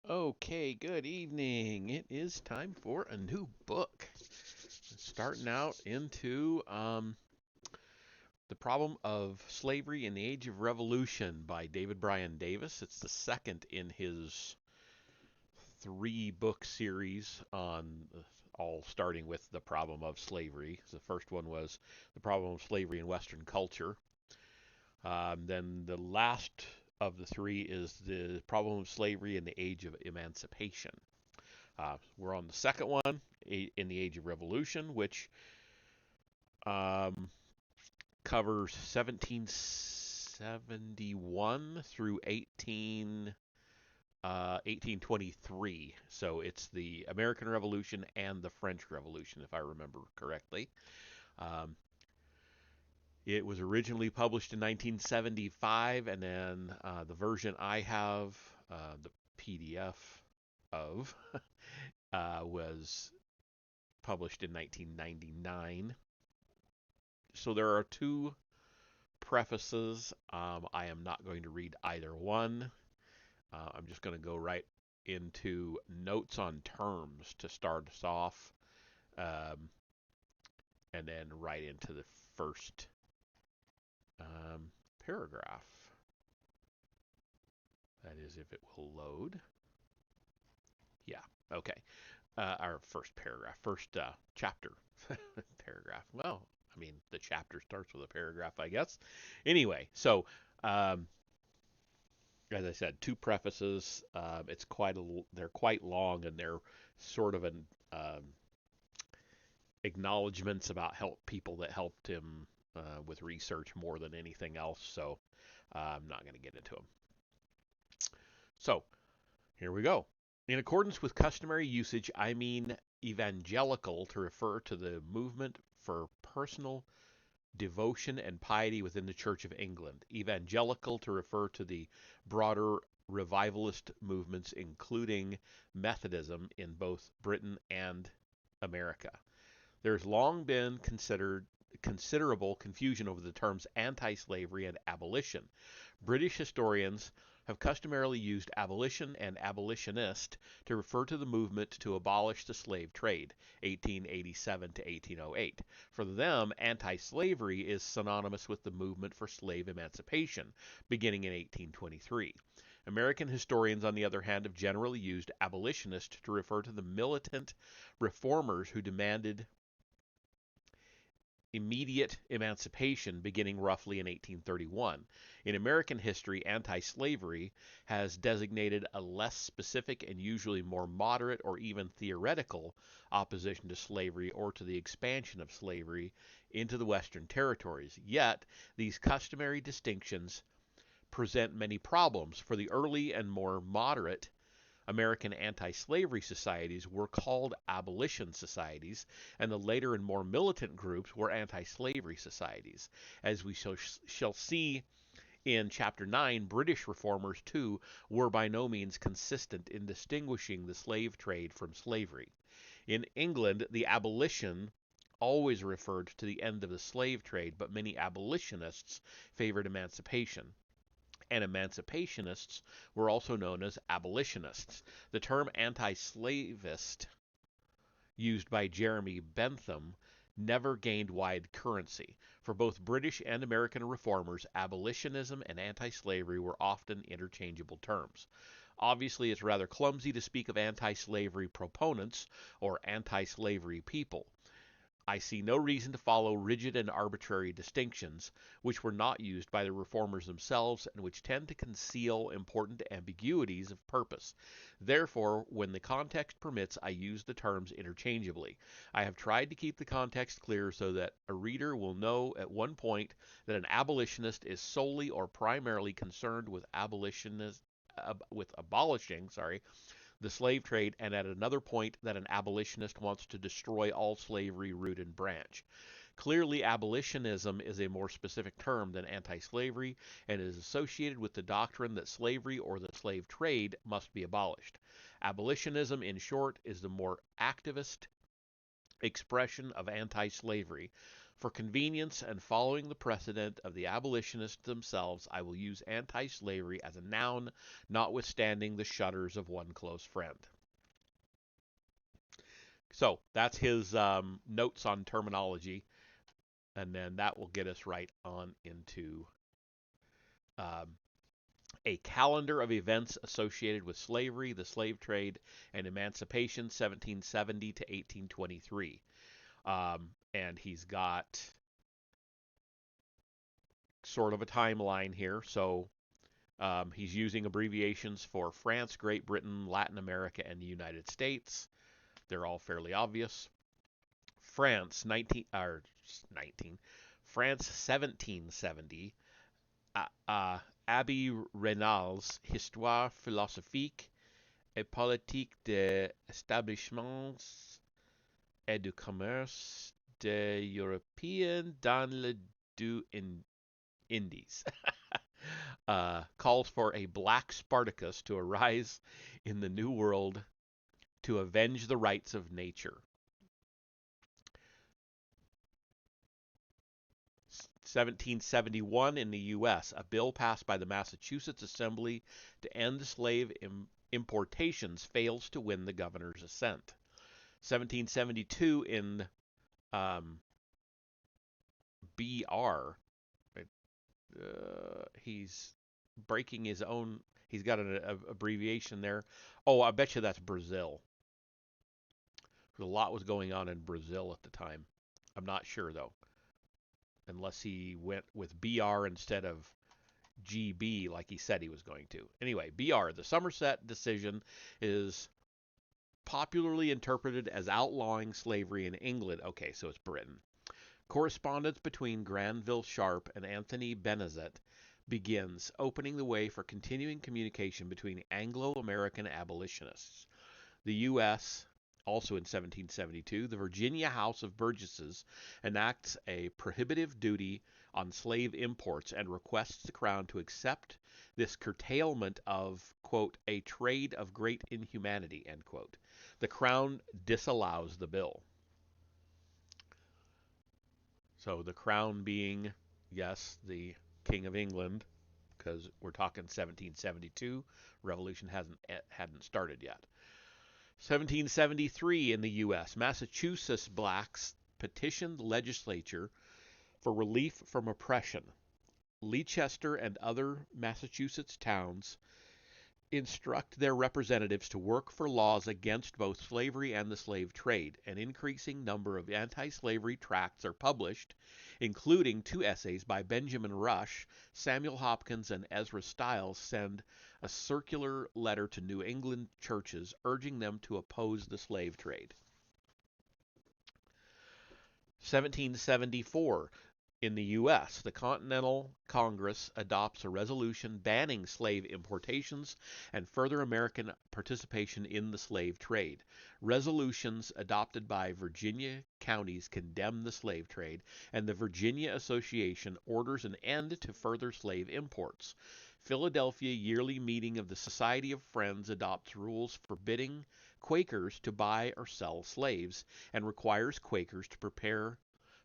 Okay, good evening. It is time for a new book. Starting out into The Problem of Slavery in the Age of Revolution by David Bryan Davis. It's the second in his three-book series on all starting with the problem of slavery. The first one was The Problem of Slavery in Western Culture. Then the last of the three is The Problem of Slavery in the Age of Emancipation. We're on the second one, in the Age of Revolution, which um, covers 1771 through 1823. So it's the American Revolution and the French Revolution, if I remember correctly. Um, it was originally published in 1975, and then the version I have, the PDF of, was published in 1999. So there are two prefaces. I am not going to read either one. I'm just going to go right into notes on terms to start us off, um, and then right into the first paragraph. That is, if it will load. Yeah, okay. Our first paragraph, first chapter paragraph. Well, I mean, the chapter starts with a paragraph, I guess. Anyway, so um, as I said, two prefaces. They're quite long, and they're sort of an acknowledgments about help people that helped him with research more than anything else. So I'm not going to get into them. So here we go. In accordance with customary usage, I mean evangelical to refer to the movement for personal devotion and piety within the Church of England. Evangelical to refer to the broader revivalist movements, including Methodism in both Britain and America. There's long been considerable confusion over the terms anti-slavery and abolition. British historians have customarily used abolition and abolitionist to refer to the movement to abolish the slave trade, 1887 to 1808. For them, anti-slavery is synonymous with the movement for slave emancipation, beginning in 1823. American historians, on the other hand, have generally used abolitionist to refer to the militant reformers who demanded immediate emancipation beginning roughly in 1831. In American history, anti slavery has designated a less specific and usually more moderate or even theoretical opposition to slavery or to the expansion of slavery into the Western territories. Yet, these customary distinctions present many problems, for the early and more moderate American anti-slavery societies were called abolition societies, and the later and more militant groups were anti-slavery societies. As we shall see in Chapter 9, British reformers, too, were by no means consistent in distinguishing the slave trade from slavery. In England, the abolition always referred to the end of the slave trade, but many abolitionists favored emancipation, and emancipationists were also known as abolitionists. The term anti-slavist, used by Jeremy Bentham, never gained wide currency. For both British and American reformers, abolitionism and anti-slavery were often interchangeable terms. Obviously, it's rather clumsy to speak of anti-slavery proponents or anti-slavery people. I see no reason to follow rigid and arbitrary distinctions, which were not used by the reformers themselves and which tend to conceal important ambiguities of purpose. Therefore, when the context permits, I use the terms interchangeably. I have tried to keep the context clear so that a reader will know at one point that an abolitionist is solely or primarily concerned with abolishing, the slave trade, and at another point that an abolitionist wants to destroy all slavery root and branch. Clearly, abolitionism is a more specific term than anti-slavery and is associated with the doctrine that slavery or the slave trade must be abolished. Abolitionism, in short, is the more activist expression of anti-slavery. For convenience and following the precedent of the abolitionists themselves, I will use anti-slavery as a noun, notwithstanding the shudders of one close friend. So that's his notes on terminology, and then that will get us right on into um, a calendar of events associated with slavery, the slave trade, and emancipation, 1770 to 1823. And he's got sort of a timeline here. So he's using abbreviations for France, Great Britain, Latin America, and the United States. They're all fairly obvious. France, 19, France, 1770. Abbe Raynal's Histoire philosophique et politique des établissements et du commerce des Européens dans le deux Indies calls for a black Spartacus to arise in the New World to avenge the rights of nature. 1771 in the U.S., a bill passed by the Massachusetts Assembly to end slave importations fails to win the governor's assent. 1772 in BR, he's breaking his own, he's got an abbreviation there. Oh, I bet you that's Brazil. A lot was going on in Brazil at the time. I'm not sure, though, unless he went with BR instead of GB like he said he was going to. Anyway, BR, the Somerset decision, is popularly interpreted as outlawing slavery in England. Okay, so it's Britain. Correspondence between Granville Sharp and Anthony Benezet begins, opening the way for continuing communication between Anglo-American abolitionists. The U.S., also in 1772, the Virginia House of Burgesses enacts a prohibitive duty on slave imports and requests the Crown to accept this curtailment of, quote, a trade of great inhumanity, end quote. The Crown disallows the bill. So the Crown being, yes, the King of England, because we're talking 1772, Revolution hadn't started yet. 1773 in the U.S., Massachusetts blacks petitioned the legislature for relief from oppression. Leicester and other Massachusetts towns instruct their representatives to work for laws against both slavery and the slave trade. An increasing number of anti-slavery tracts are published, including 2 essays by Benjamin Rush. Samuel Hopkins and Ezra Stiles send a circular letter to New England churches urging them to oppose the slave trade. 1774. In the U.S., the Continental Congress adopts a resolution banning slave importations and further American participation in the slave trade. Resolutions adopted by Virginia counties condemn the slave trade, and the Virginia Association orders an end to further slave imports. Philadelphia yearly meeting of the Society of Friends adopts rules forbidding Quakers to buy or sell slaves and requires Quakers to prepare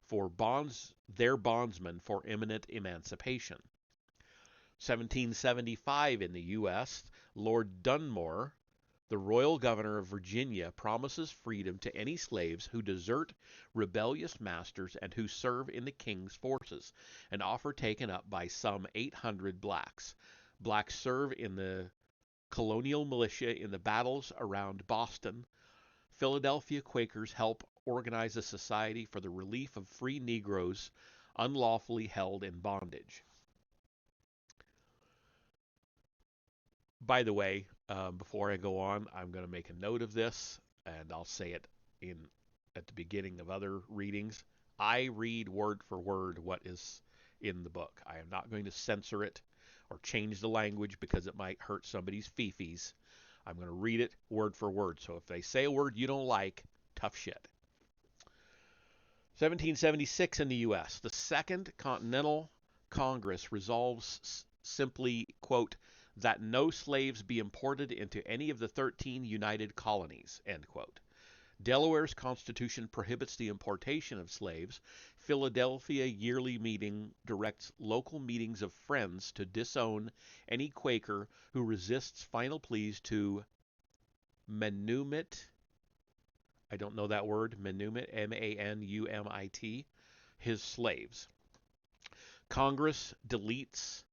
for their bondsmen for imminent emancipation. 1775 in the U.S., Lord Dunmore, the royal governor of Virginia, promises freedom to any slaves who desert rebellious masters and who serve in the king's forces, an offer taken up by some 800 blacks. Blacks serve in the colonial militia in the battles around Boston. Philadelphia Quakers help organize a society for the relief of free Negroes unlawfully held in bondage. By the way, before I go on, I'm going to make a note of this, and I'll say it at the beginning of other readings. I read word for word what is in the book. I am not going to censor it or change the language because it might hurt somebody's fifis. I'm going to read it word for word. So if they say a word you don't like, tough shit. 1776 in the U.S., the Second Continental Congress resolves simply, quote, that no slaves be imported into any of the 13 united colonies, end quote. Delaware's constitution prohibits the importation of slaves. Philadelphia yearly meeting directs local meetings of Friends to disown any Quaker who resists final pleas to manumit, I don't know that word, manumit, M-A-N-U-M-I-T, his slaves. Congress deletes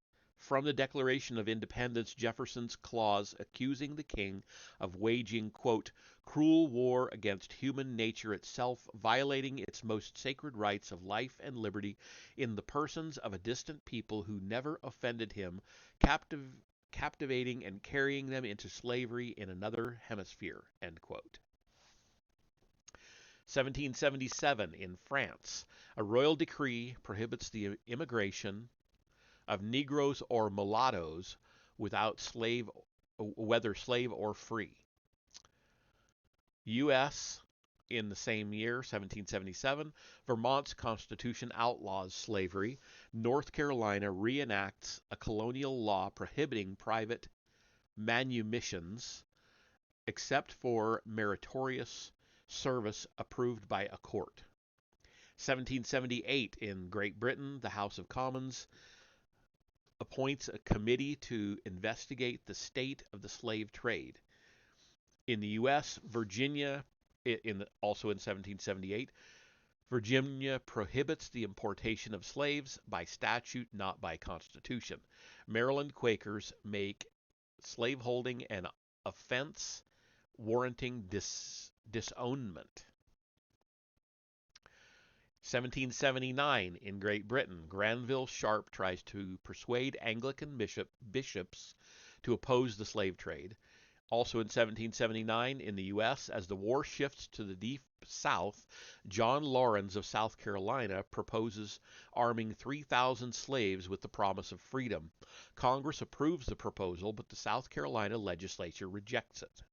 from the Declaration of Independence Jefferson's clause accusing the king of waging, quote, cruel war against human nature itself, violating its most sacred rights of life and liberty in the persons of a distant people who never offended him, captivating and carrying them into slavery in another hemisphere, end quote. 1777 in France, a royal decree prohibits the immigration of Negroes or mulattoes without slave, whether slave or free. U.S. in the same year, 1777, Vermont's Constitution outlaws slavery. North Carolina reenacts a colonial law prohibiting private manumissions except for meritorious service approved by a court. 1778 in Great Britain, the House of Commons appoints a committee to investigate the state of the slave trade. In the U.S., Virginia, also in 1778, Virginia prohibits the importation of slaves by statute, not by constitution. Maryland Quakers make slaveholding an offense warranting disownment. 1779 in Great Britain, Granville Sharp tries to persuade Anglican bishops to oppose the slave trade. Also in 1779 in the U.S., as the war shifts to the deep South, John Laurens of South Carolina proposes arming 3,000 slaves with the promise of freedom. Congress approves the proposal, but the South Carolina legislature rejects it.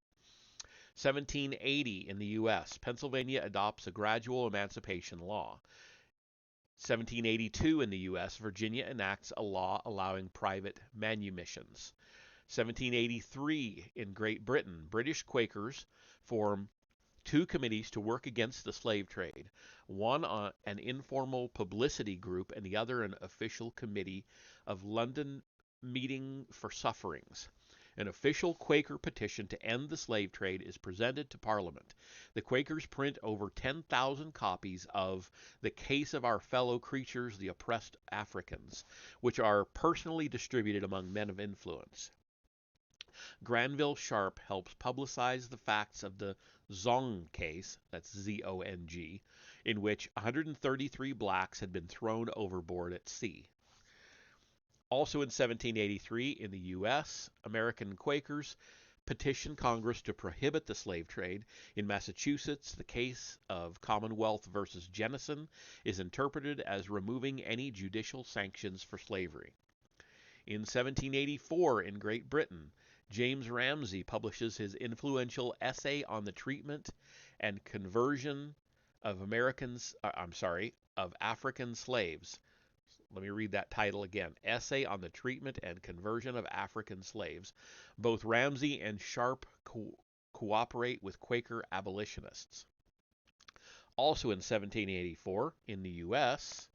1780 in the U.S., Pennsylvania adopts a gradual emancipation law. 1782 in the U.S., Virginia enacts a law allowing private manumissions. 1783 in Great Britain, British Quakers form two committees to work against the slave trade, one an informal publicity group and the other an official committee of London Meeting for Sufferings. An official Quaker petition to end the slave trade is presented to Parliament. The Quakers print over 10,000 copies of The Case of Our Fellow Creatures, the Oppressed Africans, which are personally distributed among men of influence. Granville Sharp helps publicize the facts of the Zong case, that's Z-O-N-G, in which 133 blacks had been thrown overboard at sea. Also in 1783 in the U.S., American Quakers petition Congress to prohibit the slave trade. In Massachusetts, the case of Commonwealth versus Jennison is interpreted as removing any judicial sanctions for slavery. In 1784 in Great Britain, James Ramsay publishes his influential essay on the treatment and conversion of African slaves. Let me read that title again. Essay on the Treatment and Conversion of African Slaves. Both Ramsay and Sharp cooperate with Quaker abolitionists. Also in 1784, in the U.S.,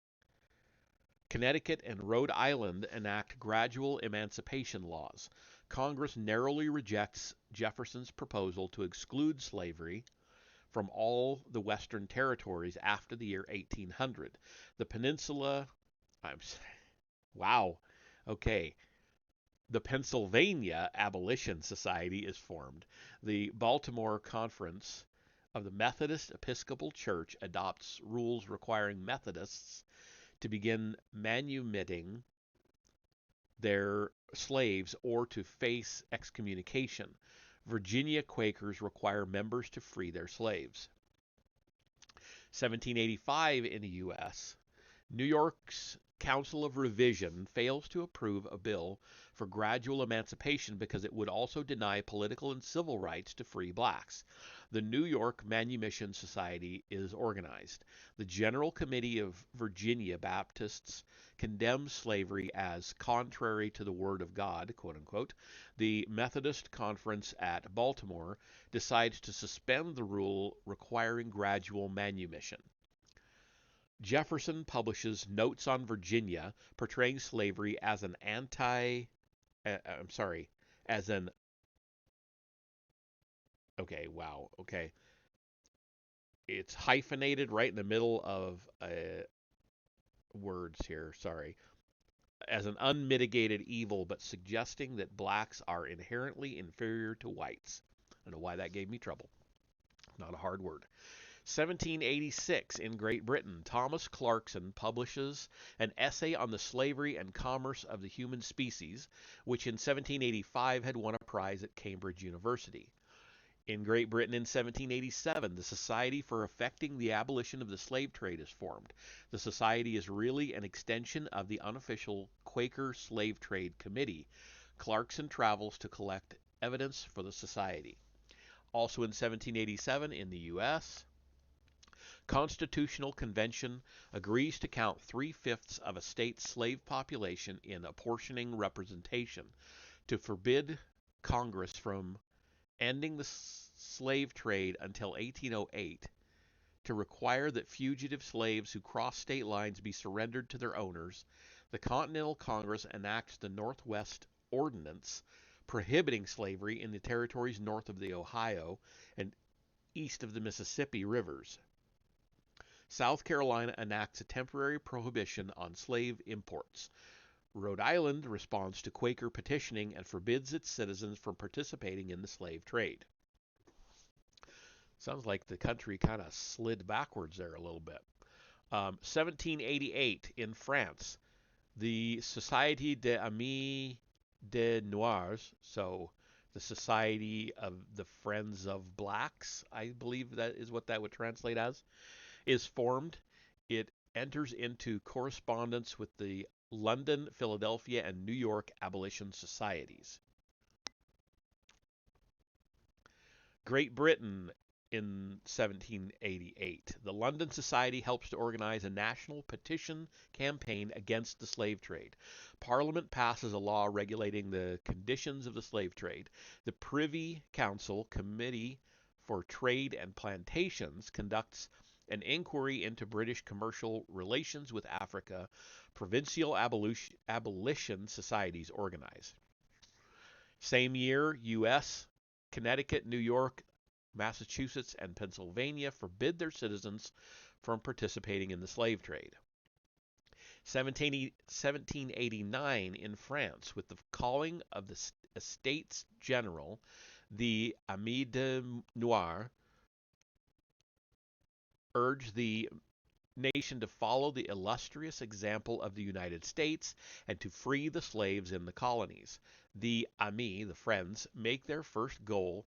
Connecticut and Rhode Island enact gradual emancipation laws. Congress narrowly rejects Jefferson's proposal to exclude slavery from all the Western territories after the year 1800. The peninsula Wow. Okay. The Pennsylvania Abolition Society is formed. The Baltimore Conference of the Methodist Episcopal Church adopts rules requiring Methodists to begin manumitting their slaves or to face excommunication. Virginia Quakers require members to free their slaves. 1785 in the U.S., New York's Council of Revision fails to approve a bill for gradual emancipation because it would also deny political and civil rights to free blacks. the New York Manumission Society is organized. The General Committee of Virginia Baptists condemns slavery as contrary to the Word of God, quote unquote. The Methodist Conference at Baltimore decides to suspend the rule requiring gradual manumission. Jefferson publishes Notes on Virginia, portraying slavery as an I'm sorry, as an okay, wow, okay. It's hyphenated right in the middle of words here, sorry. As an unmitigated evil, but suggesting that blacks are inherently inferior to whites. I don't know why that gave me trouble. Not a hard word. 1786 in Great Britain, Thomas Clarkson publishes an essay on the slavery and commerce of the human species, which in 1785 had won a prize at Cambridge University. In Great Britain in 1787, the Society for Effecting the Abolition of the Slave Trade is formed. The society is really an extension of the unofficial Quaker Slave Trade Committee. Clarkson travels to collect evidence for the society. Also in 1787 in the U.S., Constitutional Convention agrees to count 3/5 of a state's slave population in apportioning representation, to forbid Congress from ending the slave trade until 1808, to require that fugitive slaves who cross state lines be surrendered to their owners. The Continental Congress enacts the Northwest Ordinance, prohibiting slavery in the territories north of the Ohio and east of the Mississippi rivers. South Carolina enacts a temporary prohibition on slave imports. Rhode Island responds to Quaker petitioning and forbids its citizens from participating in the slave trade. Sounds like the country kind of slid backwards there a little bit. 1788 in France, the Société des Amis des Noirs, so the Society of the Friends of Blacks, I believe that is what that would translate as, is formed. It enters into correspondence with the London, Philadelphia, and New York abolition societies. Great Britain in 1788. The London Society helps to organize a national petition campaign against the slave trade. Parliament passes a law regulating the conditions of the slave trade. The Privy Council Committee for Trade and Plantations conducts an inquiry into British commercial relations with Africa. Provincial abolition societies organize. Same year, U.S., Connecticut, New York, Massachusetts, and Pennsylvania forbid their citizens from participating in the slave trade. 1789 in France, with the calling of the Estates General, the Amis des Noirs urged the nation to follow the illustrious example of the United States and to free the slaves in the colonies. The Amis, the Friends, make their first goal,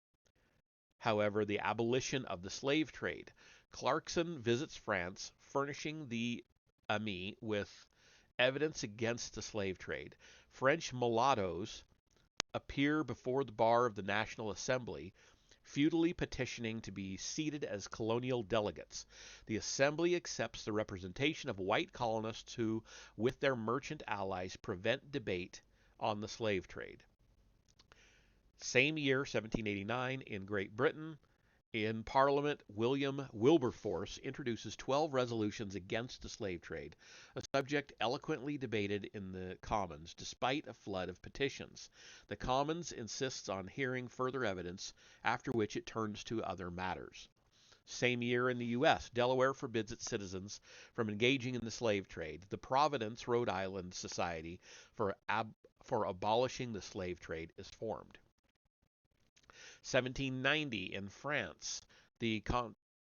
however, the abolition of the slave trade. Clarkson visits France, furnishing the Amis with evidence against the slave trade. French mulattoes appear before the bar of the National Assembly, futilely petitioning to be seated as colonial delegates. The Assembly accepts the representation of white colonists who, with their merchant allies, prevent debate on the slave trade. Same year, 1789, in Great Britain, in Parliament, William Wilberforce introduces 12 resolutions against the slave trade, a subject eloquently debated in the Commons, despite a flood of petitions. The Commons insists on hearing further evidence, after which it turns to other matters. Same year in the U.S., Delaware forbids its citizens from engaging in the slave trade. The Providence, Rhode Island Society for abolishing the slave trade is formed. 1790 in France, the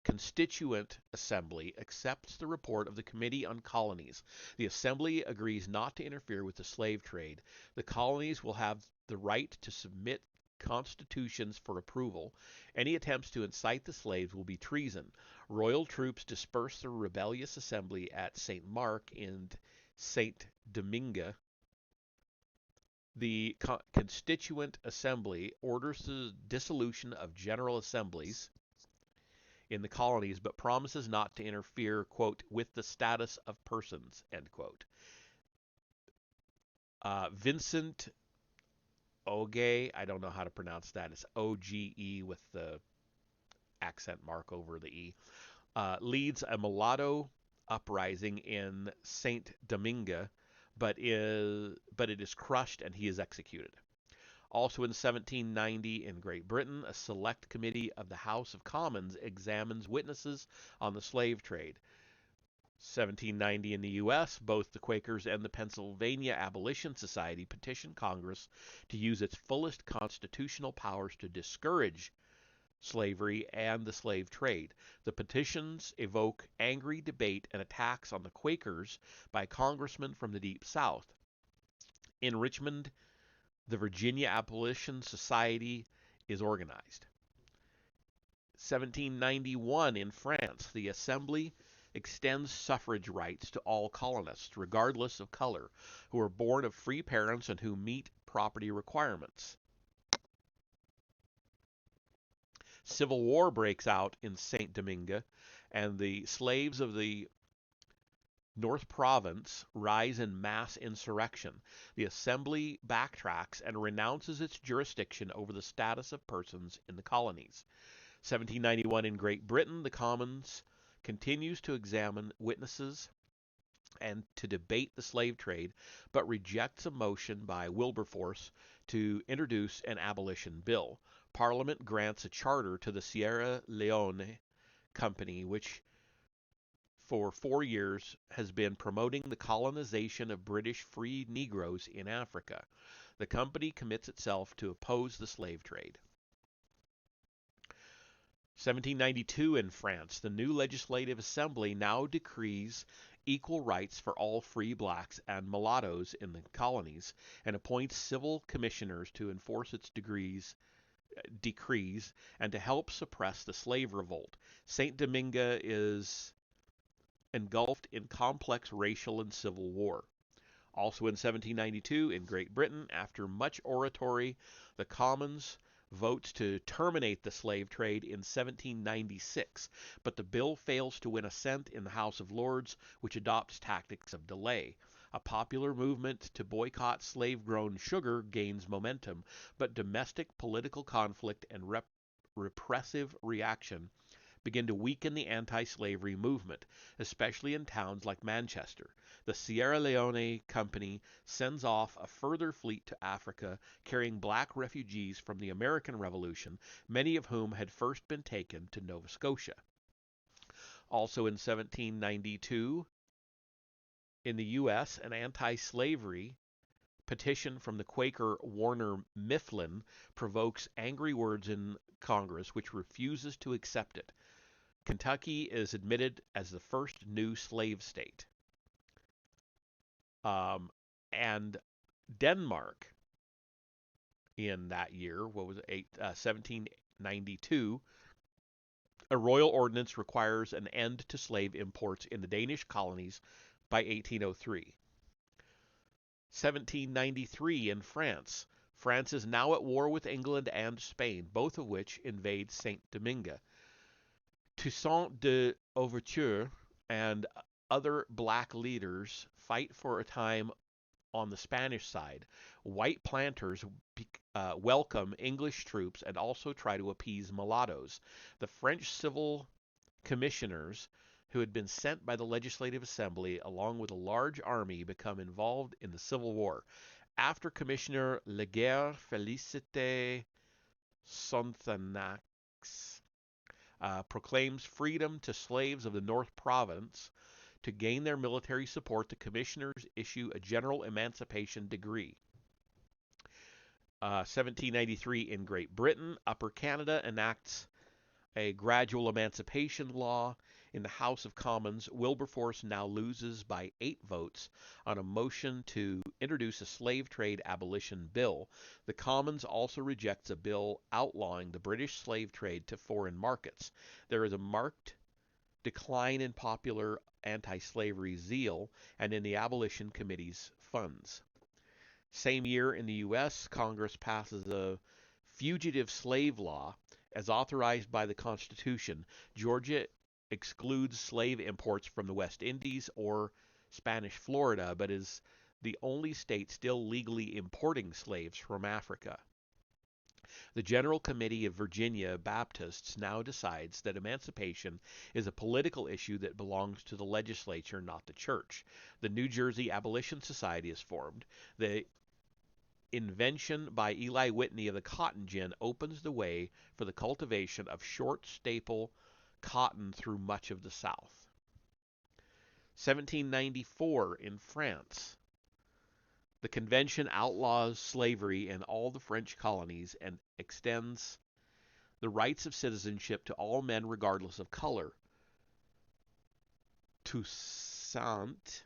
Constituent Assembly accepts the report of the Committee on Colonies. The Assembly agrees not to interfere with the slave trade. The colonies will have the right to submit constitutions for approval. Any attempts to incite the slaves will be treason. Royal troops disperse the rebellious assembly at St. Mark and St. Domingue. The Constituent Assembly orders the dissolution of General Assemblies. in the colonies, but promises not to interfere, quote, with the status of persons, end quote. Vincent Oge, I don't know how to pronounce that. It's OGE with the accent mark over the E. Leads a mulatto uprising in Saint Domingue, but it is crushed and he is executed. Also in 1790 in Great Britain, a select committee of the House of Commons examines witnesses on the slave trade. 1790 in the U.S., both the Quakers and the Pennsylvania Abolition Society petition Congress to use its fullest constitutional powers to discourage slavery and the slave trade. The petitions evoke angry debate and attacks on the Quakers by congressmen from the Deep South. In Richmond, the Virginia Abolition Society is organized. 1791 in France, the Assembly extends suffrage rights to all colonists, regardless of color, who are born of free parents and who meet property requirements. Civil War breaks out in Saint Domingue, and the slaves of the North Province rise in mass insurrection. The Assembly backtracks and renounces its jurisdiction over the status of persons in the colonies. 1791 in Great Britain, the Commons continues to examine witnesses and to debate the slave trade, but rejects a motion by Wilberforce to introduce an abolition bill. Parliament grants a charter to the Sierra Leone Company, which for 4 years has been promoting the colonization of British free Negroes in Africa. The company commits itself to oppose the slave trade. 1792 in France, the new Legislative Assembly now decrees equal rights for all free blacks and mulattoes in the colonies and appoints civil commissioners to enforce its decrees and to help suppress the slave revolt. Saint Domingue is engulfed in complex racial and civil war. Also in 1792 in Great Britain, after much oratory, the Commons votes to terminate the slave trade in 1796, but the bill fails to win assent in the House of Lords, which adopts tactics of delay. A popular movement to boycott slave-grown sugar gains momentum, but domestic political conflict and repressive reaction begin to weaken the anti-slavery movement, especially in towns like Manchester. The Sierra Leone Company sends off a further fleet to Africa carrying black refugees from the American Revolution, many of whom had first been taken to Nova Scotia. Also in 1792, in the U.S., an anti-slavery petition from the Quaker Warner Mifflin provokes angry words in Congress, which refuses to accept it. Kentucky is admitted as the first new slave state. And Denmark in that year, 1792, a royal ordinance requires an end to slave imports in the Danish colonies by 1803. 1793 in France. France is now at war with England and Spain, both of which invade Saint Domingue. Toussaint de Louverture and other black leaders fight for a time on the Spanish side. White planters welcome English troops and also try to appease mulattoes. The French civil commissioners, who had been sent by the Legislative Assembly along with a large army, become involved in the Civil War. After Commissioner Laguerre Félicité Sonthonax proclaims freedom to slaves of the North Province, to gain their military support, the commissioners issue a general emancipation decree. 1793 in Great Britain, Upper Canada enacts a gradual emancipation law. In the House of Commons, Wilberforce now loses by 8 votes on a motion to introduce a slave trade abolition bill. The Commons also rejects a bill outlawing the British slave trade to foreign markets. There is a marked decline in popular anti-slavery zeal and in the abolition committee's funds. Same year in the U.S., Congress passes a fugitive slave law As authorized by the Constitution, Georgia excludes slave imports from the West Indies or Spanish Florida, but is the only state still legally importing slaves from Africa. The General Committee of Virginia Baptists now decides that emancipation is a political issue that belongs to the legislature, not the church. The New Jersey Abolition Society is formed. The invention by Eli Whitney of the cotton gin opens the way for the cultivation of short staple cotton through much of the South. 1794 in France. The convention outlaws slavery in all the French colonies and extends the rights of citizenship to all men regardless of color. Toussaint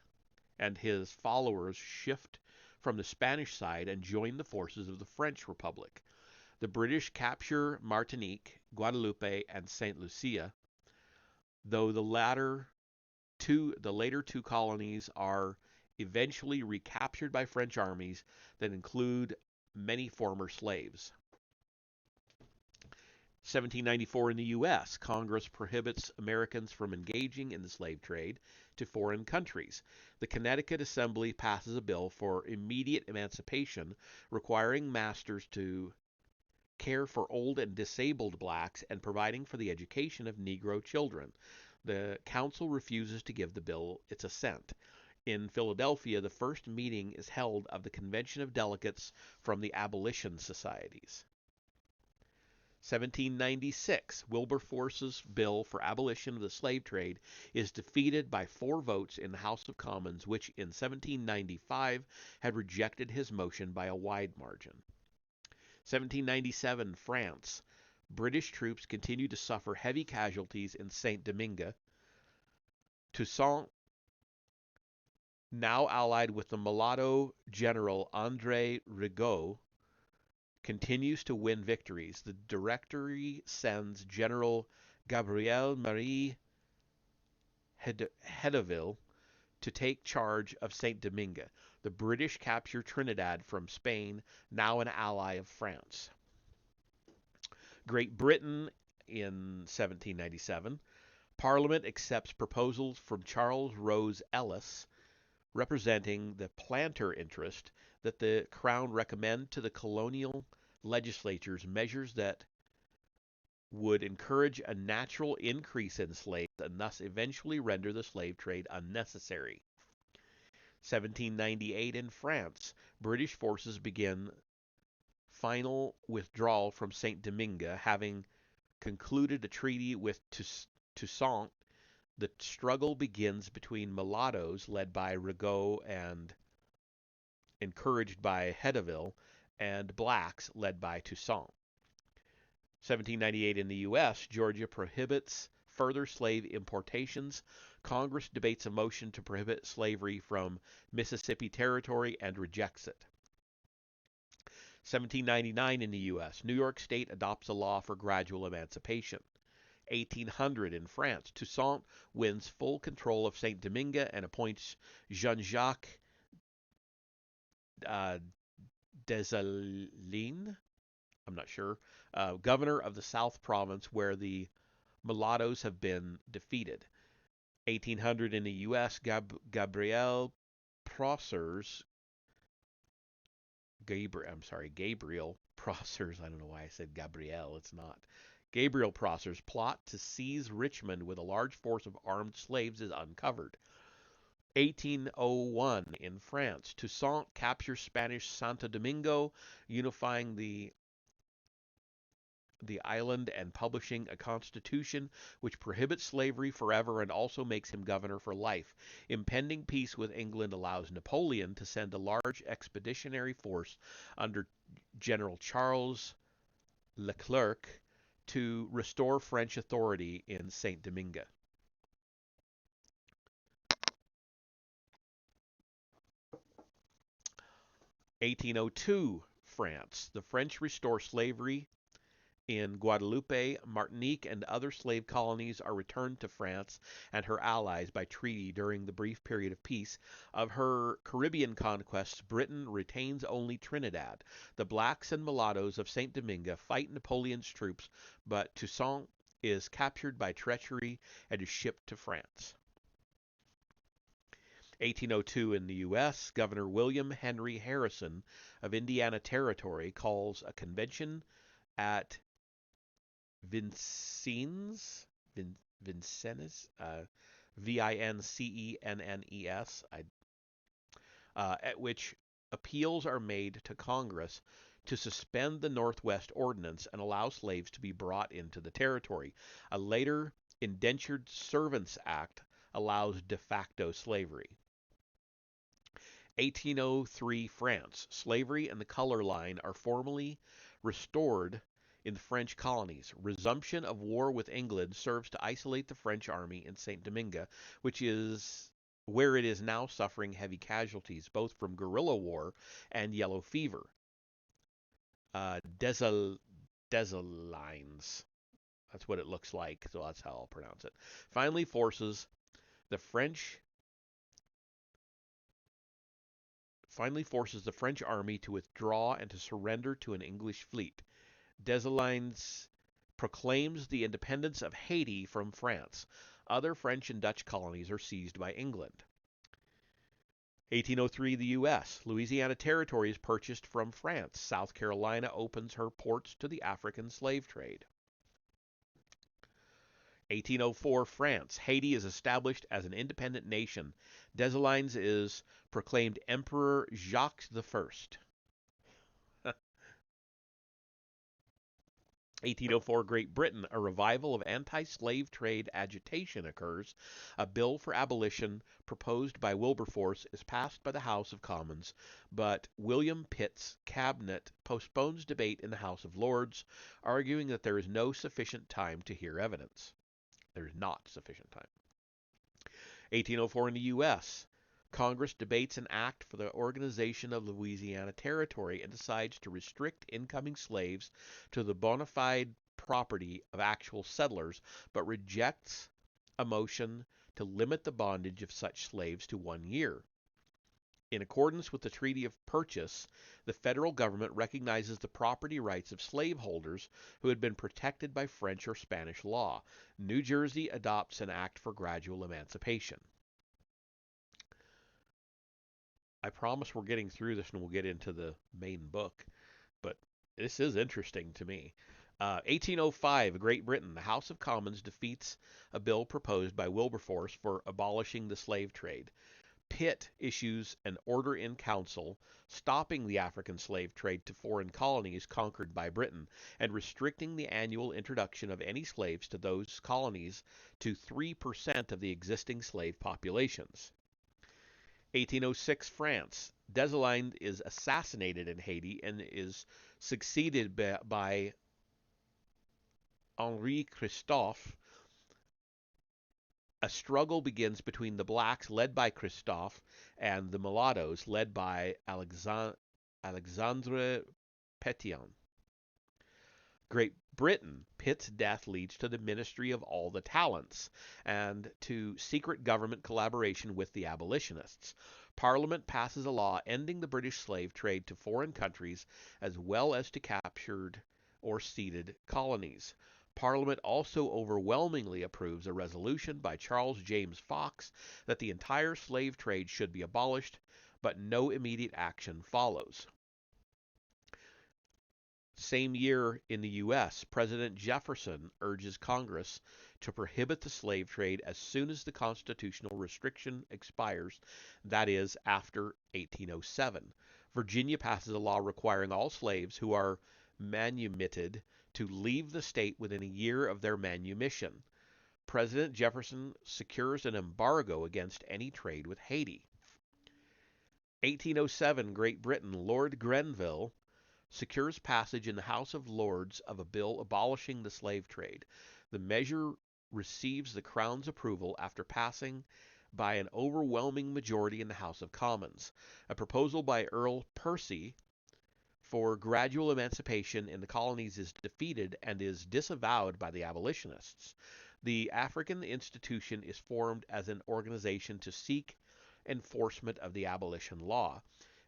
and his followers shift from the Spanish side and join the forces of the French Republic. The British capture Martinique, Guadeloupe, and St. Lucia, though the later two colonies are eventually recaptured by French armies that include many former slaves. 1794 in the U.S., Congress prohibits Americans from engaging in the slave trade to foreign countries. The Connecticut Assembly passes a bill for immediate emancipation, requiring masters to care for old and disabled blacks and providing for the education of Negro children. The council refuses to give the bill its assent. In Philadelphia, the first meeting is held of the Convention of Delegates from the abolition societies. 1796, Wilberforce's bill for abolition of the slave trade is defeated by 4 votes in the House of Commons, which in 1795 had rejected his motion by a wide margin. 1797, France. British troops continue to suffer heavy casualties in Saint-Domingue. Toussaint, now allied with the mulatto general André Rigaud, continues to win victories. The Directory sends General Gabriel Marie Hedeville to take charge of Saint-Domingue. The British capture Trinidad from Spain, now an ally of France. Great Britain in 1797. Parliament accepts proposals from Charles Rose Ellis, representing the planter interest, that the Crown recommend to the colonial legislatures measures that would encourage a natural increase in slaves and thus eventually render the slave trade unnecessary. 1798 in France, British forces begin final withdrawal from Saint-Domingue, having concluded a treaty with Toussaint. The struggle begins between mulattoes led by Rigaud and encouraged by Hedeville, and blacks led by Toussaint. 1798 in the U.S., Georgia prohibits further slave importations. Congress debates a motion to prohibit slavery from Mississippi Territory and rejects it. 1799 in the U.S., New York State adopts a law for gradual emancipation. 1800 in France, Toussaint wins full control of Saint-Domingue and appoints Jean-Jacques Dessalines, I'm not sure, governor of the South Province where the mulattoes have been defeated. 1800 in the U.S., Gabriel Prosser's Gabriel Prosser's, I don't know why I said Gabrielle, it's not. Gabriel Prosser's plot to seize Richmond with a large force of armed slaves is uncovered. 1801 in France, Toussaint captures Spanish Santo Domingo, unifying the island and publishing a constitution which prohibits slavery forever and also makes him governor for life. Impending peace with England allows Napoleon to send a large expeditionary force under General Charles Leclerc to restore French authority in Saint-Domingue. 1802, France. The French restore slavery in Guadeloupe, Martinique, and other slave colonies are returned to France and her allies by treaty during the brief period of peace. Of her Caribbean conquests, Britain retains only Trinidad. The blacks and mulattoes of St. Domingue fight Napoleon's troops, but Toussaint is captured by treachery and is shipped to France. 1802 in the U.S., Governor William Henry Harrison of Indiana Territory calls a convention at Vincennes, Vincennes, Vincennes, at which appeals are made to Congress to suspend the Northwest Ordinance and allow slaves to be brought into the territory. A later Indentured Servants Act allows de facto slavery. 1803 France. Slavery and the color line are formally restored in the French colonies. Resumption of war with England serves to isolate the French army in St. Domingue, which is where it is now suffering heavy casualties, both from guerrilla war and yellow fever. Desalines. That's what it looks like, so that's how I'll pronounce it. Finally forces the French army to withdraw and to surrender to an English fleet. Desalines proclaims the independence of Haiti from France. Other French and Dutch colonies are seized by England. 1803, the U.S. Louisiana Territory is purchased from France. South Carolina opens her ports to the African slave trade. 1804, France. Haiti is established as an independent nation. Desalines is proclaimed Emperor Jacques I. 1804, Great Britain. A revival of anti-slave trade agitation occurs. A bill for abolition proposed by Wilberforce is passed by the House of Commons, but William Pitt's cabinet postpones debate in the House of Lords, arguing that there is no sufficient time to hear evidence. There is not sufficient time. 1804 in the U.S. Congress debates an act for the organization of Louisiana Territory and decides to restrict incoming slaves to the bona fide property of actual settlers, but rejects a motion to limit the bondage of such slaves to 1 year. In accordance with the Treaty of Purchase, the federal government recognizes the property rights of slaveholders who had been protected by French or Spanish law. New Jersey adopts an act for gradual emancipation. I promise we're getting through this and we'll get into the main book, but this is interesting to me. 1805, Great Britain. The House of Commons defeats a bill proposed by Wilberforce for abolishing the slave trade. Pitt issues an order in council stopping the African slave trade to foreign colonies conquered by Britain and restricting the annual introduction of any slaves to those colonies to 3% of the existing slave populations. 1806, France. Dessalines is assassinated in Haiti and is succeeded by Henri Christophe. A struggle begins between the blacks, led by Christophe, and the mulattoes, led by Alexandre Pétion. Great Britain. Pitt's death leads to the Ministry of All the Talents and to secret government collaboration with the abolitionists. Parliament passes a law ending the British slave trade to foreign countries as well as to captured or ceded colonies. Parliament also overwhelmingly approves a resolution by Charles James Fox that the entire slave trade should be abolished, but no immediate action follows. Same year in the U.S., President Jefferson urges Congress to prohibit the slave trade as soon as the constitutional restriction expires, that is, after 1807. Virginia passes a law requiring all slaves who are manumitted to leave the state within a year of their manumission. President Jefferson secures an embargo against any trade with Haiti. 1807, Great Britain. Lord Grenville secures passage in the House of Lords of a bill abolishing the slave trade. The measure receives the Crown's approval after passing by an overwhelming majority in the House of Commons. A proposal by Earl Percy for gradual emancipation in the colonies is defeated and is disavowed by the abolitionists, the African institution is formed as an organization to seek enforcement of the abolition law,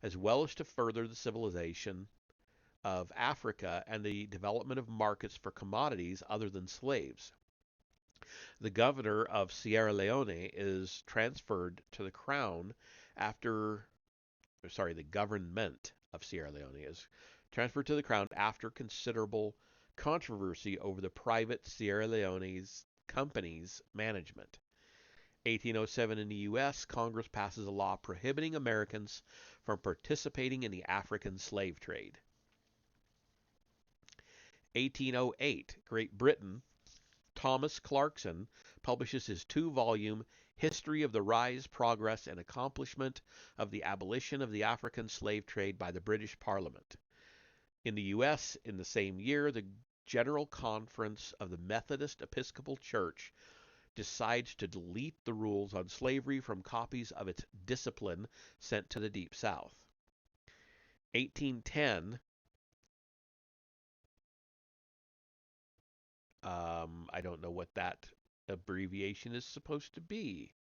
as well as to further the civilization of Africa and the development of markets for commodities other than slaves. The governor of Sierra Leone is transferred to the crown after, sorry, the government of Sierra Leone is transferred to the crown after considerable controversy over the private Sierra Leone's company's management. 1807 in the U.S., Congress passes a law prohibiting Americans from participating in the African slave trade. 1808, Great Britain, Thomas Clarkson publishes his two-volume History of the Rise, Progress, and Accomplishment of the Abolition of the African Slave Trade by the British Parliament. In the U.S., in the same year, the General Conference of the Methodist Episcopal Church decides to delete the rules on slavery from copies of its discipline sent to the Deep South. 1810, I don't know what that abbreviation is supposed to be.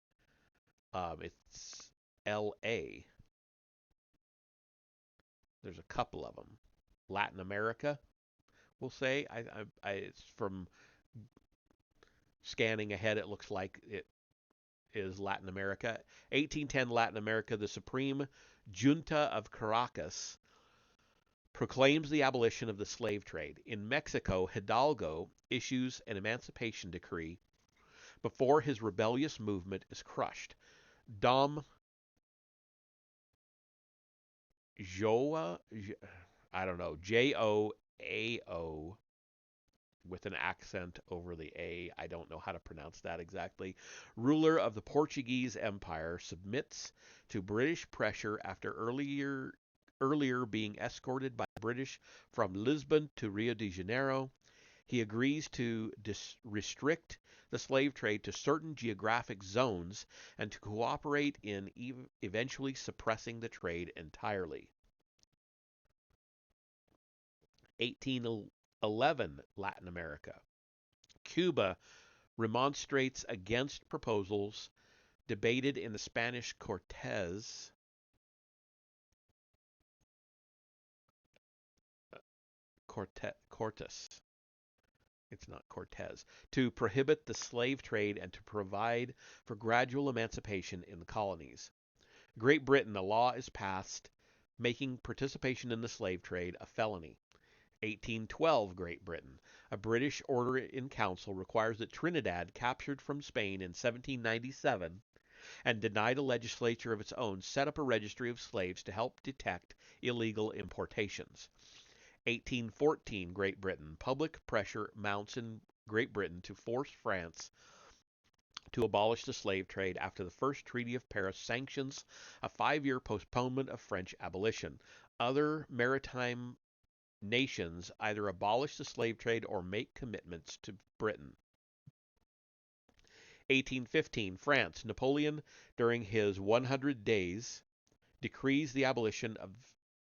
It's LA. There's a couple of them. Latin America, we'll say. It's from scanning ahead, it looks like it is Latin America. 1810 Latin America, the Supreme Junta of Caracas proclaims the abolition of the slave trade. In Mexico, Hidalgo issues an emancipation decree before his rebellious movement is crushed. Dom Joa, I don't know, Joao with an accent over the A. I don't know how to pronounce that exactly. Ruler of the Portuguese Empire submits to British pressure after earlier being escorted by the British from Lisbon to Rio de Janeiro. He agrees to restrict the slave trade to certain geographic zones and to cooperate in eventually suppressing the trade entirely. 1811 Latin America. Cuba remonstrates against proposals debated in the Spanish Cortes it's not Cortez, to prohibit the slave trade and to provide for gradual emancipation in the colonies. Great Britain, a law is passed making participation in the slave trade a felony. 1812 Great Britain. A British order in council requires that Trinidad, captured from Spain in 1797 and denied a legislature of its own, set up a registry of slaves to help detect illegal importations. 1814 Great Britain. Public pressure mounts in Great Britain to force France to abolish the slave trade after the First Treaty of Paris sanctions a 5-year postponement of French abolition. Other maritime nations either abolish the slave trade or make commitments to Britain. 1815 France. Napoleon, during his 100 days, decrees the abolition of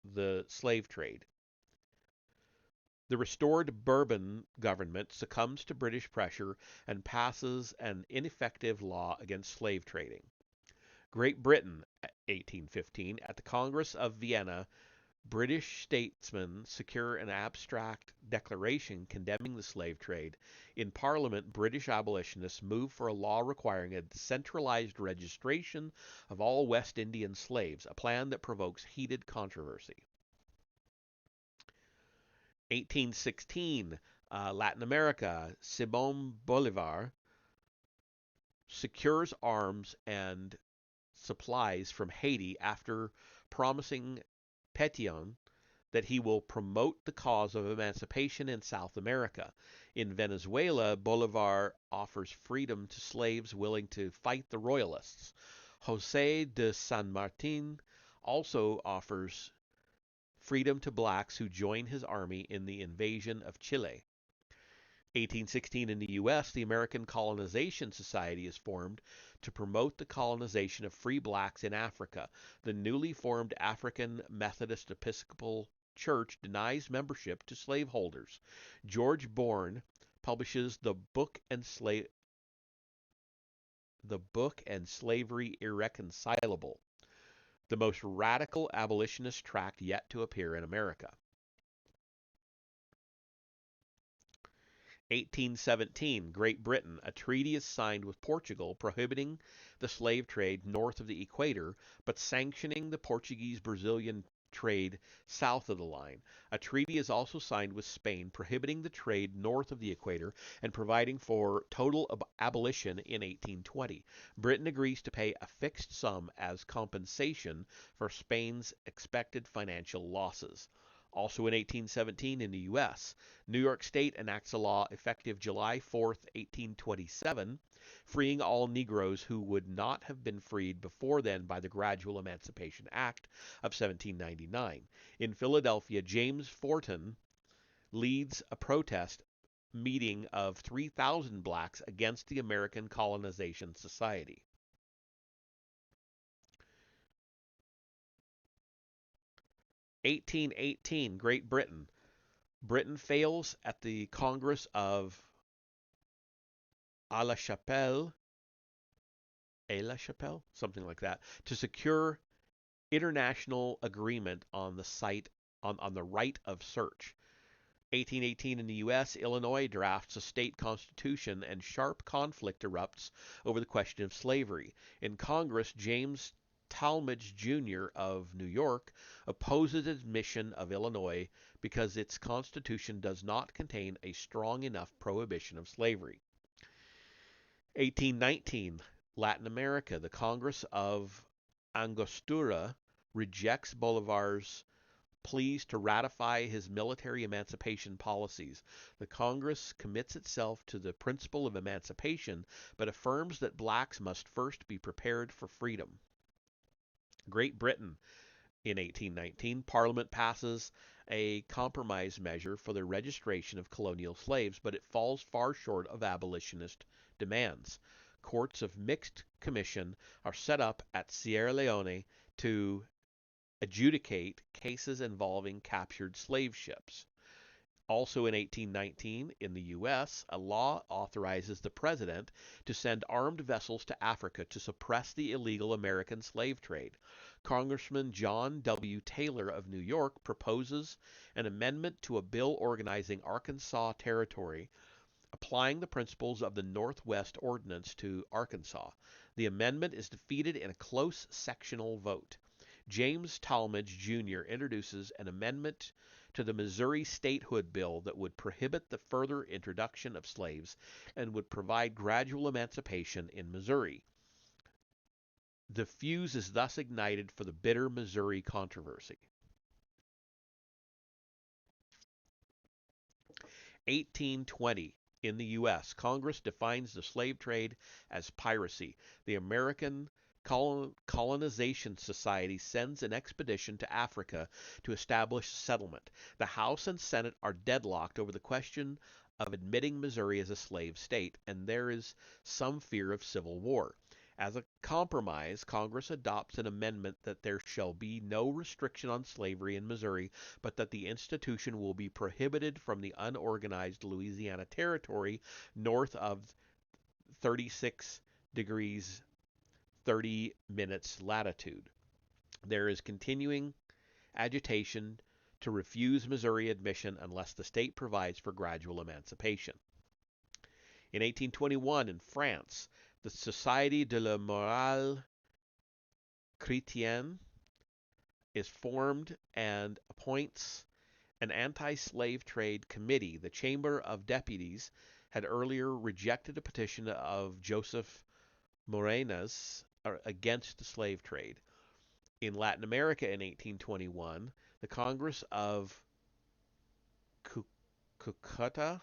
the slave trade. The restored Bourbon government succumbs to British pressure and passes an ineffective law against slave trading. Great Britain, 1815, at the Congress of Vienna, British statesmen secure an abstract declaration condemning the slave trade. In Parliament, British abolitionists move for a law requiring a centralized registration of all West Indian slaves, a plan that provokes heated controversy. 1816, Latin America, Simón Bolívar secures arms and supplies from Haiti after promising Pétion that he will promote the cause of emancipation in South America. In Venezuela, Bolívar offers freedom to slaves willing to fight the royalists. José de San Martín also offers freedom to blacks who join his army in the invasion of Chile. 1816 in the U.S., the American Colonization Society is formed to promote the colonization of free blacks in Africa. The newly formed African Methodist Episcopal Church denies membership to slaveholders. George Bourne publishes the book and Slavery Irreconcilable, the most radical abolitionist tract yet to appear in America. 1817, Great Britain. A treaty is signed with Portugal prohibiting the slave trade north of the equator, but sanctioning the Portuguese-Brazilian trade south of the line. A treaty is also signed with Spain prohibiting the trade north of the equator and providing for total abolition in 1820. Britain agrees to pay a fixed sum as compensation for Spain's expected financial losses. Also in 1817 in the U.S., New York State enacts a law effective July 4, 1827, freeing all Negroes who would not have been freed before then by the Gradual Emancipation Act of 1799. In Philadelphia, James Forten leads a protest meeting of 3,000 blacks against the American Colonization Society. 1818, Great Britain. Britain fails at the Congress of Aix-la-Chapelle, something like that, to secure international agreement on the right of search. 1818 in the U.S., Illinois drafts a state constitution and sharp conflict erupts over the question of slavery. In Congress, James Talmadge Jr. of New York opposes admission of Illinois because its constitution does not contain a strong enough prohibition of slavery. 1819, Latin America. The Congress of Angostura rejects Bolivar's pleas to ratify his military emancipation policies. The Congress commits itself to the principle of emancipation, but affirms that blacks must first be prepared for freedom. Great Britain. In 1819, Parliament passes a compromise measure for the registration of colonial slaves, but it falls far short of abolitionist demands. Courts of mixed commission are set up at Sierra Leone to adjudicate cases involving captured slave ships. Also in 1819, in the U.S., a law authorizes the president to send armed vessels to Africa to suppress the illegal American slave trade. Congressman John W. Taylor of New York proposes an amendment to a bill organizing Arkansas Territory, applying the principles of the Northwest Ordinance to Arkansas. The amendment is defeated in a close sectional vote. James Talmadge Jr. introduces an amendment to the Missouri Statehood Bill that would prohibit the further introduction of slaves and would provide gradual emancipation in Missouri. The fuse is thus ignited for the bitter Missouri controversy. 1820. In the U.S., Congress defines the slave trade as piracy. The American Colonization Society sends an expedition to Africa to establish settlement. The House and Senate are deadlocked over the question of admitting Missouri as a slave state, and there is some fear of civil war. As a compromise, Congress adopts an amendment that there shall be no restriction on slavery in Missouri, but that the institution will be prohibited from the unorganized Louisiana Territory north of 36 degrees 30 minutes latitude. There is continuing agitation to refuse Missouri admission unless the state provides for gradual emancipation. In 1821, in France, the Société de la Morale Chrétienne is formed and appoints an anti-slave trade committee. The Chamber of Deputies had earlier rejected a petition of Joseph Morenas against the slave trade. In Latin America in 1821, the Congress of Cucuta,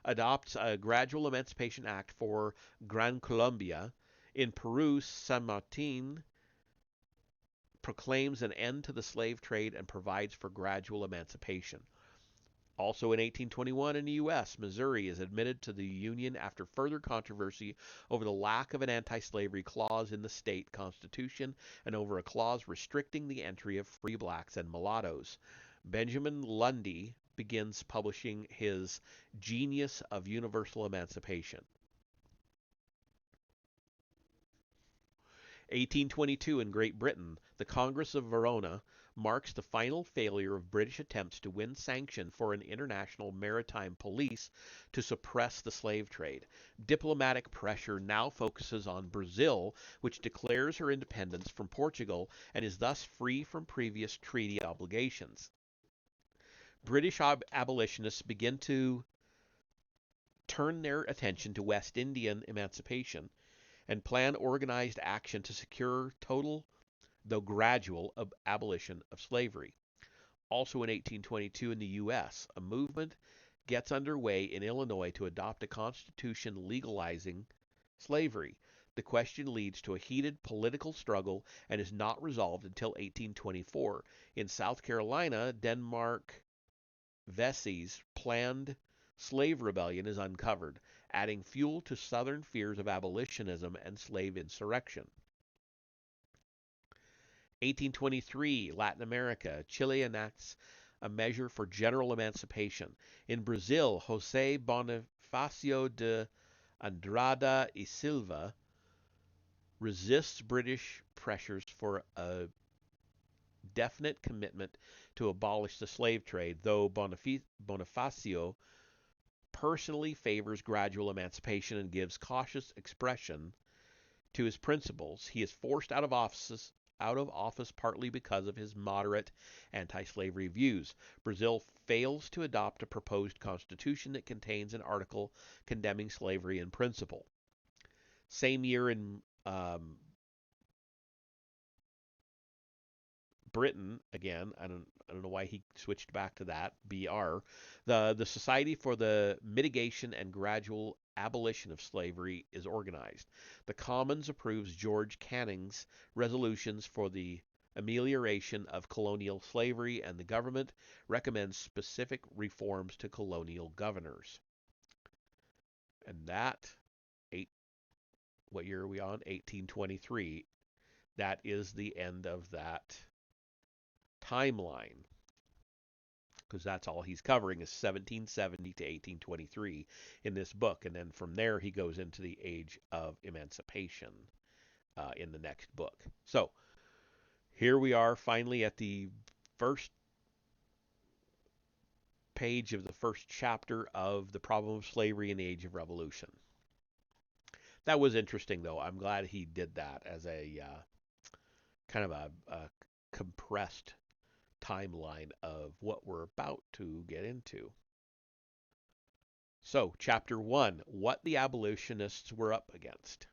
adopts a gradual emancipation act for Gran Colombia. In Peru, San Martin proclaims an end to the slave trade and provides for gradual emancipation. Also in 1821 in the U.S., Missouri is admitted to the Union after further controversy over the lack of an anti-slavery clause in the state constitution and over a clause restricting the entry of free blacks and mulattoes. Benjamin Lundy begins publishing his Genius of Universal Emancipation. 1822 in Great Britain, the Congress of Verona marks the final failure of British attempts to win sanction for an international maritime police to suppress the slave trade. Diplomatic pressure now focuses on Brazil, which declares her independence from Portugal and is thus free from previous treaty obligations. British abolitionists begin to turn their attention to West Indian emancipation and plan organized action to secure total, though gradual, abolition of slavery. Also in 1822 in the U.S., a movement gets underway in Illinois to adopt a constitution legalizing slavery. The question leads to a heated political struggle and is not resolved until 1824. In South Carolina, Denmark Vesey's planned slave rebellion is uncovered, adding fuel to Southern fears of abolitionism and slave insurrection. 1823, Latin America. Chile enacts a measure for general emancipation. In Brazil, José Bonifacio de Andrada y Silva resists British pressures for a definite commitment to abolish the slave trade, though Bonifacio personally favors gradual emancipation and gives cautious expression to his principles. He is forced out of office partly because of his moderate anti-slavery views. Brazil fails to adopt a proposed constitution that contains an article condemning slavery in principle. Same year in Britain, again, I don't know why he switched back to that, BR, the Society for the Mitigation and Gradual Abolition of Slavery is organized. The Commons approves George Canning's resolutions for the amelioration of colonial slavery, and the government recommends specific reforms to colonial governors. And that, what year are we on? 1823. That is the end of that timeline, because that's all he's covering is 1770 to 1823 in this book, and then from there he goes into the Age of Emancipation in the next book. So here we are finally at the first page of the first chapter of The Problem of Slavery in the Age of Revolution. That was interesting, though. I'm glad he did that as a kind of a compressed timeline of what we're about to get into. So, Chapter 1, what the abolitionists were up against.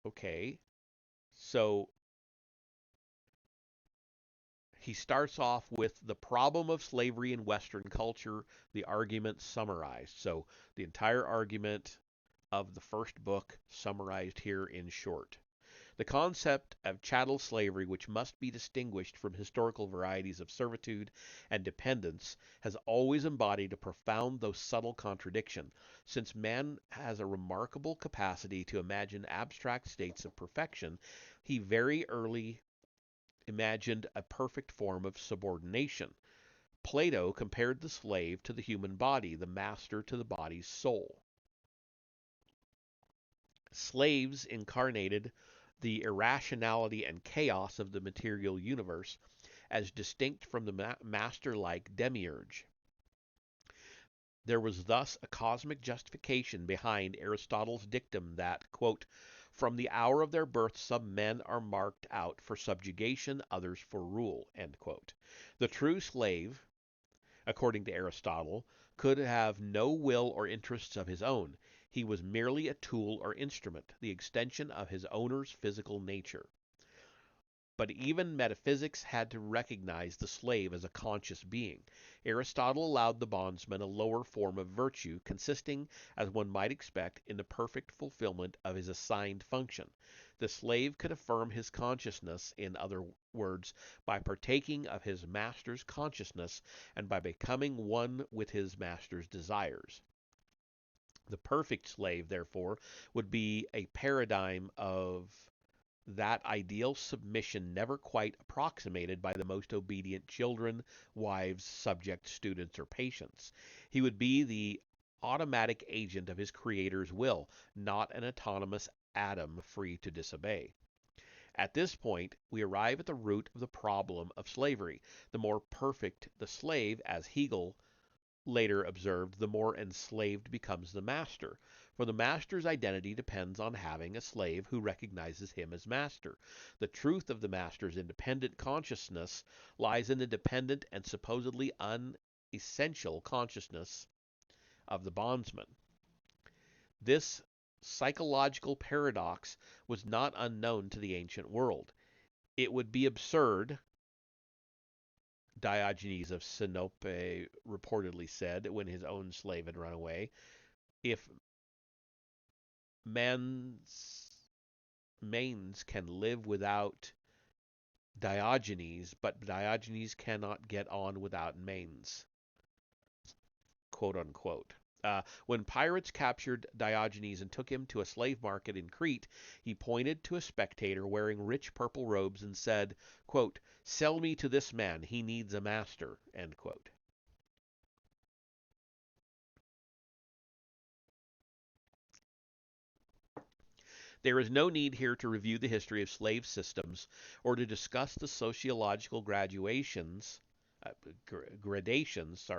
Okay, so he starts off with the problem of slavery in Western culture, the argument summarized. So, the entire argument of the first book summarized here in short. The concept of chattel slavery, which must be distinguished from historical varieties of servitude and dependence, has always embodied a profound though subtle contradiction. Since man has a remarkable capacity to imagine abstract states of perfection, he very early imagined a perfect form of subordination. Plato compared the slave to the human body, the master to the body's soul. Slaves incarnated the irrationality and chaos of the material universe as distinct from the master-like demiurge. There was thus a cosmic justification behind Aristotle's dictum that, quote, from the hour of their birth some men are marked out for subjugation, others for rule, end quote. The true slave, according to Aristotle, could have no will or interests of his own. He was merely a tool or instrument, the extension of his owner's physical nature. But even metaphysics had to recognize the slave as a conscious being. Aristotle allowed the bondsman a lower form of virtue, consisting, as one might expect, in the perfect fulfillment of his assigned function. The slave could affirm his consciousness, in other words, by partaking of his master's consciousness and by becoming one with his master's desires. The perfect slave, therefore, would be a paradigm of that ideal submission never quite approximated by the most obedient children, wives, subjects, students, or patients. He would be the automatic agent of his creator's will, not an autonomous atom free to disobey. At this point, we arrive at the root of the problem of slavery. The more perfect the slave, as Hegel later observed, the more enslaved becomes the master. For the master's identity depends on having a slave who recognizes him as master. The truth of the master's independent consciousness lies in the dependent and supposedly unessential consciousness of the bondsman. This psychological paradox was not unknown to the ancient world. It would be absurd, Diogenes of Sinope reportedly said when his own slave had run away, if man's manes can live without Diogenes, but Diogenes cannot get on without manes, quote unquote. When pirates captured Diogenes and took him to a slave market in Crete, he pointed to a spectator wearing rich purple robes and said, quote, "Sell me to this man, he needs a master." End quote. There is no need here to review the history of slave systems or to discuss the sociological uh, gradations,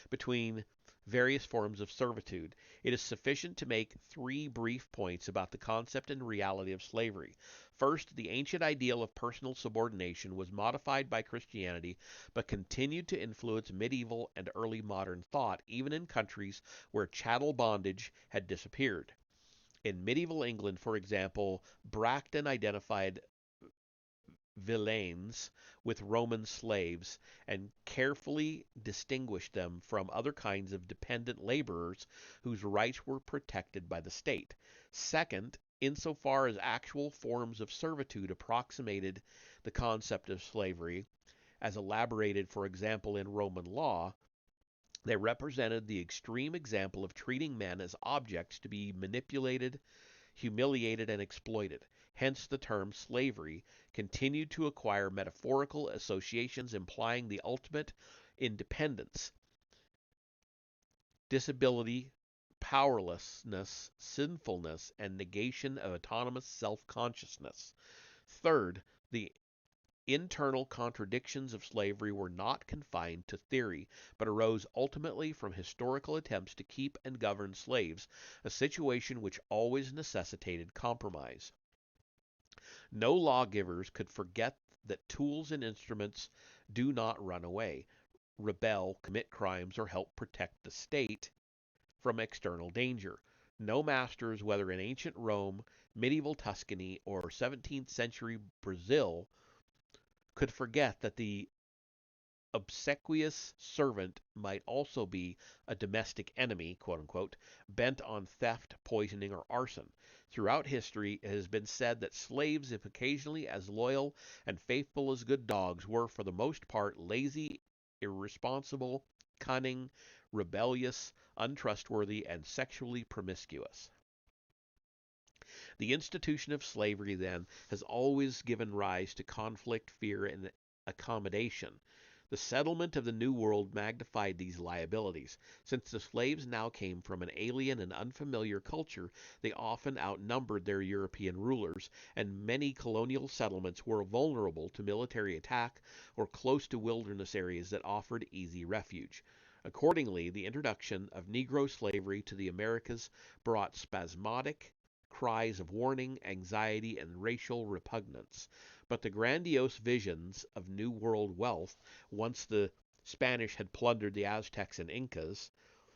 between various forms of servitude. It is sufficient to make three brief points about the concept and reality of slavery. First, the ancient ideal of personal subordination was modified by Christianity, but continued to influence medieval and early modern thought, even in countries where chattel bondage had disappeared. In medieval England, for example, Bracton identified villeins with Roman slaves and carefully distinguished them from other kinds of dependent laborers whose rights were protected by the state. Second, insofar as actual forms of servitude approximated the concept of slavery, as elaborated, for example, in Roman law, they represented the extreme example of treating men as objects to be manipulated, humiliated, and exploited. Hence the term slavery continued to acquire metaphorical associations implying the ultimate independence, disability, powerlessness, sinfulness, and negation of autonomous self-consciousness. Third, the internal contradictions of slavery were not confined to theory, but arose ultimately from historical attempts to keep and govern slaves, a situation which always necessitated compromise. No lawgivers could forget that tools and instruments do not run away, rebel, commit crimes, or help protect the state from external danger. No masters, whether in ancient Rome, medieval Tuscany, or 17th century Brazil, could forget that the obsequious servant might also be a domestic enemy, quote unquote, bent on theft, poisoning, or arson. Throughout history, it has been said that slaves, if occasionally as loyal and faithful as good dogs, were for the most part lazy, irresponsible, cunning, rebellious, untrustworthy, and sexually promiscuous. The institution of slavery, then, has always given rise to conflict, fear, and accommodation. The settlement of the New World magnified these liabilities. Since the slaves now came from an alien and unfamiliar culture, they often outnumbered their European rulers, and many colonial settlements were vulnerable to military attack or close to wilderness areas that offered easy refuge. Accordingly, the introduction of Negro slavery to the Americas brought spasmodic cries of warning, anxiety, and racial repugnance. But the grandiose visions of New World wealth, once the Spanish had plundered the Aztecs and Incas,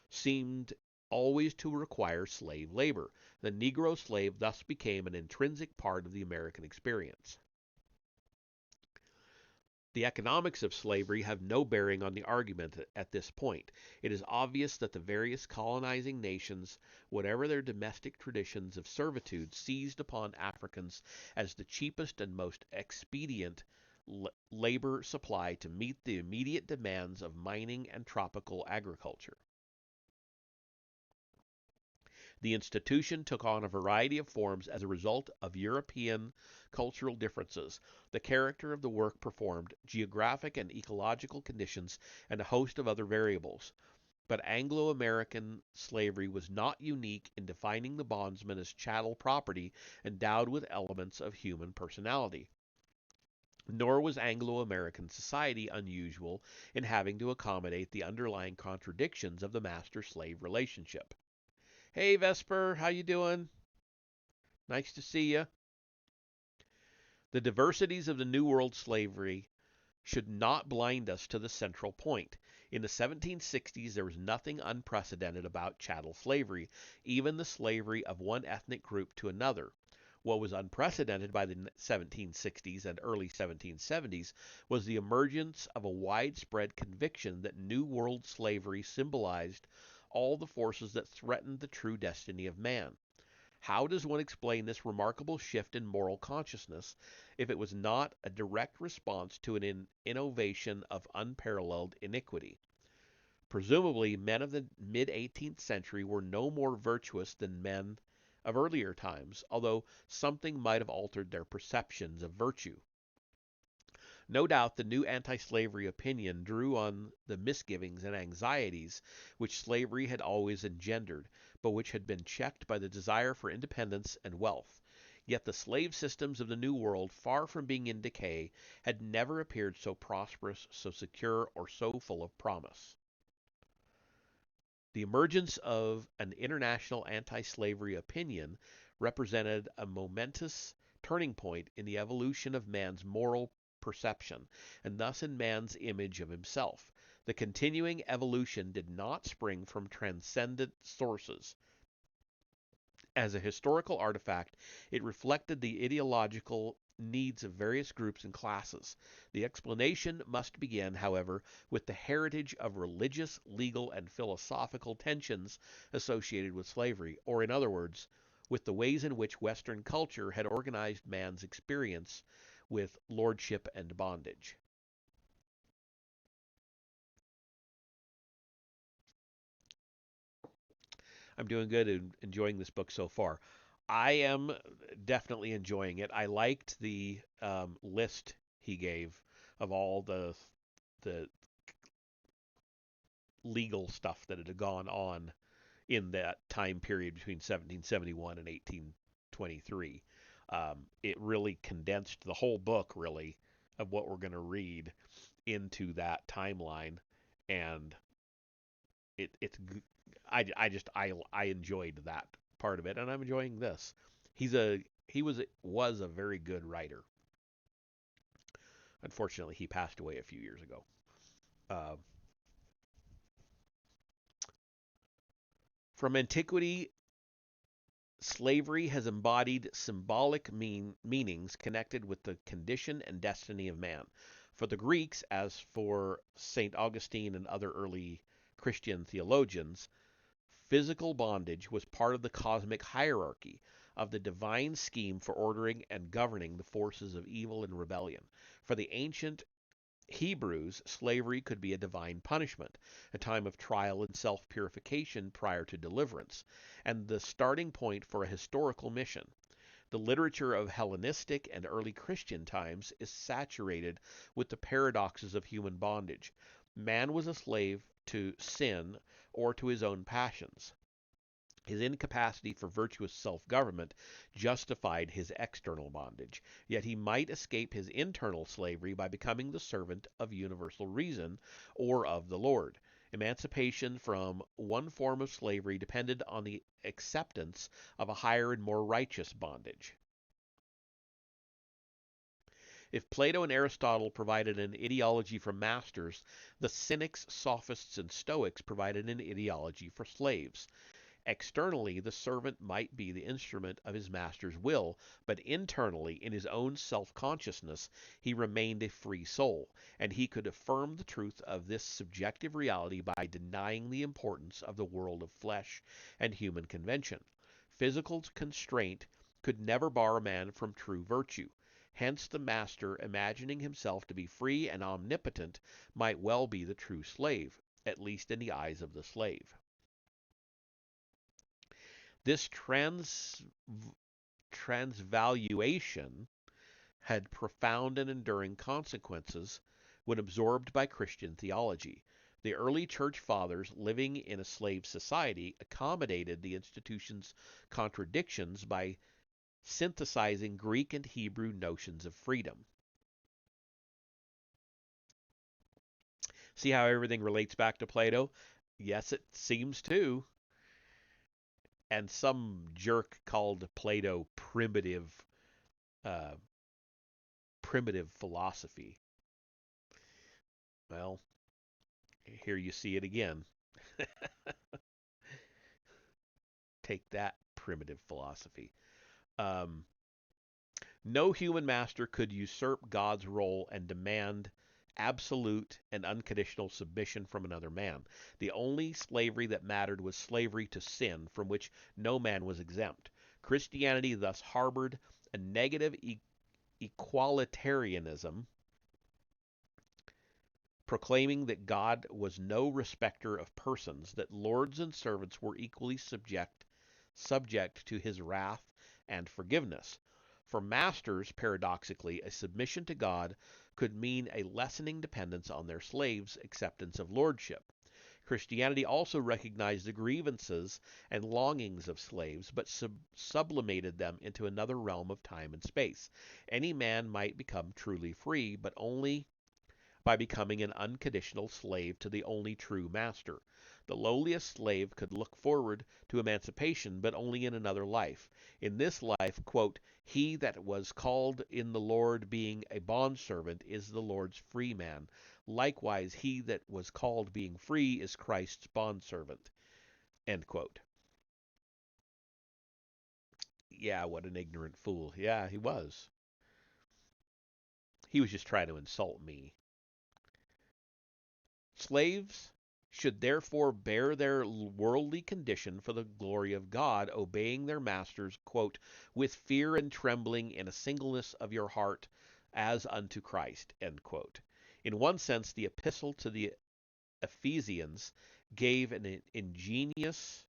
seemed always to require slave labor. The Negro slave thus became an intrinsic part of the American experience. The economics of slavery have no bearing on the argument at this point. It is obvious that the various colonizing nations, whatever their domestic traditions of servitude, seized upon Africans as the cheapest and most expedient labor supply to meet the immediate demands of mining and tropical agriculture. The institution took on a variety of forms as a result of European cultural differences, the character of the work performed, geographic and ecological conditions, and a host of other variables. But Anglo-American slavery was not unique in defining the bondsman as chattel property endowed with elements of human personality. Nor was Anglo-American society unusual in having to accommodate the underlying contradictions of the master-slave relationship. Hey Vesper, how you doing? Nice to see you. The diversities of the New World slavery should not blind us to the central point. In the 1760s, there was nothing unprecedented about chattel slavery, even the slavery of one ethnic group to another. What was unprecedented by the 1760s and early 1770s was the emergence of a widespread conviction that New World slavery symbolized all the forces that threatened the true destiny of man. How does one explain this remarkable shift in moral consciousness if it was not a direct response to an innovation of unparalleled iniquity? Presumably, men of the mid 18th century were no more virtuous than men of earlier times, although something might have altered their perceptions of virtue. No doubt the new anti-slavery opinion drew on the misgivings and anxieties which slavery had always engendered, but which had been checked by the desire for independence and wealth. Yet the slave systems of the New World, far from being in decay, had never appeared so prosperous, so secure, or so full of promise. The emergence of an international anti-slavery opinion represented a momentous turning point in the evolution of man's moral perception, and thus in man's image of himself. The continuing evolution did not spring from transcendent sources. As a historical artifact, it reflected the ideological needs of various groups and classes. The explanation must begin, however, with the heritage of religious, legal, and philosophical tensions associated with slavery, or in other words, with the ways in which Western culture had organized man's experience with lordship and bondage. I'm doing good and enjoying this book so far. I am definitely enjoying it. I liked the list he gave of all the legal stuff that had gone on in that time period between 1771 and 1823. It really condensed the whole book, really, of what we're going to read into that timeline, and it's I enjoyed that part of it, and I'm enjoying this. He was a very good writer. Unfortunately, he passed away a few years ago. Uh, from antiquity, slavery has embodied symbolic meanings connected with the condition and destiny of man. For the Greeks, as for St. Augustine and other early Christian theologians, physical bondage was part of the cosmic hierarchy of the divine scheme for ordering and governing the forces of evil and rebellion. For the ancient Hebrews, slavery could be a divine punishment, a time of trial and self purification prior to deliverance, and the starting point for a historical mission. The literature of Hellenistic and early Christian times is saturated with the paradoxes of human bondage. Man was a slave to sin or to his own passions. His incapacity for virtuous self-government justified his external bondage, yet he might escape his internal slavery by becoming the servant of universal reason or of the Lord. Emancipation from one form of slavery depended on the acceptance of a higher and more righteous bondage. If Plato and Aristotle provided an ideology for masters, the Cynics, Sophists, and Stoics provided an ideology for slaves. Externally, the servant might be the instrument of his master's will, but internally, in his own self-consciousness, he remained a free soul, and he could affirm the truth of this subjective reality by denying the importance of the world of flesh and human convention. Physical constraint could never bar a man from true virtue. Hence the master, imagining himself to be free and omnipotent, might well be the true slave, at least in the eyes of the slave. This transvaluation had profound and enduring consequences when absorbed by Christian theology. The early church fathers, living in a slave society, accommodated the institution's contradictions by synthesizing Greek and Hebrew notions of freedom. See how everything relates back to Plato? Yes, it seems to. And some jerk called Plato uh, primitive philosophy. Well, here you see it again. Take that, primitive philosophy. Um, no human master could usurp God's role and demand absolute and unconditional submission from another man. The only slavery that mattered was slavery to sin, from which no man was exempt. Christianity thus harbored a negative equalitarianism, proclaiming that God was no respecter of persons, that lords and servants were equally subject to his wrath and forgiveness. For masters, paradoxically, a submission to God could mean a lessening dependence on their slaves' acceptance of lordship. Christianity also recognized the grievances and longings of slaves, but sublimated them into another realm of time and space. Any man might become truly free, but only by becoming an unconditional slave to the only true master. The lowliest slave could look forward to emancipation, but only in another life. In this life, quote, he that was called in the Lord being a bondservant is the Lord's free man. Likewise, he that was called being free is Christ's bondservant. End quote. Yeah, what an ignorant fool. Yeah, he was. He was just trying to insult me. Slaves should therefore bear their worldly condition for the glory of God, obeying their masters, quote, with fear and trembling in a singleness of your heart, as unto Christ, end quote. In one sense, the epistle to the Ephesians gave an ingenious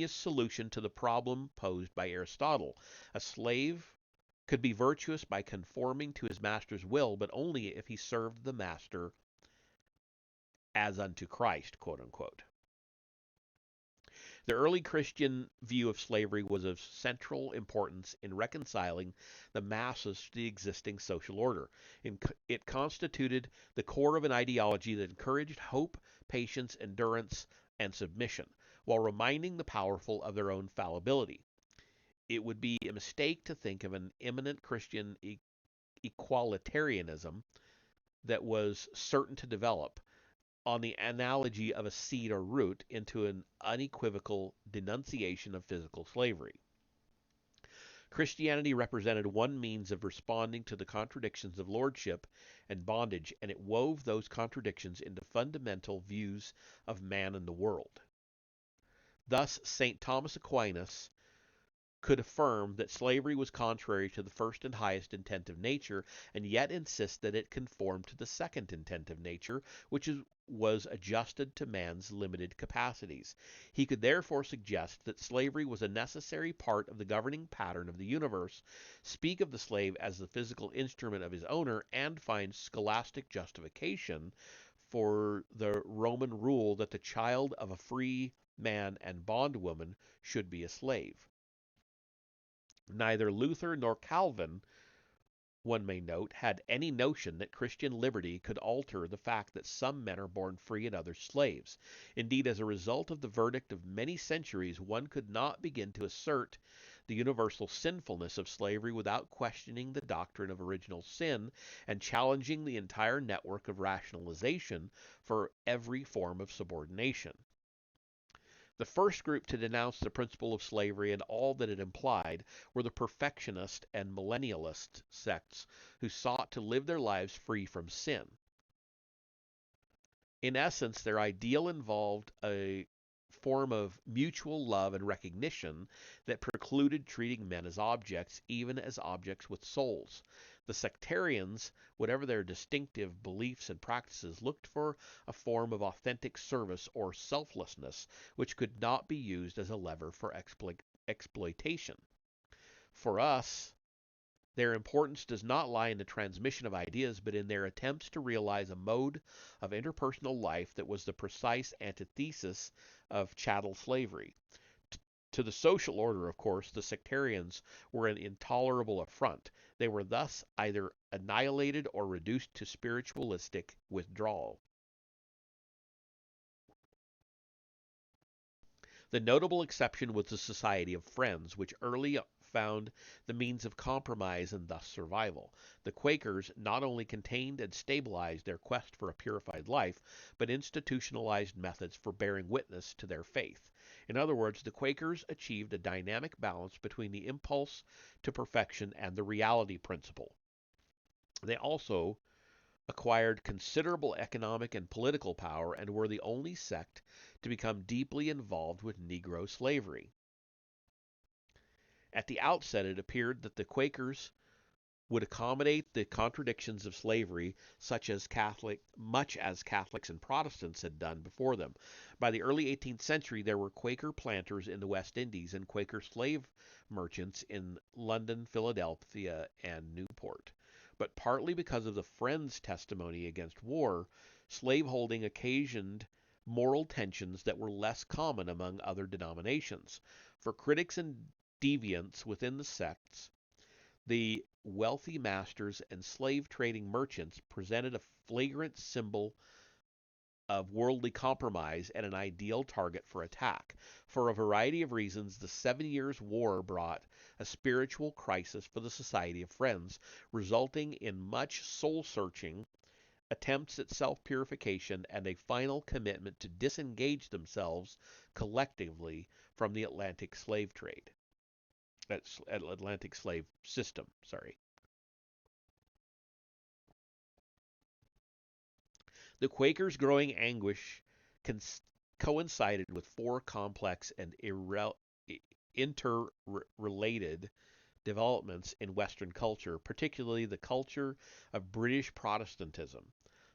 solution to the problem posed by Aristotle. A slave could be virtuous by conforming to his master's will, but only if he served the master as unto Christ, quote unquote. The early Christian view of slavery was of central importance in reconciling the masses to the existing social order. It constituted the core of an ideology that encouraged hope, patience, endurance, and submission, while reminding the powerful of their own fallibility. It would be a mistake to think of an imminent Christian equalitarianism that was certain to develop on the analogy of a seed or root into an unequivocal denunciation of physical slavery. Christianity represented one means of responding to the contradictions of lordship and bondage, and it wove those contradictions into fundamental views of man and the world. Thus, St. Thomas Aquinas could affirm that slavery was contrary to the first and highest intent of nature, and yet insist that it conformed to the second intent of nature, which was adjusted to man's limited capacities. He could therefore suggest that slavery was a necessary part of the governing pattern of the universe, speak of the slave as the physical instrument of his owner, and find scholastic justification for the Roman rule that the child of a free man and bondwoman should be a slave. Neither Luther nor Calvin, one may note, had any notion that Christian liberty could alter the fact that some men are born free and others slaves. Indeed, as a result of the verdict of many centuries, one could not begin to assert the universal sinfulness of slavery without questioning the doctrine of original sin and challenging the entire network of rationalization for every form of subordination. The first group to denounce the principle of slavery and all that it implied were the perfectionist and millennialist sects who sought to live their lives free from sin. In essence, their ideal involved a form of mutual love and recognition that precluded treating men as objects, even as objects with souls. The sectarians, whatever their distinctive beliefs and practices, looked for a form of authentic service or selflessness which could not be used as a lever for exploitation. For us, their importance does not lie in the transmission of ideas, but in their attempts to realize a mode of interpersonal life that was the precise antithesis of chattel slavery. To the social order, of course, the sectarians were an intolerable affront. They were thus either annihilated or reduced to spiritualistic withdrawal. The notable exception was the Society of Friends, which early found the means of compromise and thus survival. The Quakers not only contained and stabilized their quest for a purified life, but institutionalized methods for bearing witness to their faith. In other words, the Quakers achieved a dynamic balance between the impulse to perfection and the reality principle. They also acquired considerable economic and political power and were the only sect to become deeply involved with Negro slavery. At the outset, it appeared that the Quakers would accommodate the contradictions of slavery, much as Catholics and Protestants had done before them. By the early 18th century, there were Quaker planters in the West Indies and Quaker slave merchants in London, Philadelphia, and Newport. But partly because of the Friends' testimony against war, slaveholding occasioned moral tensions that were less common among other denominations. For critics and deviants within the sects, the wealthy masters and slave trading merchants presented a flagrant symbol of worldly compromise and an ideal target for attack. For a variety of reasons, the 7 Years' War brought a spiritual crisis for the Society of Friends, resulting in much soul-searching, attempts at self-purification, and a final commitment to disengage themselves collectively from the Atlantic slave trade. Atlantic slave system, sorry. The Quakers' growing anguish coincided with four complex and interrelated developments in Western culture, particularly the culture of British Protestantism.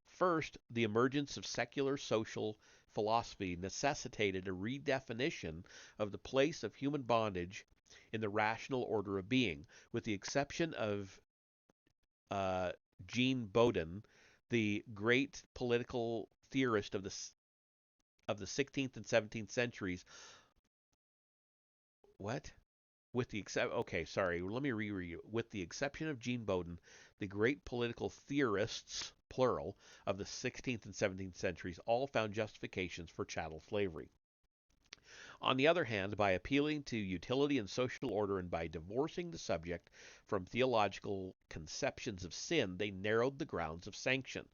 First, the emergence of secular social philosophy necessitated a redefinition of the place of human bondage in the rational order of being, with the exception of Jean Bodin, the great political theorist of the 16th and 17th centuries. What? With the okay, sorry, let me reread you. With the exception of Jean Bodin, the great political theorists, plural, of the 16th and 17th centuries all found justifications for chattel slavery. On the other hand, by appealing to utility and social order and by divorcing the subject from theological conceptions of sin, they narrowed the grounds of sanction.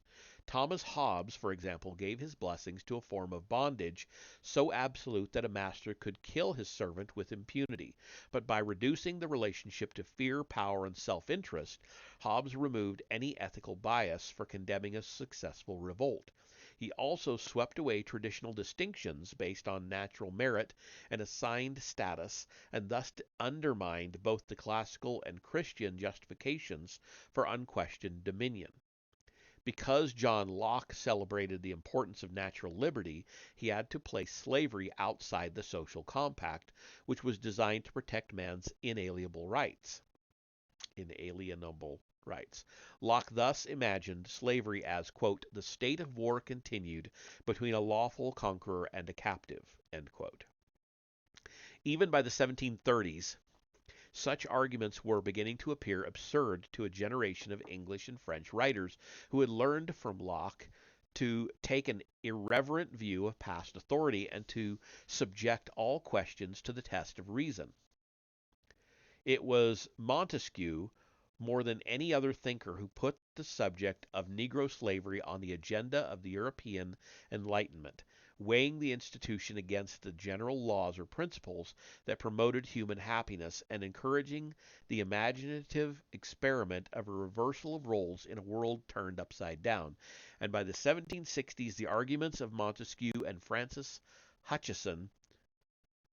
Thomas Hobbes, for example, gave his blessings to a form of bondage so absolute that a master could kill his servant with impunity. But by reducing the relationship to fear, power, and self-interest, Hobbes removed any ethical bias for condemning a successful revolt. He also swept away traditional distinctions based on natural merit and assigned status, and thus undermined both the classical and Christian justifications for unquestioned dominion. Because John Locke celebrated the importance of natural liberty, he had to place slavery outside the social compact, which was designed to protect man's inalienable rights. Locke thus imagined slavery as, quote, the state of war continued between a lawful conqueror and a captive, end quote. Even by the 1730s, such arguments were beginning to appear absurd to a generation of English and French writers who had learned from Locke to take an irreverent view of past authority and to subject all questions to the test of reason. It was Montesquieu, more than any other thinker, who put the subject of Negro slavery on the agenda of the European Enlightenment, weighing the institution against the general laws or principles that promoted human happiness and encouraging the imaginative experiment of a reversal of roles in a world turned upside down. And by the 1760s, the arguments of Montesquieu and Francis Hutcheson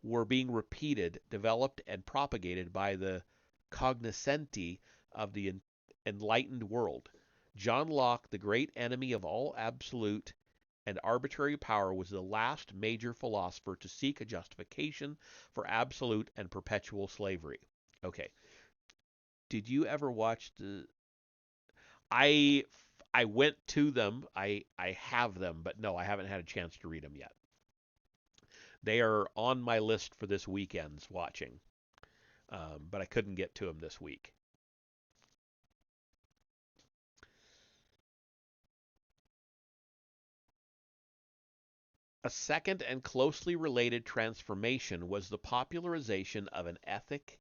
were being repeated, developed, and propagated by the cognoscenti of the enlightened world. John Locke, the great enemy of all absolute and arbitrary power, was the last major philosopher to seek a justification for absolute and perpetual slavery. Okay. Did you ever watch the I I went to them. I have them, but no, I haven't had a chance to read them yet. They are on my list for this weekend's watching, but I couldn't get to them this week. A second and closely related transformation was the popularization of an ethic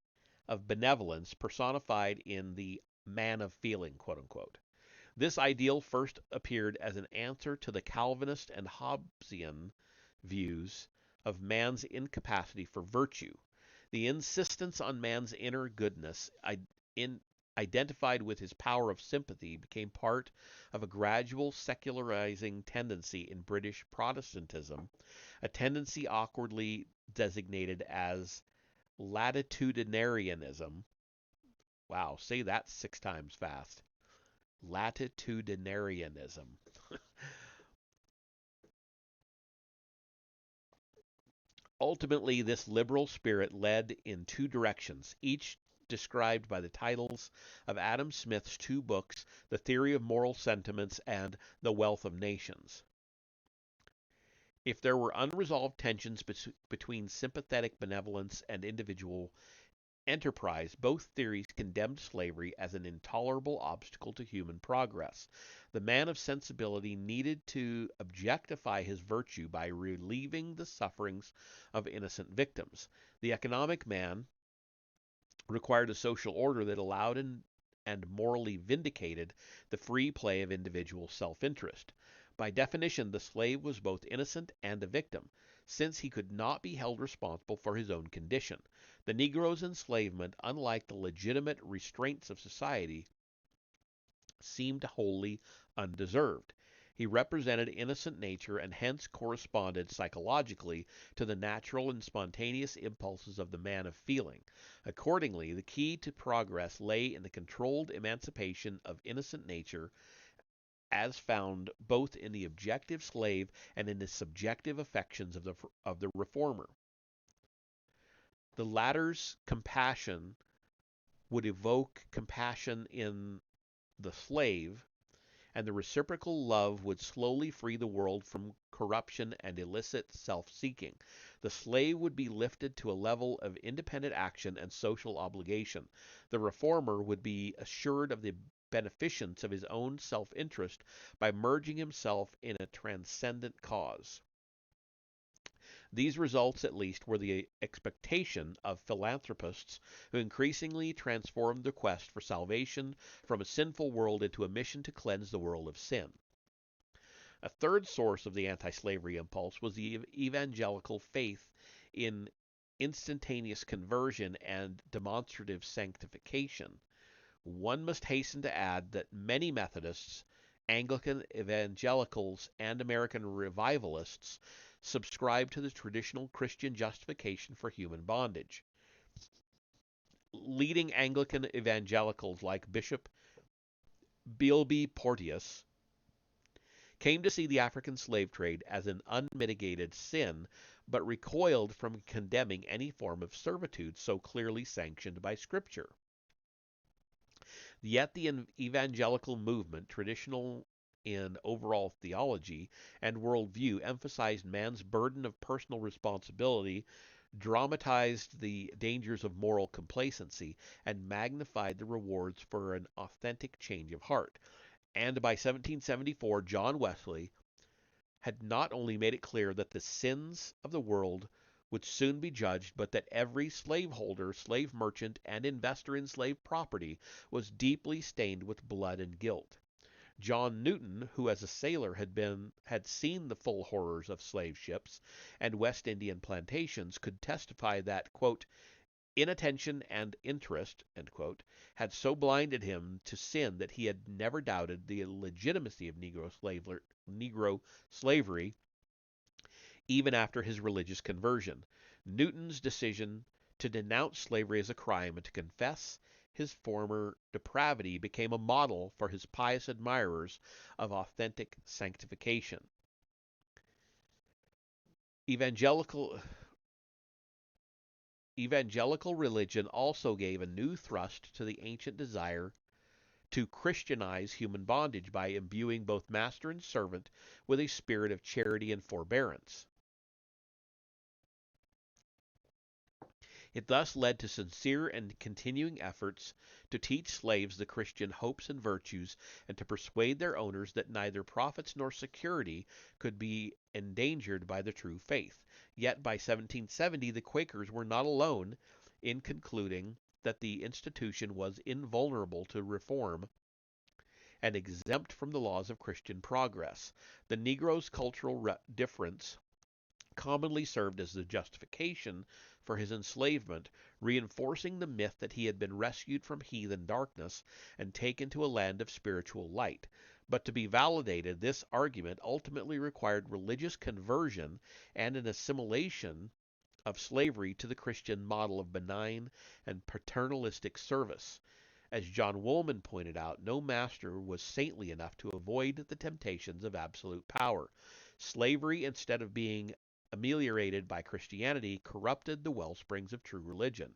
of benevolence personified in the man of feeling, quote unquote. This ideal first appeared as an answer to the Calvinist and Hobbesian views of man's incapacity for virtue. The insistence on man's inner goodness, identified with his power of sympathy, became part of a gradual secularizing tendency in British Protestantism, a tendency awkwardly designated as latitudinarianism. Wow, say that 6 times fast. Latitudinarianism. Ultimately, this liberal spirit led in two directions, each described by the titles of Adam Smith's two books, The Theory of Moral Sentiments and The Wealth of Nations. If there were unresolved tensions between sympathetic benevolence and individual enterprise, both theories condemned slavery as an intolerable obstacle to human progress. The man of sensibility needed to objectify his virtue by relieving the sufferings of innocent victims. The economic man required a social order that allowed and morally vindicated the free play of individual self-interest. By definition, the slave was both innocent and a victim, since he could not be held responsible for his own condition. The Negro's enslavement, unlike the legitimate restraints of society, seemed wholly undeserved. He represented innocent nature and hence corresponded psychologically to the natural and spontaneous impulses of the man of feeling. Accordingly, the key to progress lay in the controlled emancipation of innocent nature as found both in the objective slave and in the subjective affections of the reformer. The latter's compassion would evoke compassion in the slave, and the reciprocal love would slowly free the world from corruption and illicit self-seeking. The slave would be lifted to a level of independent action and social obligation. The reformer would be assured of the beneficence of his own self-interest by merging himself in a transcendent cause. These results, at least, were the expectation of philanthropists who increasingly transformed the quest for salvation from a sinful world into a mission to cleanse the world of sin. A third source of the anti-slavery impulse was the evangelical faith in instantaneous conversion and demonstrative sanctification. One must hasten to add that many Methodists, Anglican evangelicals, and American revivalists subscribe to the traditional Christian justification for human bondage. Leading Anglican evangelicals like Bishop Bilby Porteous came to see the African slave trade as an unmitigated sin, but recoiled from condemning any form of servitude so clearly sanctioned by Scripture. Yet the evangelical movement, traditional in overall theology and worldview, emphasized man's burden of personal responsibility, dramatized the dangers of moral complacency, and magnified the rewards for an authentic change of heart. And by 1774, John Wesley had not only made it clear that the sins of the world would soon be judged, but that every slaveholder, slave merchant, and investor in slave property was deeply stained with blood and guilt. John Newton, who as a sailor had seen the full horrors of slave ships and West Indian plantations, could testify that, quote, inattention and interest, quote, had so blinded him to sin that he had never doubted the legitimacy of Negro slavery even after his religious conversion. Newton's decision to denounce slavery as a crime and to confess his former depravity became a model for his pious admirers of authentic sanctification. Evangelical religion also gave a new thrust to the ancient desire to Christianize human bondage by imbuing both master and servant with a spirit of charity and forbearance. It thus led to sincere and continuing efforts to teach slaves the Christian hopes and virtues, and to persuade their owners that neither profits nor security could be endangered by the true faith. Yet by 1770 the Quakers were not alone in concluding that the institution was invulnerable to reform and exempt from the laws of Christian progress. The Negro's cultural difference commonly served as the justification for his enslavement, reinforcing the myth that he had been rescued from heathen darkness and taken to a land of spiritual light. But to be validated, this argument ultimately required religious conversion and an assimilation of slavery to the Christian model of benign and paternalistic service. As John Woolman pointed out, no master was saintly enough to avoid the temptations of absolute power. Slavery, instead of being ameliorated by Christianity, corrupted the wellsprings of true religion.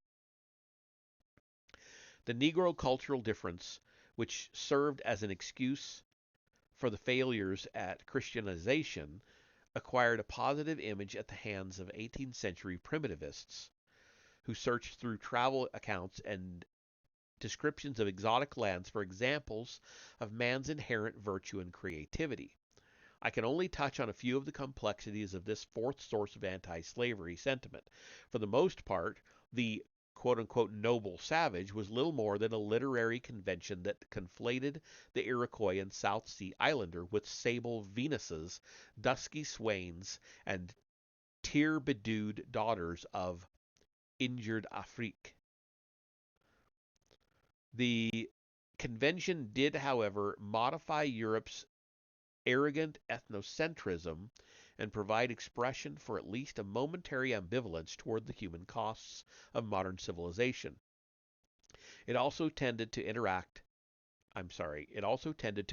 The Negro cultural difference, which served as an excuse for the failures at Christianization, acquired a positive image at the hands of 18th century primitivists who searched through travel accounts and descriptions of exotic lands for examples of man's inherent virtue and creativity. I can only touch on a few of the complexities of this fourth source of anti-slavery sentiment. For the most part, the quote-unquote noble savage was little more than a literary convention that conflated the Iroquois and South Sea Islander with sable Venuses, dusky swains, and tear-bedewed daughters of injured Afrique. The convention did, however, modify Europe's arrogant ethnocentrism and provide expression for at least a momentary ambivalence toward the human costs of modern civilization. It also tended to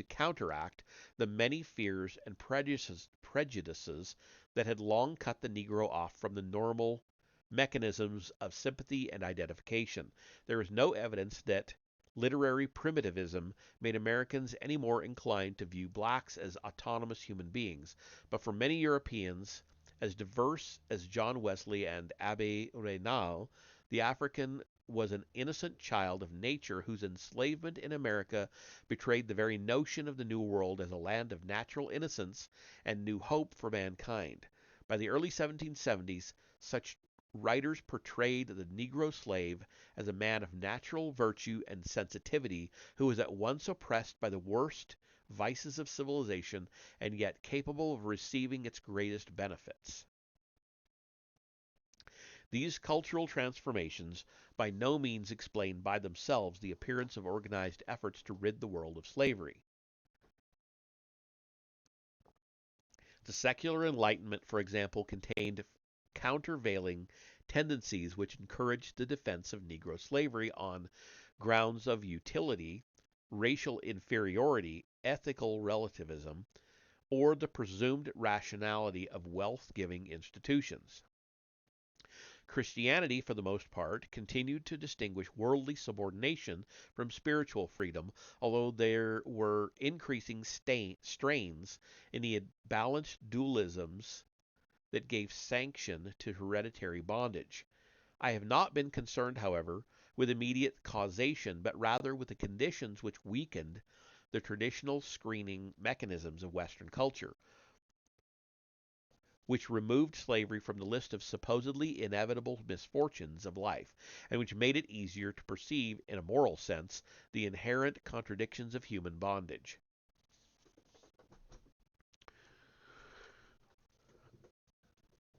counteract the many fears and prejudices that had long cut the Negro off from the normal mechanisms of sympathy and identification. There is no evidence that literary primitivism made Americans any more inclined to view blacks as autonomous human beings, but for many Europeans, as diverse as John Wesley and Abbé Raynal, the African was an innocent child of nature whose enslavement in America betrayed the very notion of the New World as a land of natural innocence and new hope for mankind. By the early 1770s, such writers portrayed the Negro slave as a man of natural virtue and sensitivity who was at once oppressed by the worst vices of civilization and yet capable of receiving its greatest benefits. These cultural transformations by no means explain by themselves the appearance of organized efforts to rid the world of slavery. The secular Enlightenment, for example, contained countervailing tendencies which encouraged the defense of Negro slavery on grounds of utility, racial inferiority, ethical relativism, or the presumed rationality of wealth-giving institutions. Christianity, for the most part, continued to distinguish worldly subordination from spiritual freedom, although there were increasing strains in the balanced dualisms that gave sanction to hereditary bondage. I have not been concerned, however, with immediate causation, but rather with the conditions which weakened the traditional screening mechanisms of Western culture. which removed slavery from the list of supposedly inevitable misfortunes of life, and which made it easier to perceive, in a moral sense, the inherent contradictions of human bondage.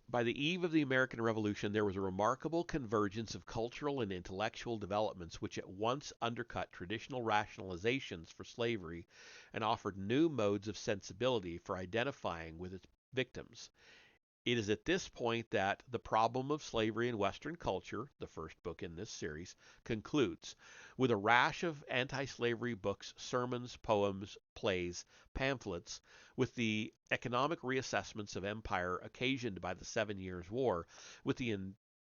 By the eve of the American Revolution, there was a remarkable convergence of cultural and intellectual developments which at once undercut traditional rationalizations for slavery and offered new modes of sensibility for identifying with its victims. It is at this point that The Problem of Slavery in Western Culture, the first book in this series, concludes, with a rash of anti-slavery books, sermons, poems, plays, pamphlets, with the economic reassessments of empire occasioned by the 7 Years' War, with the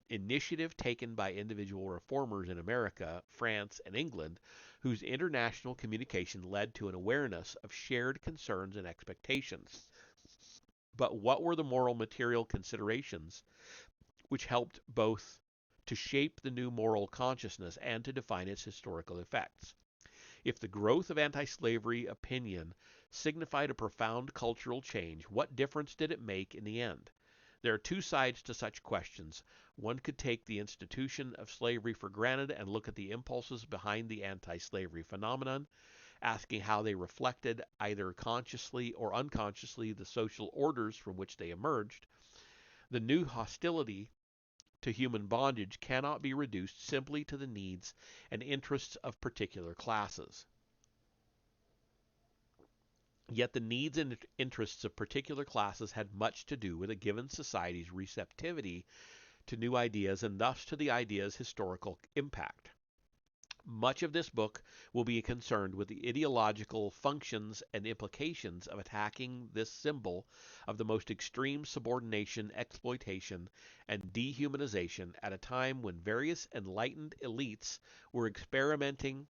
initiative taken by individual reformers in America, France, and England, whose international communication led to an awareness of shared concerns and expectations. But what were the moral material considerations which helped both to shape the new moral consciousness and to define its historical effects? If the growth of anti slavery opinion signified a profound cultural change, what difference did it make in the end? There are two sides to such questions. One could take the institution of slavery for granted and look at the impulses behind the anti slavery phenomenon, asking how they reflected, either consciously or unconsciously, the social orders from which they emerged. The new hostility to human bondage cannot be reduced simply to the needs and interests of particular classes. Yet the needs and interests of particular classes had much to do with a given society's receptivity to new ideas and thus to the idea's historical impact. Much of this book will be concerned with the ideological functions and implications of attacking this symbol of the most extreme subordination, exploitation, and dehumanization at a time when various enlightened elites were experimenting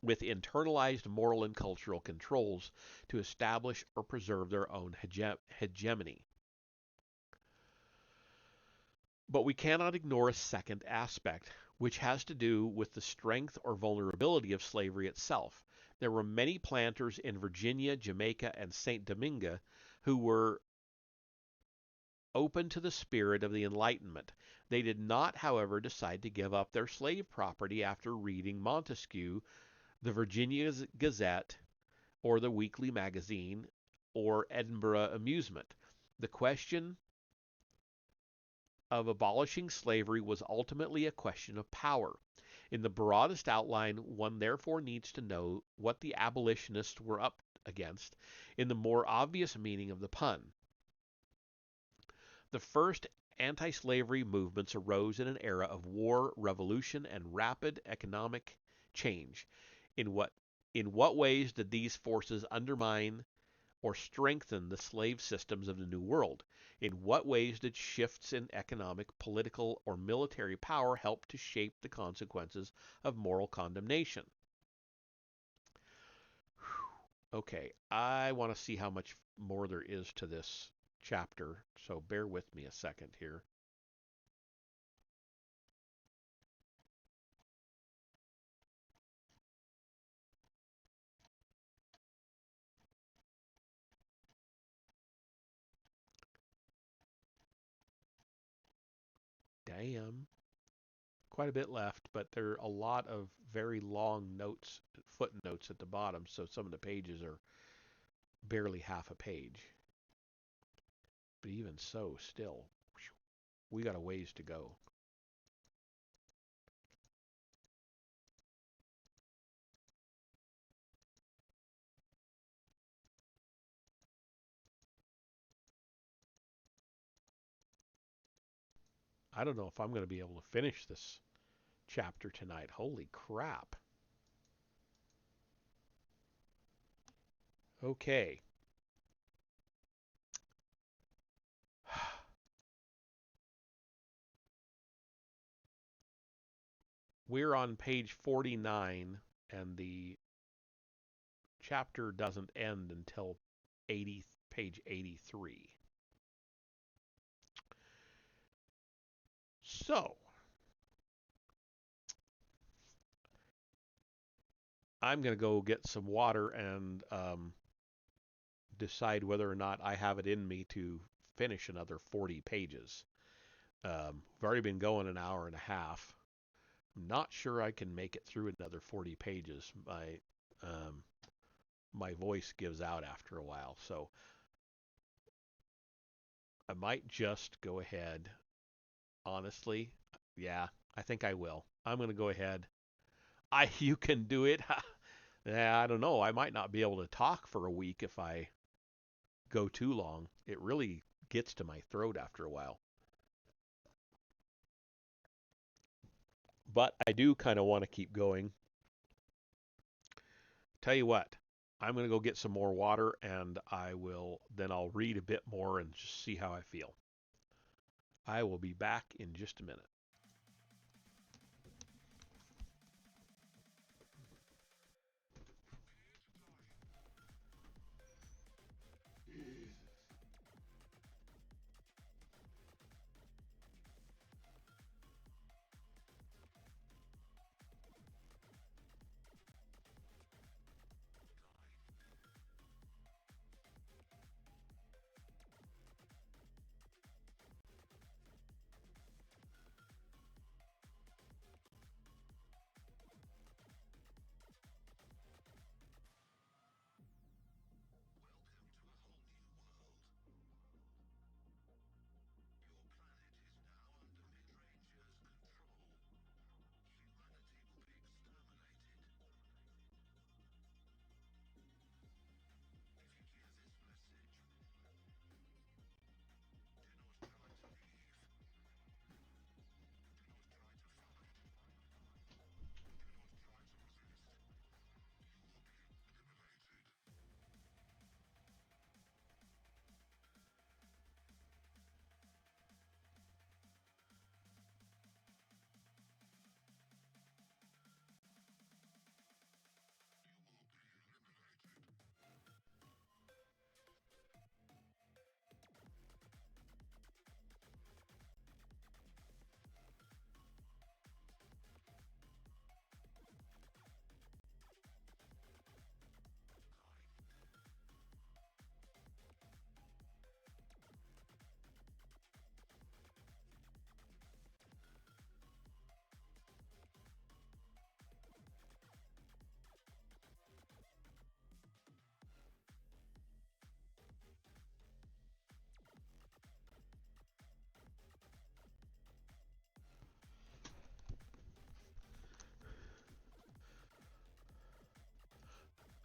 with internalized moral and cultural controls to establish or preserve their own hegemony. But we cannot ignore a second aspect, which has to do with the strength or vulnerability of slavery itself. There were many planters in Virginia, Jamaica, and St. Domingue who were open to the spirit of the Enlightenment. They did not, however, decide to give up their slave property after reading Montesquieu, the Virginia Gazette, or the Weekly Magazine, or Edinburgh Amusement. The question of abolishing slavery was ultimately a question of power. In the broadest outline, one therefore needs to know what the abolitionists were up against in the more obvious meaning of the pun. The first anti-slavery movements arose in an era of war, revolution, and rapid economic change. In what in what ways did these forces undermine or strengthen the slave systems of the New World? In what ways did shifts in economic, political, or military power help to shape the consequences of moral condemnation? Okay, I want to see how much more there is to this chapter, so bear with me a second here. Damn. Quite a bit left, but there are a lot of very long notes, footnotes at the bottom, so some of the pages are barely half a page. But even so, still, we got a ways to go. I don't know if I'm going to be able to finish this chapter tonight. Holy crap. Okay. We're on page 49, and the chapter doesn't end until page 83. So, I'm going to go get some water and decide whether or not I have it in me to finish another 40 pages. We've already been going an hour and a half. I'm not sure I can make it through another 40 pages. Um, my voice gives out after a while, so I might just go ahead. Honestly, yeah, I think I will. I'm going to go ahead. You can do it. Yeah, I don't know. I might not be able to talk for a week if I go too long. It really gets to my throat after a while. But I do kind of want to keep going. Tell you what, I'm going to go get some more water and I'll read a bit more and just see how I feel. I will be back in just a minute.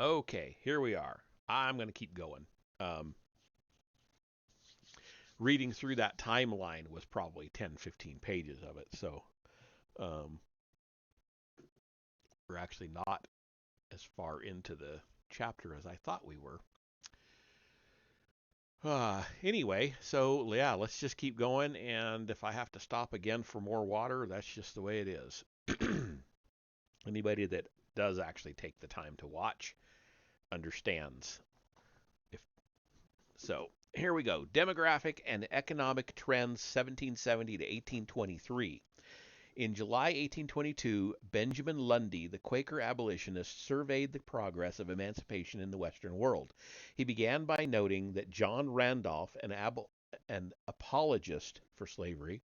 Okay, here we are. I'm going to keep going. Um, Reading through that timeline was probably 10, 15 pages of it. So um, we're actually not as far into the chapter as I thought we were. Anyway, so yeah, let's just keep going. And if I have to stop again for more water, that's just the way it is. Anybody that does actually take the time to watch understands. If so, here we go. Demographic and economic trends 1770 to 1823. In July 1822, Benjamin Lundy, the Quaker abolitionist, surveyed the progress of emancipation in the Western world. He began by noting that John Randolph, an apologist for slavery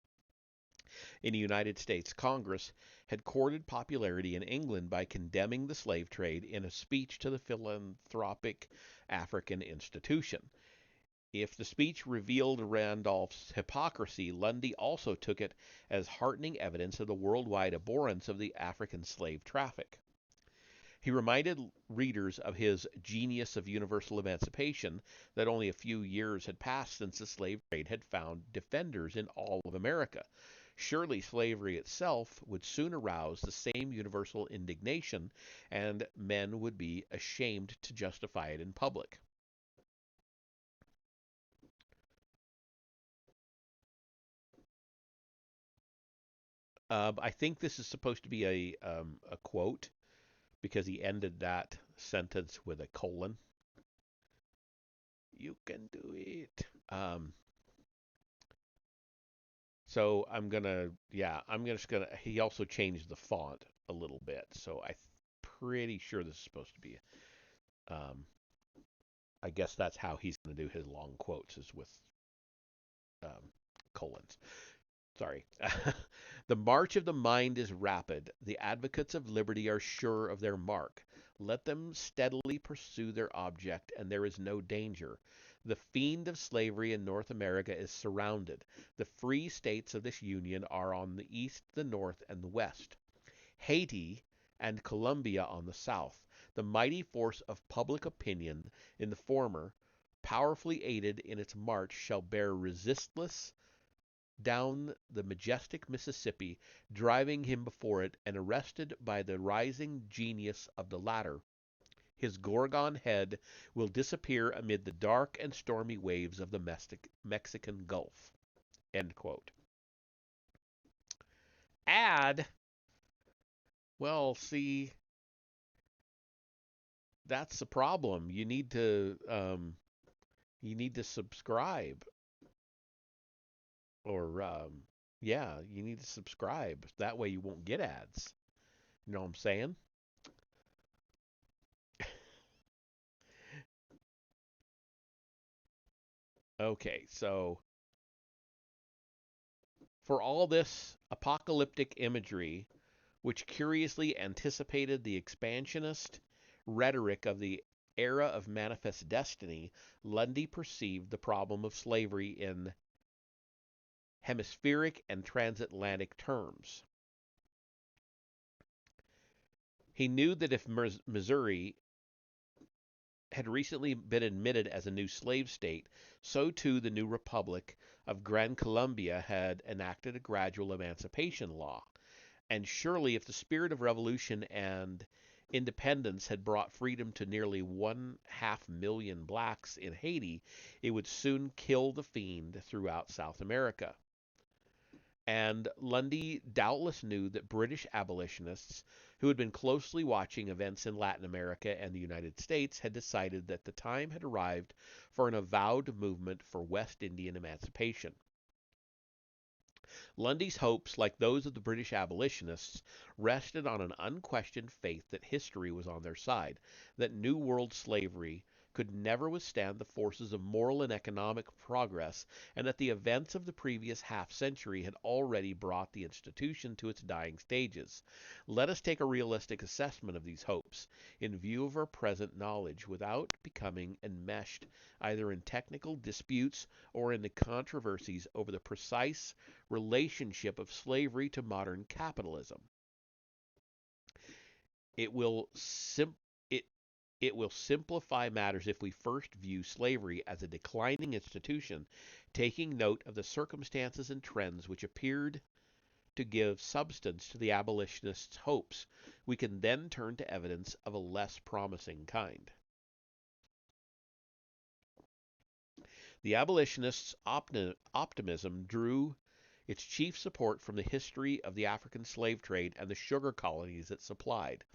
in the United States Congress, had courted popularity in England by condemning the slave trade in a speech to the philanthropic African institution. If the speech revealed Randolph's hypocrisy, Lundy also took it as heartening evidence of the worldwide abhorrence of the African slave traffic. He reminded readers of his genius of universal emancipation, that only a few years had passed since the slave trade had found defenders in all of America. Surely slavery itself would soon arouse the same universal indignation, and men would be ashamed to justify it in public. I think this is supposed to be a quote because he ended that sentence with a colon. You can do it. So I'm just gonna. He also changed the font a little bit, so I'm pretty sure this is supposed to be. Um, I guess that's how he's gonna do his long quotes is with um, colons. Sorry. The march of the mind is rapid. The advocates of liberty are sure of their mark. Let them steadily pursue their object, and there is no danger. The fiend of slavery in North America is surrounded. The free states of this union are on the east, the north, and the west. Haiti and Colombia on the south. The mighty force of public opinion in the former, powerfully aided in its march, shall bear resistless down the majestic Mississippi, driving him before it, and arrested by the rising genius of the latter. His Gorgon head will disappear amid the dark and stormy waves of the Mexican Gulf. End quote. Ad? Well, see, that's the problem. You need to subscribe, or yeah, you need to subscribe. That way you won't get ads. You know what I'm saying? Okay, so for all this apocalyptic imagery, which curiously anticipated the expansionist rhetoric of the era of manifest destiny, Lundy perceived the problem of slavery in hemispheric and transatlantic terms. He knew that if Missouri had recently been admitted as a new slave state, so too the new Republic of Gran Colombia had enacted a gradual emancipation law. And surely, if the spirit of revolution and independence had brought freedom to nearly 1/2 million blacks in Haiti, it would soon kill the fiend throughout South America. And Lundy doubtless knew that British abolitionists, who had been closely watching events in Latin America and the United States, had decided that the time had arrived for an avowed movement for West Indian emancipation. Lundy's hopes, like those of the British abolitionists, rested on an unquestioned faith that history was on their side, that New World slavery could never withstand the forces of moral and economic progress, and that the events of the previous half century had already brought the institution to its dying stages. Let us take a realistic assessment of these hopes, in view of our present knowledge, without becoming enmeshed either in technical disputes or in the controversies over the precise relationship of slavery to modern capitalism. It will sim- it, it will simplify matters if we first view slavery as a declining institution, taking note of the circumstances and trends which appeared to give substance to the abolitionists' hopes. We can then turn to evidence of a less promising kind. The abolitionists' optimism drew its chief support from the history of the African slave trade and the sugar colonies it supplied.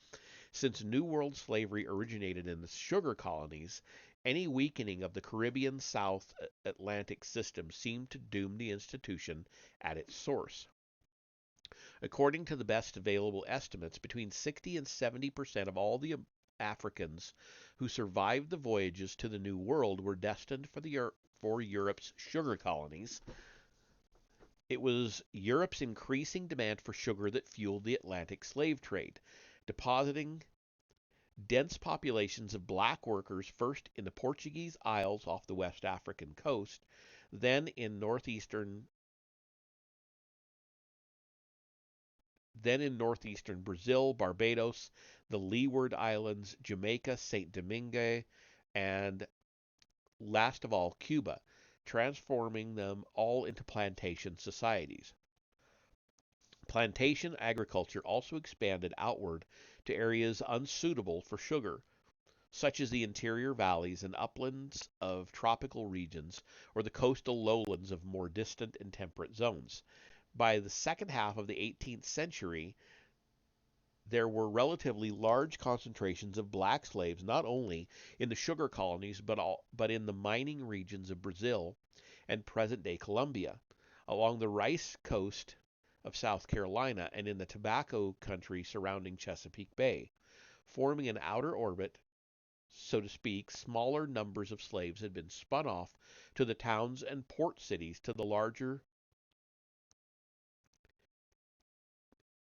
Since New World slavery originated in the sugar colonies, any weakening of the Caribbean South Atlantic system seemed to doom the institution at its source. According to the best available estimates, between 60 and 70% of all the Africans who survived the voyages to the New World were destined for Europe's sugar colonies. It was Europe's increasing demand for sugar that fueled the Atlantic slave trade, depositing dense populations of black workers first in the Portuguese Isles off the West African coast, then in northeastern Brazil, Barbados, the Leeward Islands, Jamaica, St. Domingue, and last of all, Cuba, transforming them all into plantation societies. Plantation agriculture also expanded outward to areas unsuitable for sugar, such as the interior valleys and uplands of tropical regions or the coastal lowlands of more distant and temperate zones. By the second half of the 18th century, there were relatively large concentrations of black slaves not only in the sugar colonies but in the mining regions of Brazil and present-day Colombia, along the rice coast of South Carolina, and in the tobacco country surrounding Chesapeake Bay, forming an outer orbit so to speak, smaller numbers of slaves had been spun off to the towns and port cities to the larger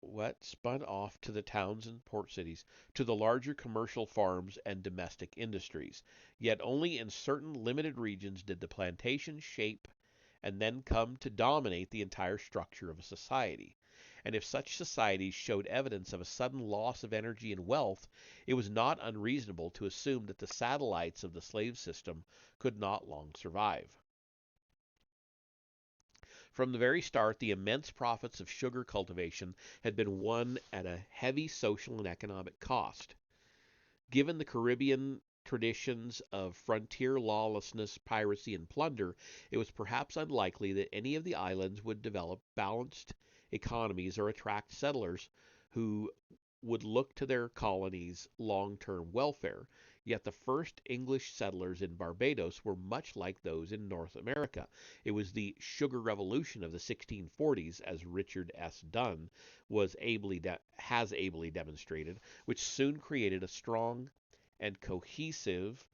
what spun off to the towns and port cities to the larger commercial farms and domestic industries. Yet only in certain limited regions did the plantation shape and then come to dominate the entire structure of a society. And if such societies showed evidence of a sudden loss of energy and wealth, it was not unreasonable to assume that the satellites of the slave system could not long survive. From the very start, the immense profits of sugar cultivation had been won at a heavy social and economic cost. Given the Caribbean traditions of frontier lawlessness, piracy, and plunder, it was perhaps unlikely that any of the islands would develop balanced economies or attract settlers who would look to their colonies' long term welfare. Yet the first English settlers in Barbados were much like those in North America. It was the sugar revolution of the 1640s, as Richard S. Dunn has ably demonstrated, which soon created a strong and cohesive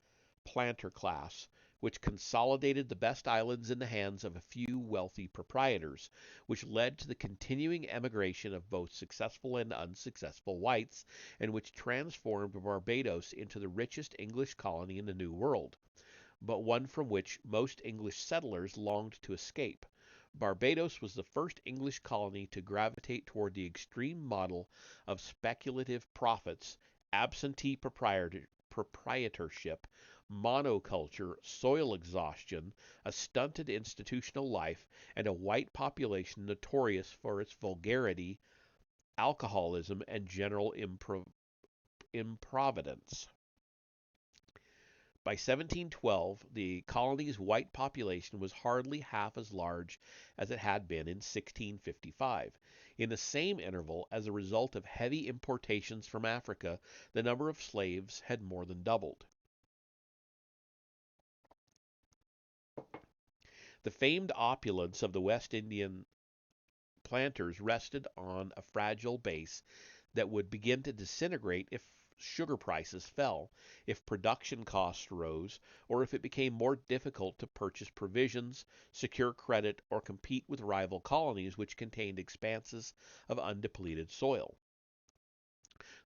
planter class, which consolidated the best islands in the hands of a few wealthy proprietors, which led to the continuing emigration of both successful and unsuccessful whites, and which transformed Barbados into the richest English colony in the New World, but one from which most English settlers longed to escape. Barbados was the first English colony to gravitate toward the extreme model of speculative profits, absentee proprietorship, monoculture, soil exhaustion, a stunted institutional life, and a white population notorious for its vulgarity, alcoholism, and general improvidence. By 1712, the colony's white population was hardly half as large as it had been in 1655. In the same interval, as a result of heavy importations from Africa, the number of slaves had more than doubled. The famed opulence of the West Indian planters rested on a fragile base that would begin to disintegrate if sugar prices fell, if production costs rose, or if it became more difficult to purchase provisions, secure credit, or compete with rival colonies which contained expanses of undepleted soil.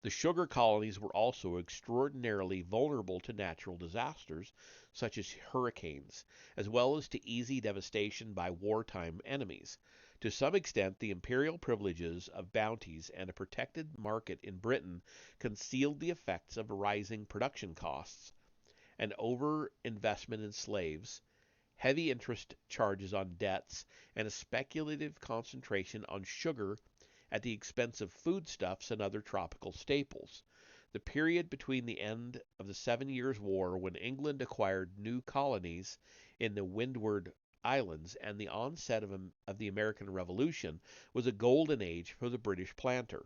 The sugar colonies were also extraordinarily vulnerable to natural disasters, such as hurricanes, as well as to easy devastation by wartime enemies. To some extent, the imperial privileges of bounties and a protected market in Britain concealed the effects of rising production costs, an over-investment in slaves, heavy interest charges on debts, and a speculative concentration on sugar at the expense of foodstuffs and other tropical staples. The period between the end of the 7 Years' War, when England acquired new colonies in the Windward Islands, and the onset of the American Revolution, was a golden age for the British planter,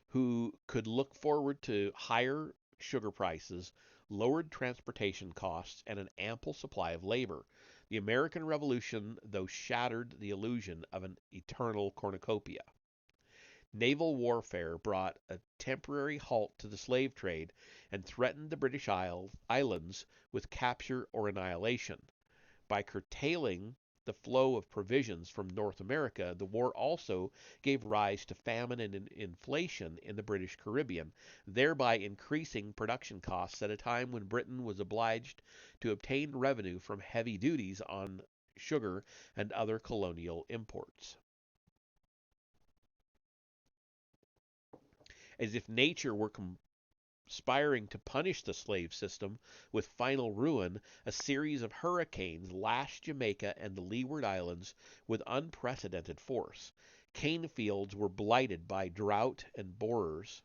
who could look forward to higher sugar prices, lowered transportation costs, and an ample supply of labor. The American Revolution, though, shattered the illusion of an eternal cornucopia. Naval warfare brought a temporary halt to the slave trade and threatened the British Islands with capture or annihilation. By curtailing the flow of provisions from North America, the war also gave rise to famine and inflation in the British Caribbean, thereby increasing production costs at a time when Britain was obliged to obtain revenue from heavy duties on sugar and other colonial imports. As if nature were conspiring to punish the slave system with final ruin, a series of hurricanes lashed Jamaica and the Leeward Islands with unprecedented force. Cane fields were blighted by drought and borers.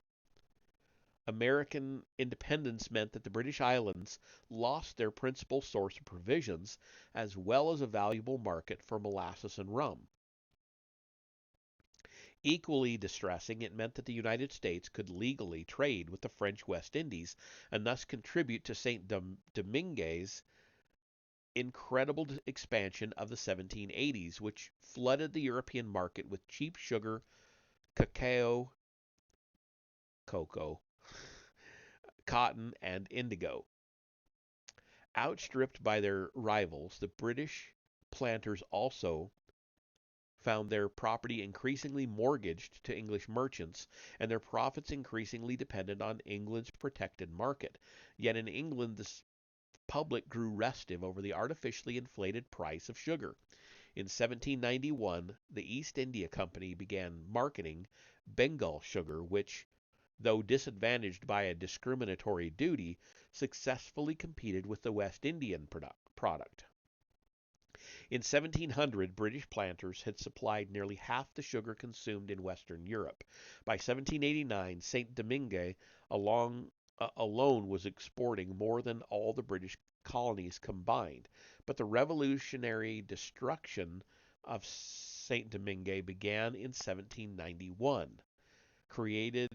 American independence meant that the British Islands lost their principal source of provisions, as well as a valuable market for molasses and rum. Equally distressing, it meant that the United States could legally trade with the French West Indies and thus contribute to St. Dominguez's incredible expansion of the 1780s, which flooded the European market with cheap sugar, cacao, cocoa, cotton, and indigo. Outstripped by their rivals, the British planters also found their property increasingly mortgaged to English merchants, and their profits increasingly dependent on England's protected market. Yet in England, the public grew restive over the artificially inflated price of sugar. In 1791, the East India Company began marketing Bengal sugar, which, though disadvantaged by a discriminatory duty, successfully competed with the West Indian product. In 1700, British planters had supplied nearly half the sugar consumed in Western Europe. By 1789, St. Domingue alone was exporting more than all the British colonies combined. But the revolutionary destruction of St. Domingue created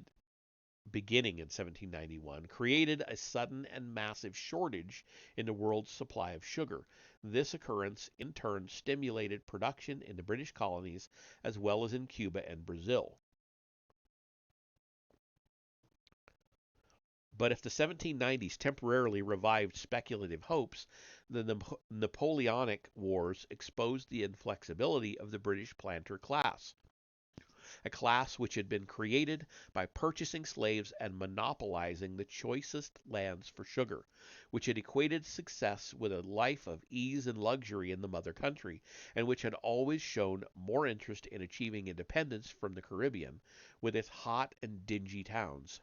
beginning in 1791, created a sudden and massive shortage in the world's supply of sugar. This occurrence, in turn, stimulated production in the British colonies as well as in Cuba and Brazil. But if the 1790s temporarily revived speculative hopes, the Napoleonic Wars exposed the inflexibility of the British planter class, a class which had been created by purchasing slaves and monopolizing the choicest lands for sugar, which had equated success with a life of ease and luxury in the mother country, and which had always shown more interest in achieving independence from the Caribbean, with its hot and dingy towns,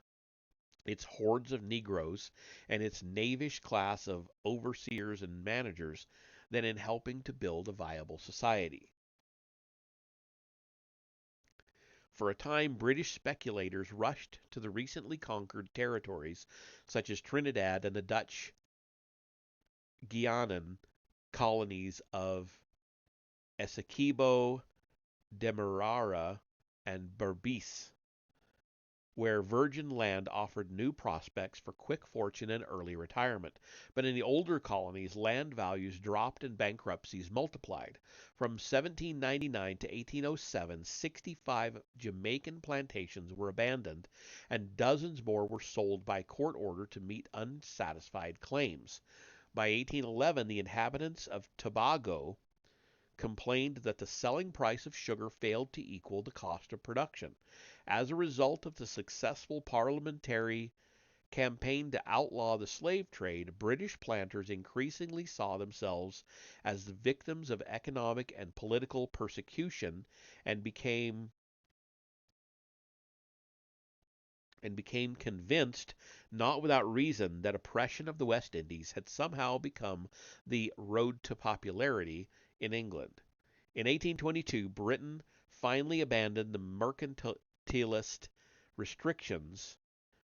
its hordes of Negroes, and its knavish class of overseers and managers, than in helping to build a viable society. For a time, British speculators rushed to the recently conquered territories, such as Trinidad and the Dutch Guianan colonies of Essequibo, Demerara, and Berbice, where virgin land offered new prospects for quick fortune and early retirement. But in the older colonies, land values dropped and bankruptcies multiplied. From 1799 to 1807, 65 Jamaican plantations were abandoned, and dozens more were sold by court order to meet unsatisfied claims. By 1811, the inhabitants of Tobago complained that the selling price of sugar failed to equal the cost of production. As a result of the successful parliamentary campaign to outlaw the slave trade, British planters increasingly saw themselves as the victims of economic and political persecution and became convinced, not without reason, that oppression of the West Indies had somehow become the road to popularity in England. In 1822, Britain finally abandoned the mercantilist restrictions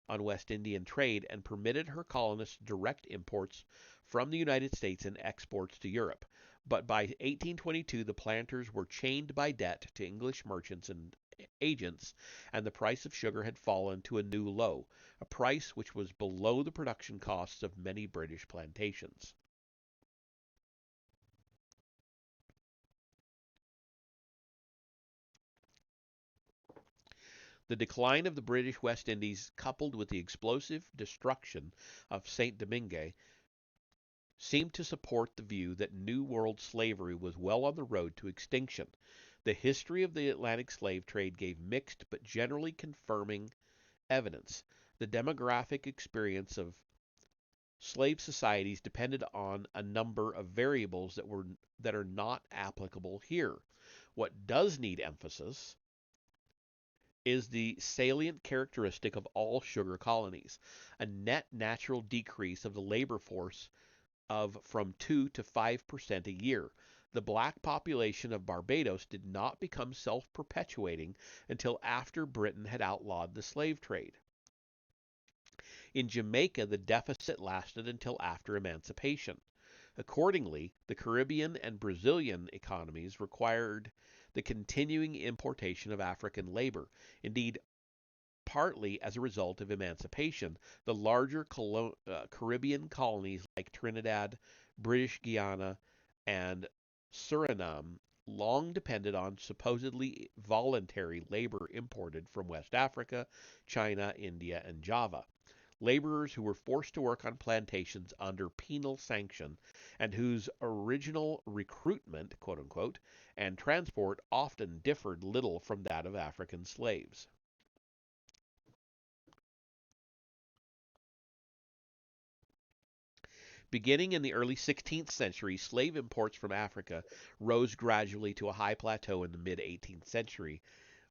on West Indian trade and permitted her colonists direct imports from the United States and exports to Europe. But by 1822, the planters were chained by debt to English merchants and agents, and the price of sugar had fallen to a new low, a price which was below the production costs of many British plantations. The decline of the British West Indies, coupled with the explosive destruction of St. Domingue, seemed to support the view that New World slavery was well on the road to extinction. The history of the Atlantic slave trade gave mixed but generally confirming evidence. The demographic experience of slave societies depended on a number of variables that are not applicable here. What does need emphasis is the salient characteristic of all sugar colonies, a net natural decrease of the labor force of from 2 to 5% a year. The black population of Barbados did not become self-perpetuating until after Britain had outlawed the slave trade. In Jamaica, the deficit lasted until after emancipation. Accordingly, the Caribbean and Brazilian economies required the continuing importation of African labor. Indeed, partly as a result of emancipation, the larger Caribbean colonies like Trinidad, British Guiana, and Suriname long depended on supposedly voluntary labor imported from West Africa, China, India, and Java. laborers who were forced to work on plantations under penal sanction and whose original recruitment, quote unquote, and transport often differed little from that of African slaves. Beginning in the early 16th century, slave imports from Africa rose gradually to a high plateau in the mid 18th century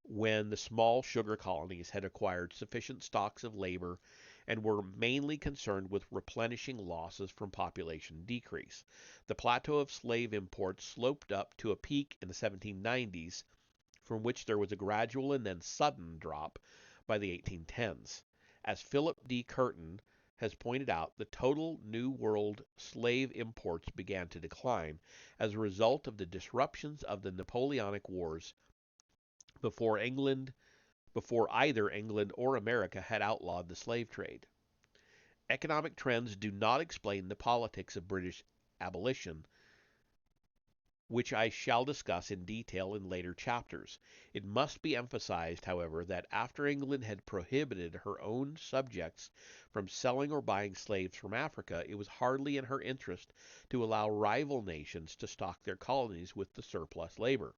when the small sugar colonies had acquired sufficient stocks of labor and were mainly concerned with replenishing losses from population decrease. The plateau of slave imports sloped up to a peak in the 1790s, from which there was a gradual and then sudden drop by the 1810s. As Philip D. Curtin has pointed out, the total New World slave imports began to decline as a result of the disruptions of the Napoleonic Wars before England before either England or America had outlawed the slave trade. Economic trends do not explain the politics of British abolition, which I shall discuss in detail in later chapters. It must be emphasized, however, that after England had prohibited her own subjects from selling or buying slaves from Africa, it was hardly in her interest to allow rival nations to stock their colonies with the surplus labor.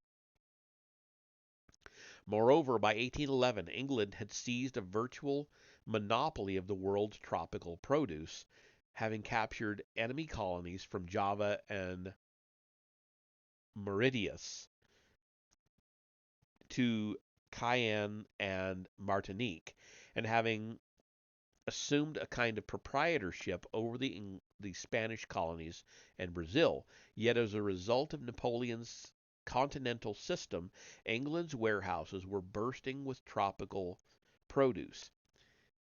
Moreover, by 1811, England had seized a virtual monopoly of the world's tropical produce, having captured enemy colonies from Java and Mauritius to Cayenne and Martinique, and having assumed a kind of proprietorship over the Spanish colonies and Brazil. Yet, as a result of Napoleon's continental system, England's warehouses were bursting with tropical produce.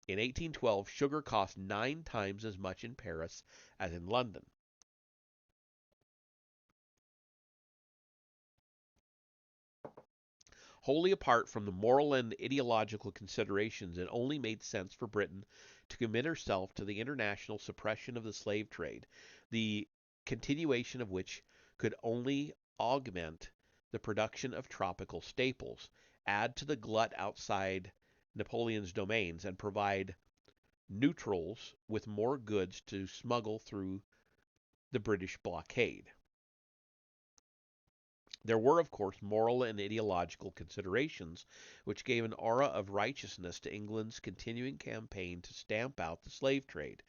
In 1812, sugar cost 9 times as much in Paris as in London. Wholly apart from the moral and ideological considerations, it only made sense for Britain to commit herself to the international suppression of the slave trade, the continuation of which could only augment the production of tropical staples, add to the glut outside Napoleon's domains, and provide neutrals with more goods to smuggle through the British blockade. There were, of course, moral and ideological considerations which gave an aura of righteousness to England's continuing campaign to stamp out the slave trade.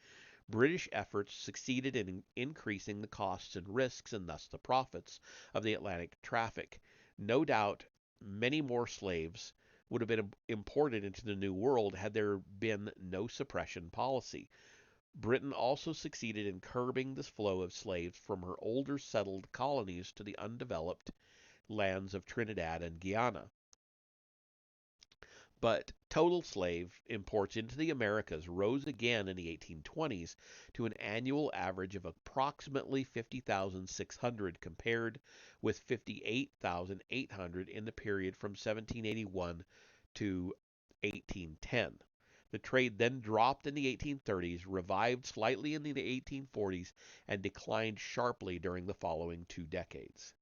British efforts succeeded in increasing the costs and risks, and thus the profits, of the Atlantic traffic. No doubt many more slaves would have been imported into the New World had there been no suppression policy. Britain also succeeded in curbing the flow of slaves from her older settled colonies to the undeveloped lands of Trinidad and Guyana. But total slave imports into the Americas rose again in the 1820s to an annual average of approximately 50,600 compared with 58,800 in the period from 1781 to 1810. The trade then dropped in the 1830s, revived slightly in the 1840s, and declined sharply during the following 2 decades.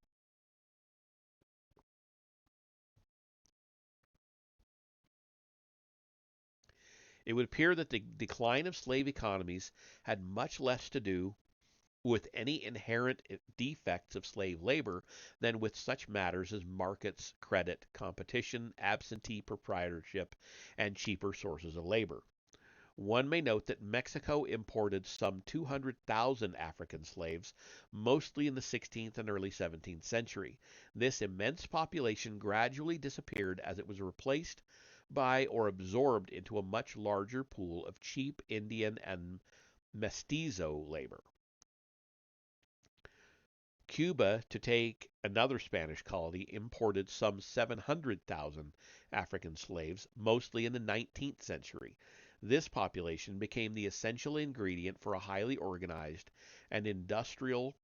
It would appear that the decline of slave economies had much less to do with any inherent defects of slave labor than with such matters as markets, credit, competition, absentee proprietorship, and cheaper sources of labor. One may note that Mexico imported some 200,000 African slaves, mostly in the 16th and early 17th century. This immense population gradually disappeared as it was replaced by or absorbed into a much larger pool of cheap Indian and mestizo labor. Cuba, to take another Spanish colony, imported some 700,000 African slaves, mostly in the 19th century. This population became the essential ingredient for a highly organized and industrial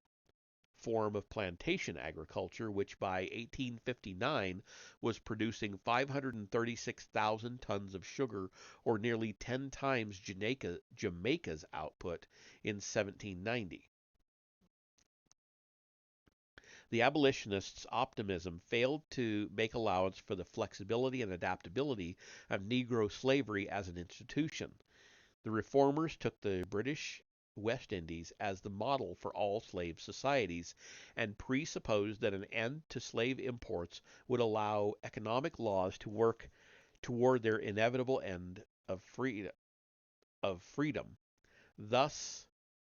form of plantation agriculture, which by 1859 was producing 536,000 tons of sugar, or nearly 10 times Jamaica's output in 1790. The abolitionists' optimism failed to make allowance for the flexibility and adaptability of Negro slavery as an institution. The reformers took the British West Indies as the model for all slave societies and presupposed that an end to slave imports would allow economic laws to work toward their inevitable end of freedom. Thus,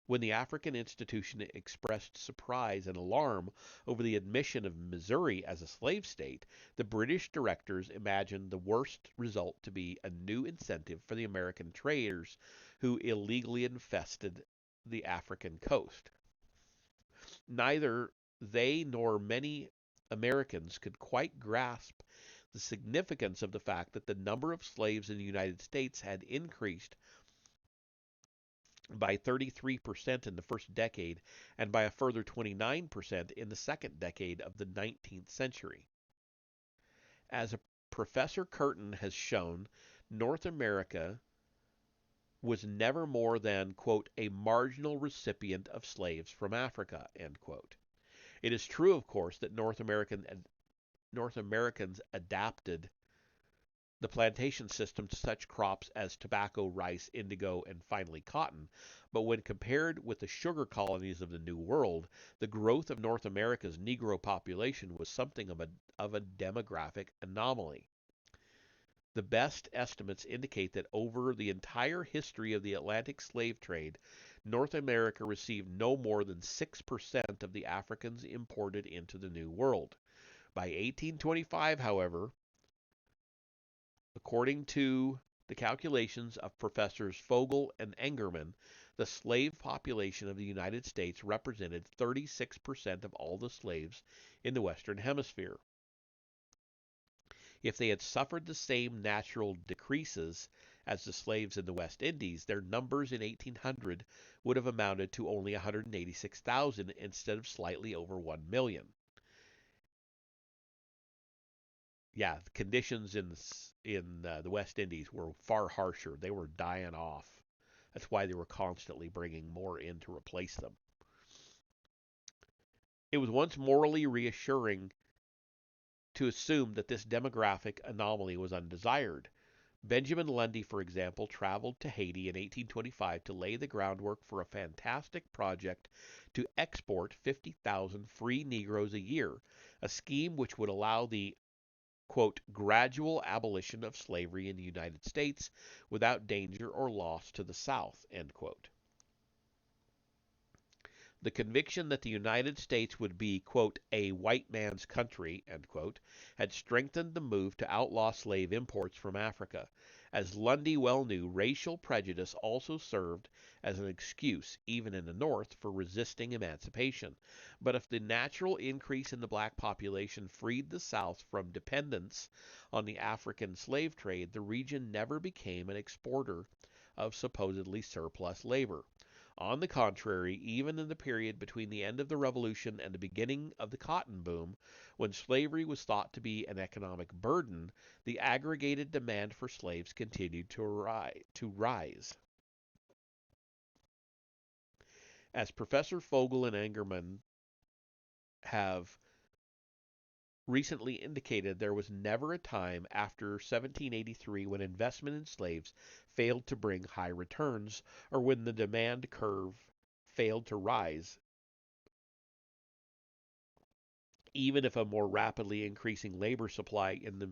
when the African institution expressed surprise and alarm over the admission of Missouri as a slave state, the British directors imagined the worst result to be a new incentive for the American traders who illegally infested the African coast. Neither they nor many Americans could quite grasp the significance of the fact that the number of slaves in the United States had increased by 33% in the first decade and by a further 29% in the second decade of the 19th century. As Professor Curtin has shown, North America was never more than, quote, a marginal recipient of slaves from Africa, end quote. It is true, of course, that North Americans adapted the plantation system to such crops as tobacco, rice, indigo, and finally cotton. But when compared with the sugar colonies of the New World, the growth of North America's Negro population was something of a demographic anomaly. The best estimates indicate that over the entire history of the Atlantic slave trade, North America received no more than 6% of the Africans imported into the New World. By 1825, however, according to the calculations of Professors Fogel and Engerman, the slave population of the United States represented 36% of all the slaves in the Western Hemisphere. If they had suffered the same natural decreases as the slaves in the West Indies, their numbers in 1800 would have amounted to only 186,000 instead of slightly over 1 million. Yeah, the conditions in the West Indies were far harsher. They were dying off. That's why they were constantly bringing more in to replace them. It was once morally reassuring to assume that this demographic anomaly was undesired. Benjamin Lundy, for example, traveled to Haiti in 1825 to lay the groundwork for a fantastic project to export 50,000 free Negroes a year, a scheme which would allow the quote, gradual abolition of slavery in the United States without danger or loss to the South, end quote. The conviction that the United States would be, quote, a white man's country, end quote, had strengthened the move to outlaw slave imports from Africa. As Lundy well knew, racial prejudice also served as an excuse, even in the North, for resisting emancipation. But if the natural increase in the black population freed the South from dependence on the African slave trade, the region never became an exporter of supposedly surplus labor. On the contrary, even in the period between the end of the Revolution and the beginning of the cotton boom, when slavery was thought to be an economic burden, the aggregated demand for slaves continued to rise. As Professor Fogel and Engerman have recently indicated, there was never a time after 1783 when investment in slaves failed to bring high returns or when the demand curve failed to rise, even if a more rapidly increasing labor supply in the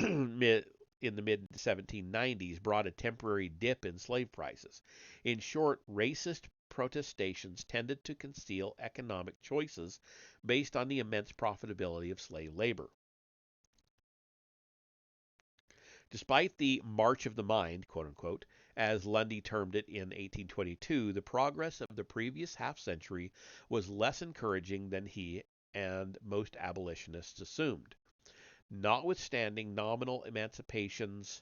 mid 1790s brought a temporary dip in slave prices. In short, racist protestations tended to conceal economic choices based on the immense profitability of slave labor. Despite the "march of the mind," quote unquote, as Lundy termed it in 1822, the progress of the previous half century was less encouraging than he and most abolitionists assumed. Notwithstanding nominal emancipations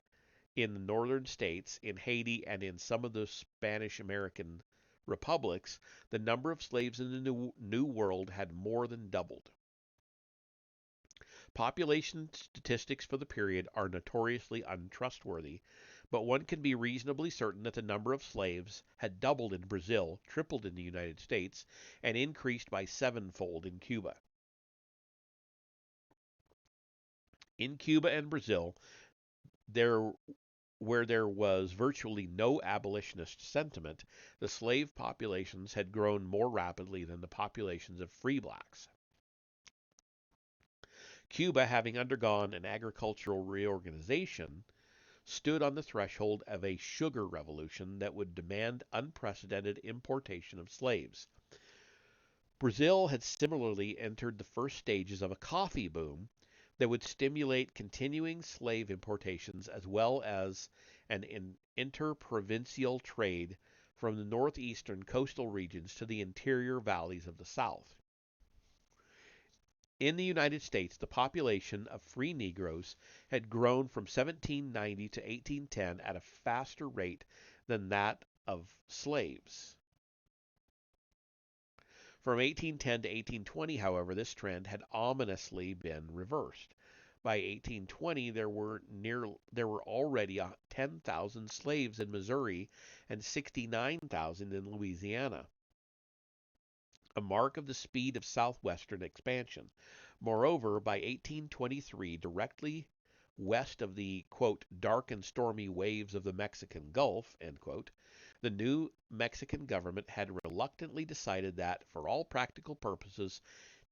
in the northern states, in Haiti, and in some of the Spanish American republics, the number of slaves in the New World had more than doubled. Population statistics for the period are notoriously untrustworthy, but one can be reasonably certain that the number of slaves had doubled in Brazil, tripled in the United States, and increased by sevenfold in Cuba. In Cuba and Brazil, there where there was virtually no abolitionist sentiment, the slave populations had grown more rapidly than the populations of free blacks. Cuba, having undergone an agricultural reorganization, stood on the threshold of a sugar revolution that would demand unprecedented importation of slaves. Brazil had similarly entered the first stages of a coffee boom that would stimulate continuing slave importations as well as an interprovincial trade from the northeastern coastal regions to the interior valleys of the South. In the United States, the population of free Negroes had grown from 1790 to 1810 at a faster rate than that of slaves. From 1810 to 1820, however, this trend had ominously been reversed. By 1820, there were already 10,000 slaves in Missouri and 69,000 in Louisiana, a mark of the speed of southwestern expansion. Moreover, by 1823, directly west of the quote, dark and stormy waves of the Mexican Gulf, end quote, the new Mexican government had reluctantly decided that, for all practical purposes,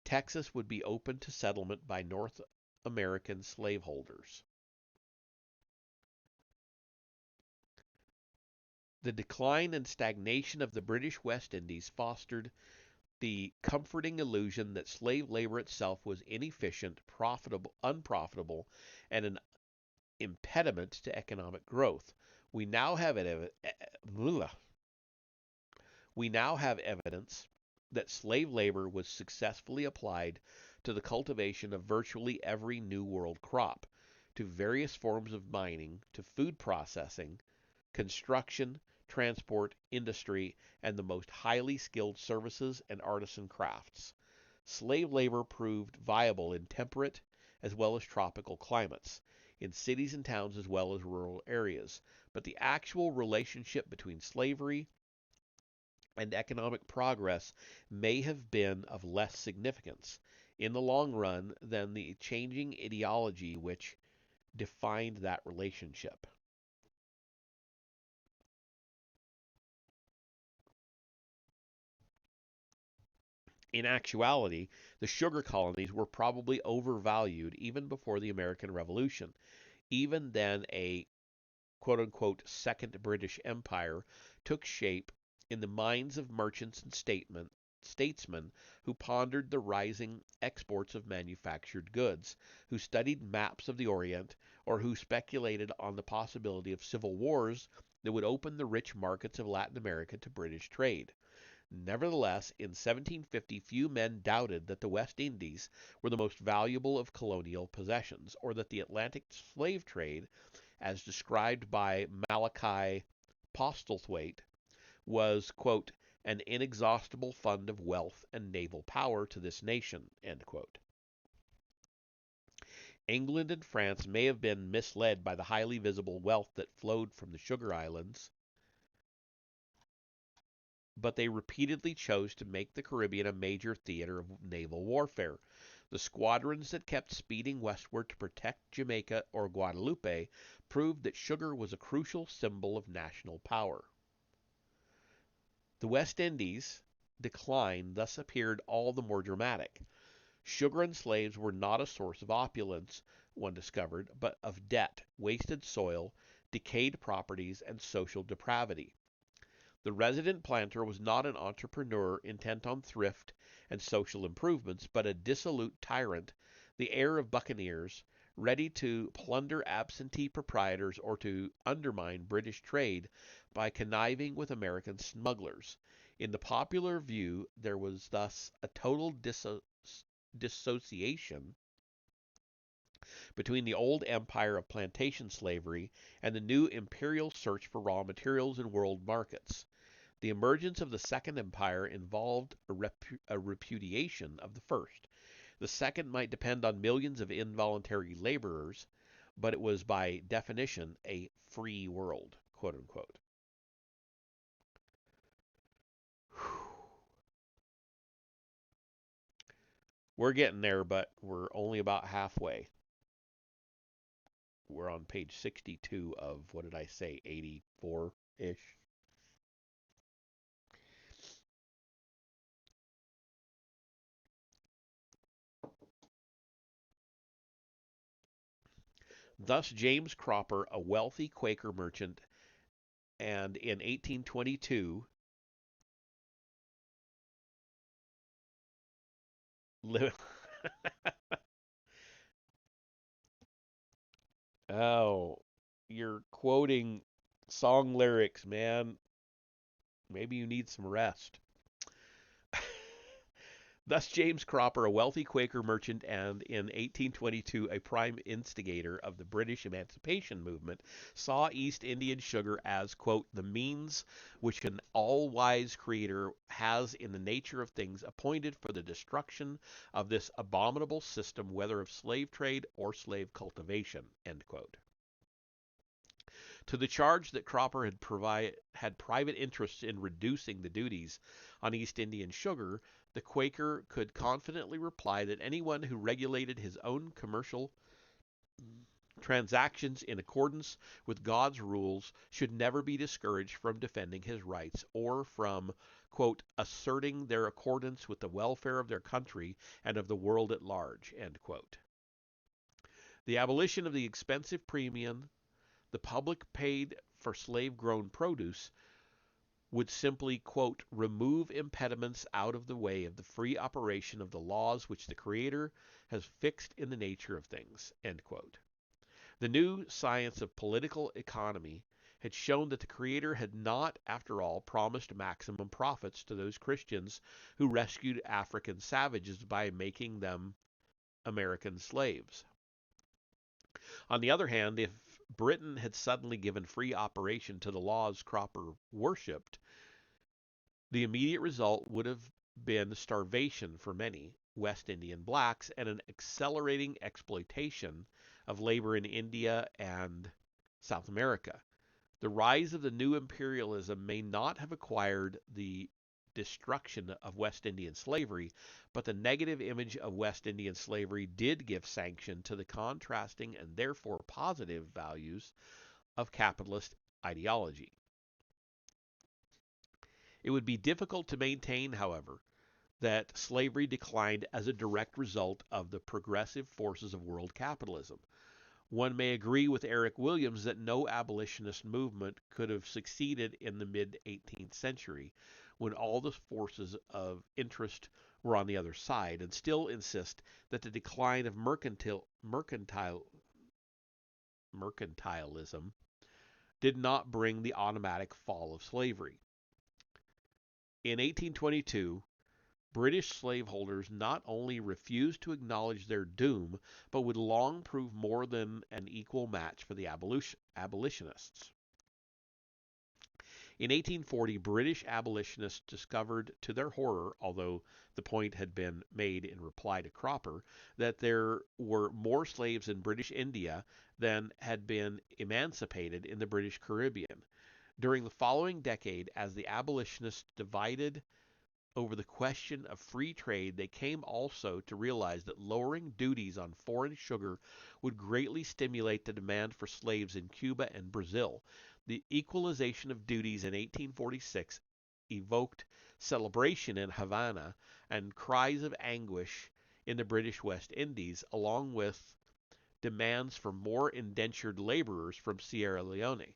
Texas would be open to settlement by North American slaveholders. The decline and stagnation of the British West Indies fostered the comforting illusion that slave labor itself was inefficient, unprofitable, and an impediment to economic growth. We now have evidence that slave labor was successfully applied to the cultivation of virtually every New World crop, to various forms of mining, to food processing, construction, transport, industry, and the most highly skilled services and artisan crafts. Slave labor proved viable in temperate as well as tropical climates, in cities and towns as well as rural areas, but the actual relationship between slavery and economic progress may have been of less significance in the long run than the changing ideology which defined that relationship. In actuality, the sugar colonies were probably overvalued even before the American Revolution. Even then, a quote unquote Second British Empire took shape in the minds of merchants and statesmen who pondered the rising exports of manufactured goods, who studied maps of the Orient, or who speculated on the possibility of civil wars that would open the rich markets of Latin America to British trade. Nevertheless, in 1750 few men doubted that the West Indies were the most valuable of colonial possessions, or that the Atlantic slave trade, as described by Malachi Postlethwaite, was, quote, an inexhaustible fund of wealth and naval power to this nation, end quote. England and France may have been misled by the highly visible wealth that flowed from the sugar islands, but they repeatedly chose to make the Caribbean a major theater of naval warfare. The squadrons that kept speeding westward to protect Jamaica or Guadeloupe proved that sugar was a crucial symbol of national power. The West Indies' decline thus appeared all the more dramatic. Sugar and slaves were not a source of opulence, one discovered, but of debt, wasted soil, decayed properties, and social depravity. The resident planter was not an entrepreneur intent on thrift and social improvements, but a dissolute tyrant, the heir of buccaneers, ready to plunder absentee proprietors or to undermine British trade by conniving with American smugglers. In the popular view, there was thus a total dissociation between the old empire of plantation slavery and the new imperial search for raw materials in world markets. The emergence of the Second Empire involved a repudiation of the first. The second might depend on millions of involuntary laborers, but it was by definition a free world, quote unquote. We're getting there, but we're only about halfway. we're on page 62 of, what did I say, 84-ish. Thus, James Cropper, a wealthy Quaker merchant, and in 1822, li- oh, you're quoting song lyrics, man. Maybe you need some rest. Thus, James Cropper, a wealthy Quaker merchant and in 1822 a prime instigator of the British emancipation movement, saw East Indian sugar as, quote, the means which an all wise creator has in the nature of things appointed for the destruction of this abominable system, whether of slave trade or slave cultivation, end quote. To the charge that Cropper had private interests in reducing the duties on East Indian sugar, the Quaker could confidently reply that anyone who regulated his own commercial transactions in accordance with God's rules should never be discouraged from defending his rights or from, quote, asserting their accordance with the welfare of their country and of the world at large, end quote. The abolition of the expensive premium the public paid for slave grown produce would simply, quote, remove impediments out of the way of the free operation of the laws which the Creator has fixed in the nature of things, end quote. The new science of political economy had shown that the Creator had not, after all, promised maximum profits to those Christians who rescued African savages by making them American slaves. On the other hand, if Britain had suddenly given free operation to the laws Cropper worshipped, the immediate result would have been starvation for many West Indian blacks and an accelerating exploitation of labor in India and South America. The rise of the new imperialism may not have acquired the destruction of West Indian slavery, but the negative image of West Indian slavery did give sanction to the contrasting and therefore positive values of capitalist ideology. It would be difficult to maintain, however, that slavery declined as a direct result of the progressive forces of world capitalism. One may agree with Eric Williams that no abolitionist movement could have succeeded in the mid 18th century when all the forces of interest were on the other side, and still insist that the decline of mercantilism did not bring the automatic fall of slavery. In 1822, British slaveholders not only refused to acknowledge their doom, but would long prove more than an equal match for the abolitionists. In 1840, British abolitionists discovered to their horror, although the point had been made in reply to Cropper, that there were more slaves in British India than had been emancipated in the British Caribbean. During the following decade, as the abolitionists divided over the question of free trade, they came also to realize that lowering duties on foreign sugar would greatly stimulate the demand for slaves in Cuba and Brazil. The equalization of duties in 1846 evoked celebration in Havana and cries of anguish in the British West Indies, along with demands for more indentured laborers from Sierra Leone.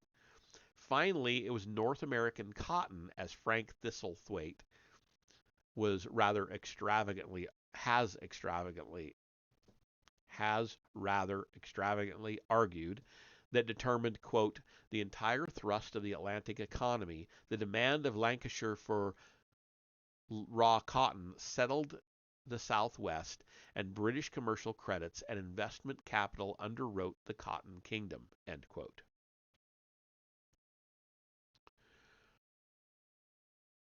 Finally, it was North American cotton, as Frank Thistlethwaite was rather extravagantly has rather extravagantly argued that determined, quote, the entire thrust of the Atlantic economy. The demand of Lancashire for raw cotton settled the Southwest, and British commercial credits and investment capital underwrote the cotton kingdom, end quote.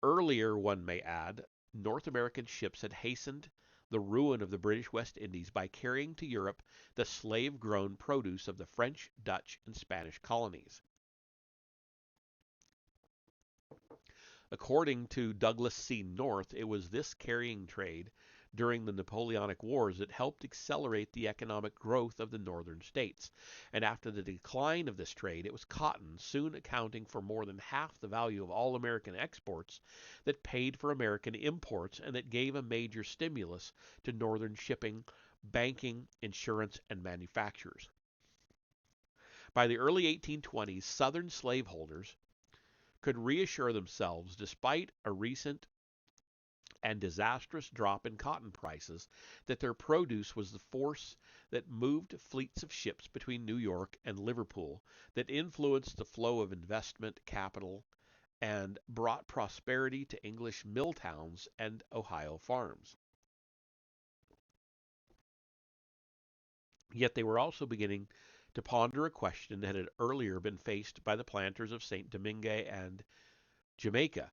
Earlier, one may add, North American ships had hastened the ruin of the British West Indies by carrying to Europe the slave grown produce of the French, Dutch, and Spanish colonies. According to Douglas C. North, it was this carrying trade, during the Napoleonic Wars that helped accelerate the economic growth of the northern states. And after the decline of this trade, it was cotton, soon accounting for more than half the value of all American exports, that paid for American imports and that gave a major stimulus to northern shipping, banking, insurance, and manufacturers. By the early 1820s, Southern slaveholders could reassure themselves, despite a recent and disastrous drop in cotton prices, that their produce was the force that moved fleets of ships between New York and Liverpool, that influenced the flow of investment capital, and brought prosperity to English mill towns and Ohio farms. Yet they were also beginning to ponder a question that had earlier been faced by the planters of St. Domingue and Jamaica.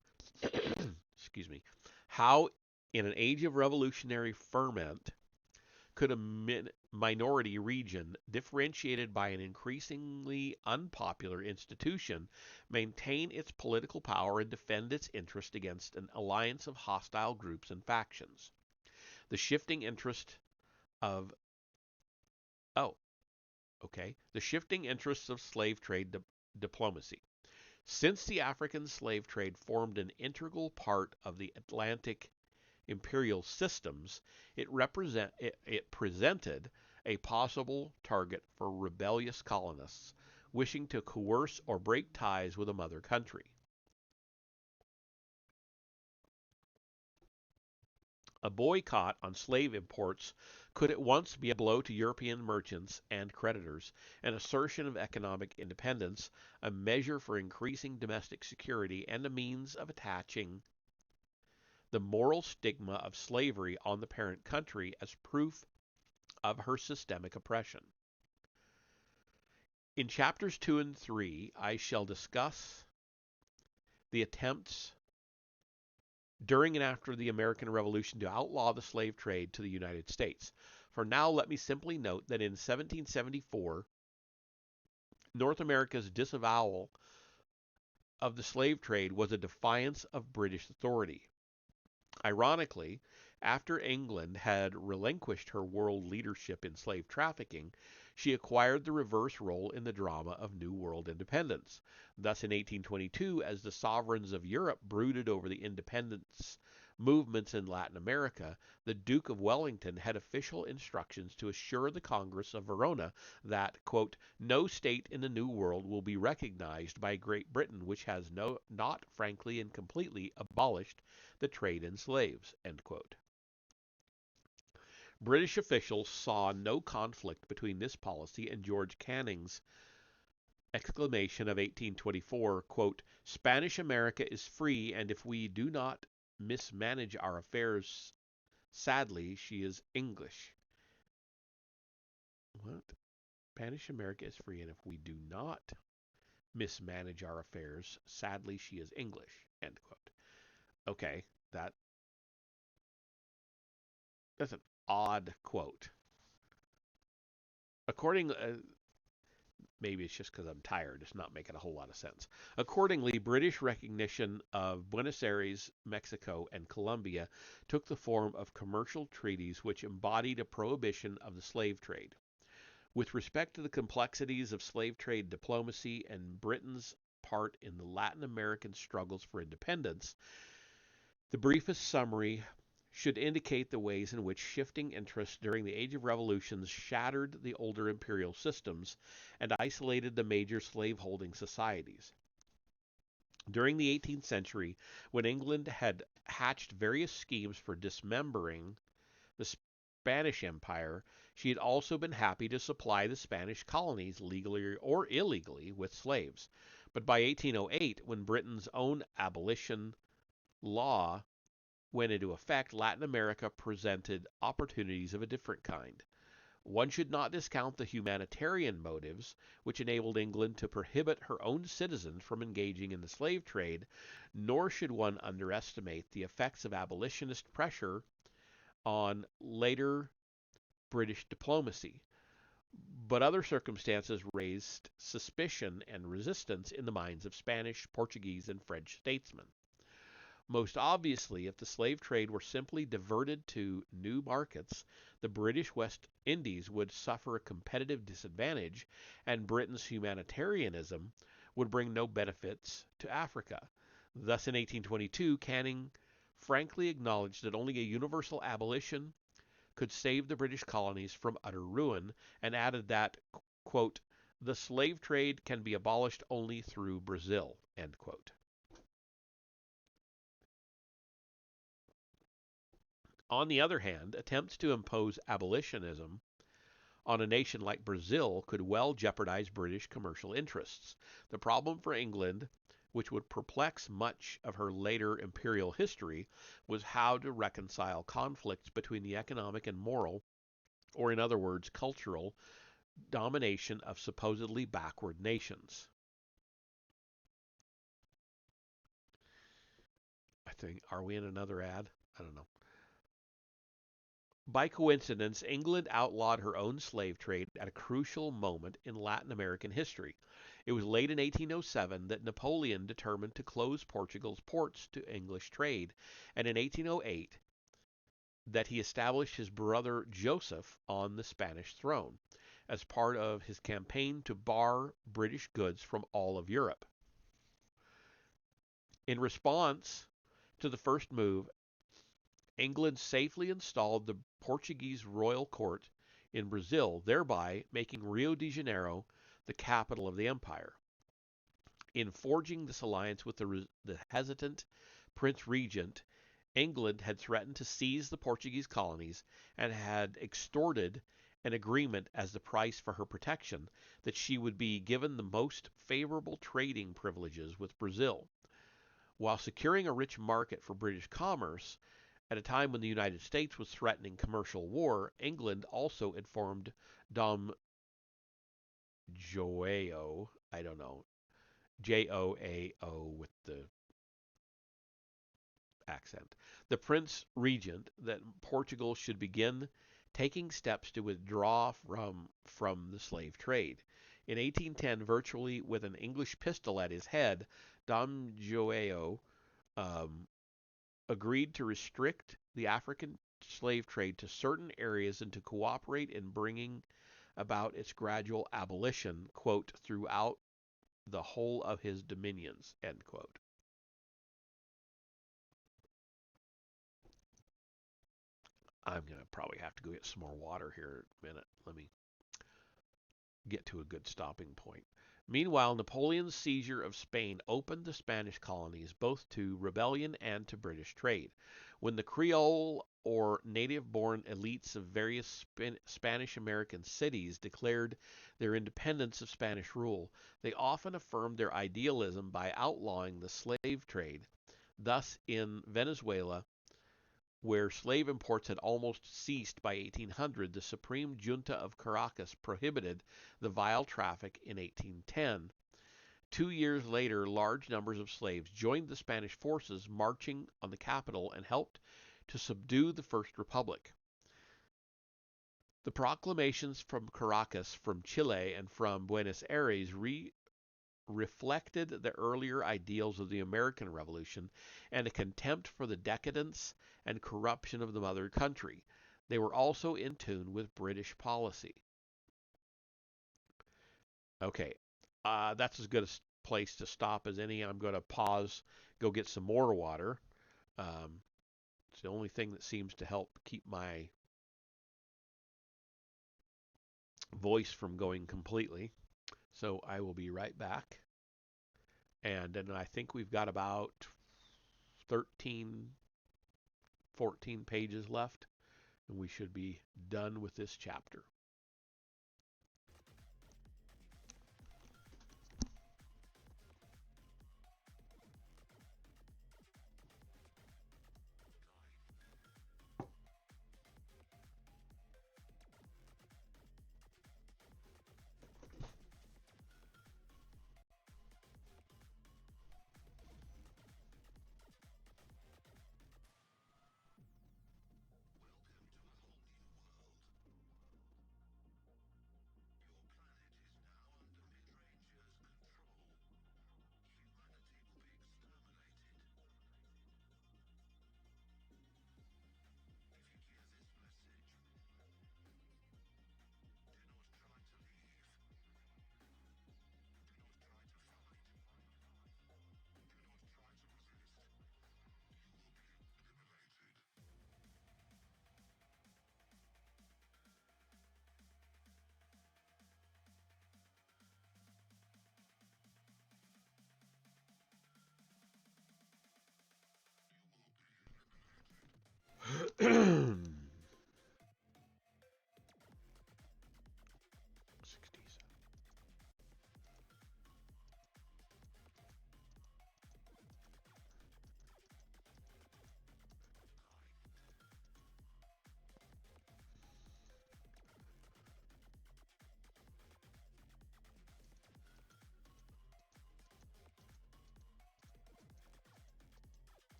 Excuse me. How, in an age of revolutionary ferment, could a minority region, differentiated by an increasingly unpopular institution, maintain its political power and defend its interest against an alliance of hostile groups and factions? The shifting interest of oh, okay, the shifting interests of slave trade diplomacy. Since the African slave trade formed an integral part of the Atlantic imperial systems, it presented a possible target for rebellious colonists wishing to coerce or break ties with a mother country. A boycott on slave imports could at once be a blow to European merchants and creditors, an assertion of economic independence, a measure for increasing domestic security, and a means of attaching the moral stigma of slavery on the parent country as proof of her systemic oppression. In chapters 2 and 3, I shall discuss the attempts during and after the American Revolution to outlaw the slave trade to the United States. For now, let me simply note that in 1774, North America's disavowal of the slave trade was a defiance of British authority. Ironically, after England had relinquished her world leadership in slave trafficking, she acquired the reverse role in the drama of New World independence. Thus, in 1822, as the sovereigns of Europe brooded over the independence movements in Latin America, the Duke of Wellington had official instructions to assure the Congress of Verona that, quote, no state in the New World will be recognized by Great Britain which has not frankly and completely abolished the trade in slaves, end quote. British officials saw no conflict between this policy and George Canning's exclamation of 1824, quote, Spanish America is free, and if we do not mismanage our affairs, sadly, she is English. What? Spanish America is free, and if we do not mismanage our affairs, sadly, she is English, end quote. Okay, that's an odd quote. Maybe it's just because I'm tired. It's not making a whole lot of sense. Accordingly, British recognition of Buenos Aires, Mexico, and Colombia took the form of commercial treaties which embodied a prohibition of the slave trade. With respect to the complexities of slave trade diplomacy and Britain's part in the Latin American struggles for independence, the briefest summary should indicate the ways in which shifting interests during the Age of Revolutions shattered the older imperial systems and isolated the major slaveholding societies. During the 18th century, when England had hatched various schemes for dismembering the Spanish Empire, she had also been happy to supply the Spanish colonies, legally or illegally, with slaves. But by 1808, when Britain's own abolition law went into effect, Latin America presented opportunities of a different kind. One should not discount the humanitarian motives which enabled England to prohibit her own citizens from engaging in the slave trade, nor should one underestimate the effects of abolitionist pressure on later British diplomacy. But other circumstances raised suspicion and resistance in the minds of Spanish, Portuguese, and French statesmen. Most obviously, if the slave trade were simply diverted to new markets, the British West Indies would suffer a competitive disadvantage, and Britain's humanitarianism would bring no benefits to Africa. Thus, in 1822, Canning frankly acknowledged that only a universal abolition could save the British colonies from utter ruin, and added that, quote, the slave trade can be abolished only through Brazil, end quote. On the other hand, attempts to impose abolitionism on a nation like Brazil could well jeopardize British commercial interests. The problem for England, which would perplex much of her later imperial history, was how to reconcile conflicts between the economic and moral, or in other words, cultural, domination of supposedly backward nations. I think, are we in another ad? I don't know. By coincidence, England outlawed her own slave trade at a crucial moment in Latin American history. It was late in 1807 that Napoleon determined to close Portugal's ports to English trade, and in 1808 that he established his brother Joseph on the Spanish throne as part of his campaign to bar British goods from all of Europe. In response to the first move, England safely installed the Portuguese royal court in Brazil, thereby making Rio de Janeiro the capital of the empire. In forging this alliance with the hesitant Prince Regent, England had threatened to seize the Portuguese colonies and had extorted an agreement as the price for her protection that she would be given the most favorable trading privileges with Brazil. While securing a rich market for British commerce, at a time when the United States was threatening commercial war, England also informed Dom Joao, I don't know, Joao with the accent, the Prince Regent, that Portugal should begin taking steps to withdraw from the slave trade. In 1810, virtually with an English pistol at his head, Dom Joao agreed to restrict the African slave trade to certain areas and to cooperate in bringing about its gradual abolition, quote, throughout the whole of his dominions, end quote. I'm going to probably have to go get some more water here in a minute. Let me get to a good stopping point. Meanwhile, Napoleon's seizure of Spain opened the Spanish colonies both to rebellion and to British trade. When the Creole or native-born elites of various Spanish American cities declared their independence of Spanish rule, they often affirmed their idealism by outlawing the slave trade. Thus, in Venezuela, where slave imports had almost ceased by 1800, the Supreme Junta of Caracas prohibited the vile traffic in 1810. 2 years later, large numbers of slaves joined the Spanish forces marching on the capital and helped to subdue the First Republic. The proclamations from Caracas, from Chile, and from Buenos Aires reflected the earlier ideals of the American Revolution and a contempt for the decadence and corruption of the mother country. They were also in tune with British policy. Okay, that's as good a place to stop as any. I'm going to pause, go get some more water. It's the only thing that seems to help keep my voice from going completely. So I will be right back. And then I think we've got about 13, 14 pages left, and we should be done with this chapter.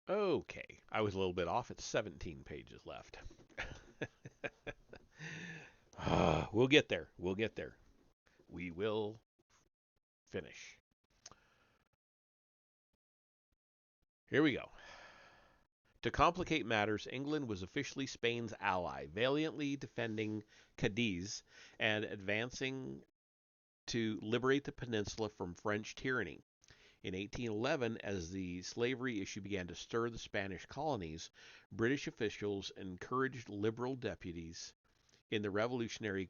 Okay, I was a little bit off. It's 17 pages left. We'll get there. We'll get there. We will finish. Here we go. To complicate matters, England was officially Spain's ally, valiantly defending Cadiz and advancing to liberate the peninsula from French tyranny. In 1811, as the slavery issue began to stir the Spanish colonies, British officials encouraged liberal deputies in the revolutionary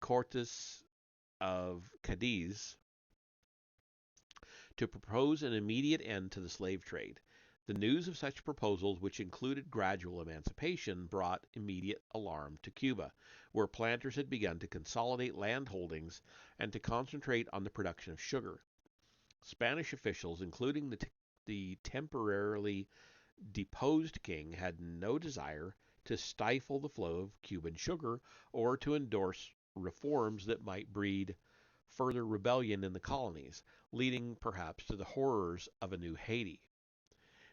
Cortes of Cadiz to propose an immediate end to the slave trade. The news of such proposals, which included gradual emancipation, brought immediate alarm to Cuba, where planters had begun to consolidate land holdings and to concentrate on the production of sugar. Spanish officials, including the temporarily deposed king, had no desire to stifle the flow of Cuban sugar or to endorse reforms that might breed further rebellion in the colonies, leading perhaps to the horrors of a new Haiti.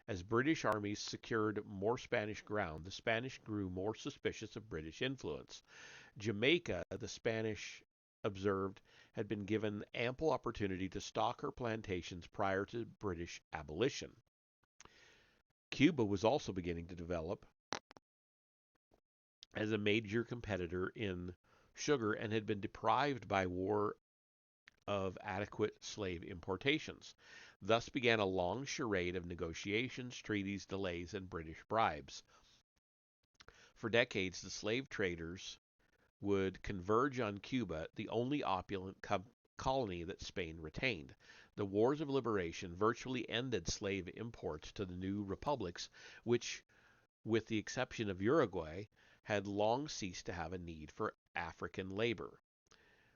As British armies secured more Spanish ground, the Spanish grew more suspicious of British influence. Jamaica, the Spanish observed, had been given ample opportunity to stock her plantations prior to British abolition. Cuba was also beginning to develop as a major competitor in sugar and had been deprived by war of adequate slave importations. Thus began a long charade of negotiations, treaties, delays, and British bribes. For decades, the slave traders would converge on Cuba, the only opulent colony that Spain retained. The wars of liberation virtually ended slave imports to the new republics, which, with the exception of Uruguay, had long ceased to have a need for African labor.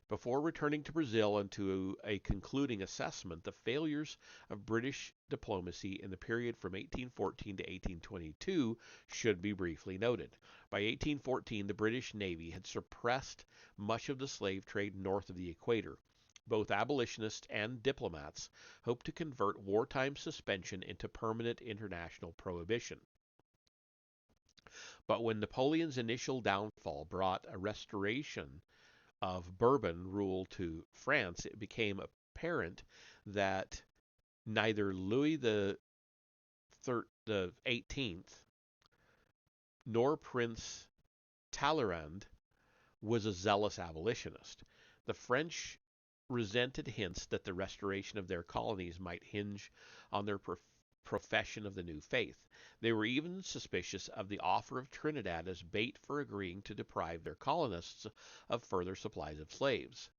Before returning to Brazil and to a concluding assessment, the failures of British diplomacy in the period from 1814 to 1822 should be briefly noted. By 1814, the British Navy had suppressed much of the slave trade north of the equator. Both abolitionists and diplomats hoped to convert wartime suspension into permanent international prohibition. But when Napoleon's initial downfall brought a restoration of Bourbon rule to France, it became apparent that neither Louis the 18th nor Prince Talleyrand was a zealous abolitionist. The French resented hints that the restoration of their colonies might hinge on their profession of the new faith. They were even suspicious of the offer of Trinidad as bait for agreeing to deprive their colonists of further supplies of slaves.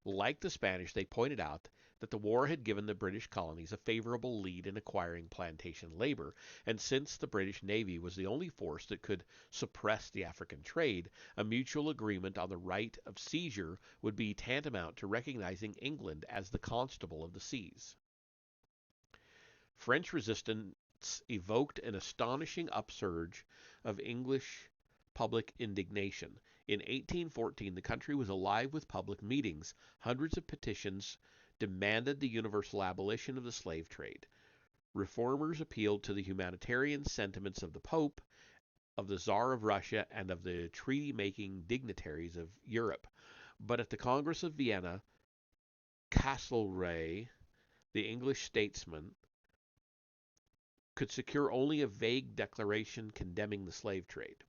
Like the Spanish, they pointed out that the war had given the British colonies a favorable lead in acquiring plantation labor, and since the British Navy was the only force that could suppress the African trade, a mutual agreement on the right of seizure would be tantamount to recognizing England as the constable of the seas. French resistance evoked an astonishing upsurge of English public indignation. In 1814, the country was alive with public meetings. Hundreds of petitions demanded the universal abolition of the slave trade. Reformers appealed to the humanitarian sentiments of the Pope, of the Tsar of Russia, and of the treaty-making dignitaries of Europe. But at the Congress of Vienna, Castlereagh, the English statesman, could secure only a vague declaration condemning the slave trade.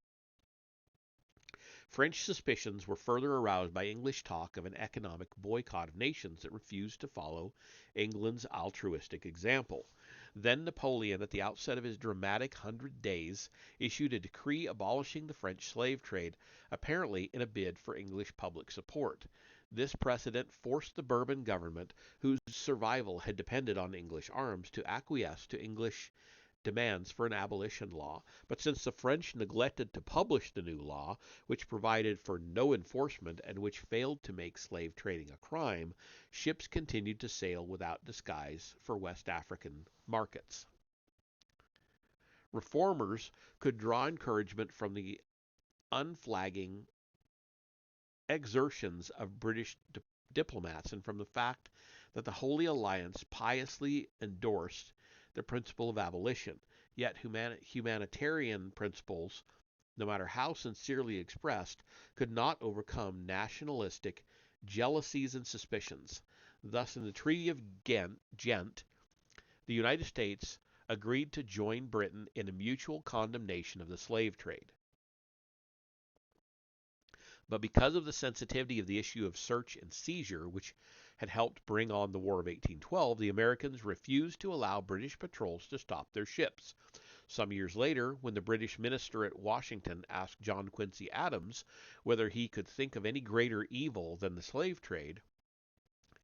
French suspicions were further aroused by English talk of an economic boycott of nations that refused to follow England's altruistic example. Then Napoleon, at the outset of his dramatic 100 Days, issued a decree abolishing the French slave trade, apparently in a bid for English public support. This precedent forced the Bourbon government, whose survival had depended on English arms, to acquiesce to English demands for an abolition law. But since the French neglected to publish the new law, which provided for no enforcement and which failed to make slave trading a crime, ships continued to sail without disguise for West African markets. Reformers could draw encouragement from the unflagging exertions of British diplomats and from the fact that the Holy Alliance piously endorsed the principle of abolition. Yet humanitarian principles, no matter how sincerely expressed, could not overcome nationalistic jealousies and suspicions. Thus, in the Treaty of Ghent, the United States agreed to join Britain in a mutual condemnation of the slave trade. But because of the sensitivity of the issue of search and seizure, which had helped bring on the War of 1812, the Americans refused to allow British patrols to stop their ships. Some years later, when the British minister at Washington asked John Quincy Adams whether he could think of any greater evil than the slave trade,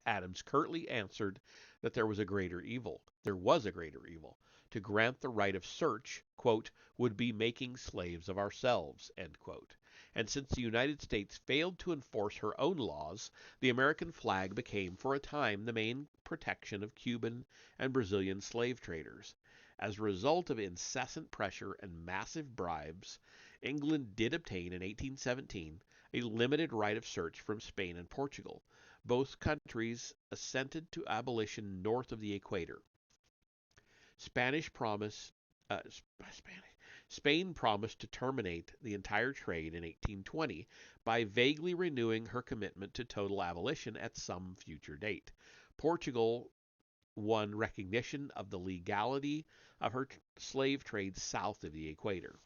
Adams curtly answered that there was a greater evil. There was a greater evil. To grant the right of search, quote, would be making slaves of ourselves, end quote. And since the United States failed to enforce her own laws, the American flag became for a time the main protection of Cuban and Brazilian slave traders. As a result of incessant pressure and massive bribes, England did obtain in 1817 a limited right of search from Spain and Portugal. Both countries assented to abolition north of the equator. Spanish promise, uh, Spain promised to terminate the entire trade in 1820 by vaguely renewing her commitment to total abolition at some future date. Portugal won recognition of the legality of her slave trade south of the equator.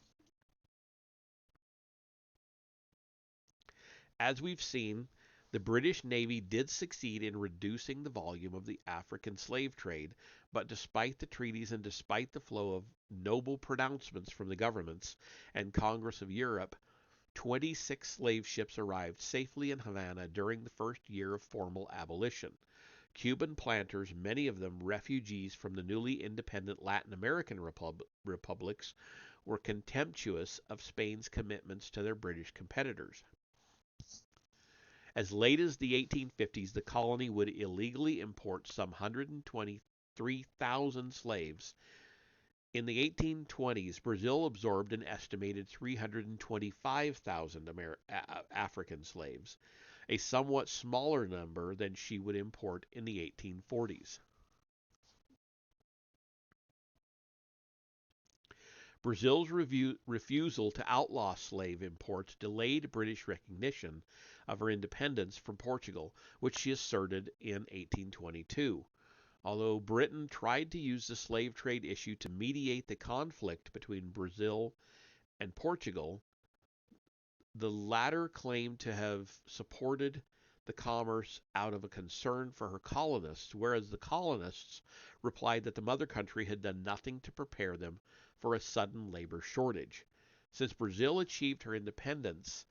As we've seen, the British Navy did succeed in reducing the volume of the African slave trade, but despite the treaties and despite the flow of noble pronouncements from the governments and Congress of Europe, 26 slave ships arrived safely in Havana during the first year of formal abolition. Cuban planters, many of them refugees from the newly independent Latin American republics, were contemptuous of Spain's commitments to their British competitors. As late as the 1850s, the colony would illegally import some 123,000 slaves. In the 1820s, Brazil absorbed an estimated 325,000 African slaves, a somewhat smaller number than she would import in the 1840s. Brazil's refusal to outlaw slave imports delayed British recognition of her independence from Portugal, which she asserted in 1822. Although Britain tried to use the slave trade issue to mediate the conflict between Brazil and Portugal, the latter claimed to have supported the commerce out of a concern for her colonists, whereas the colonists replied that the mother country had done nothing to prepare them for a sudden labor shortage. Since Brazil achieved her independence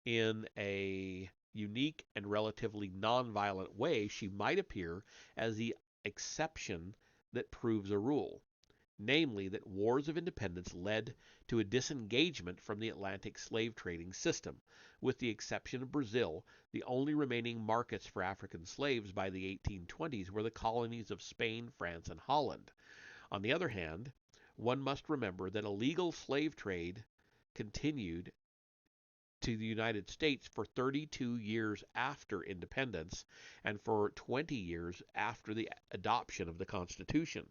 in a unique and relatively nonviolent way, she might appear as the exception that proves a rule, namely that wars of independence led to a disengagement from the Atlantic slave trading system. With the exception of Brazil, the only remaining markets for African slaves by the 1820s were the colonies of Spain, France, and Holland. On the other hand, one must remember that a legal slave trade continued to the United States for 32 years after independence and for 20 years after the adoption of the Constitution.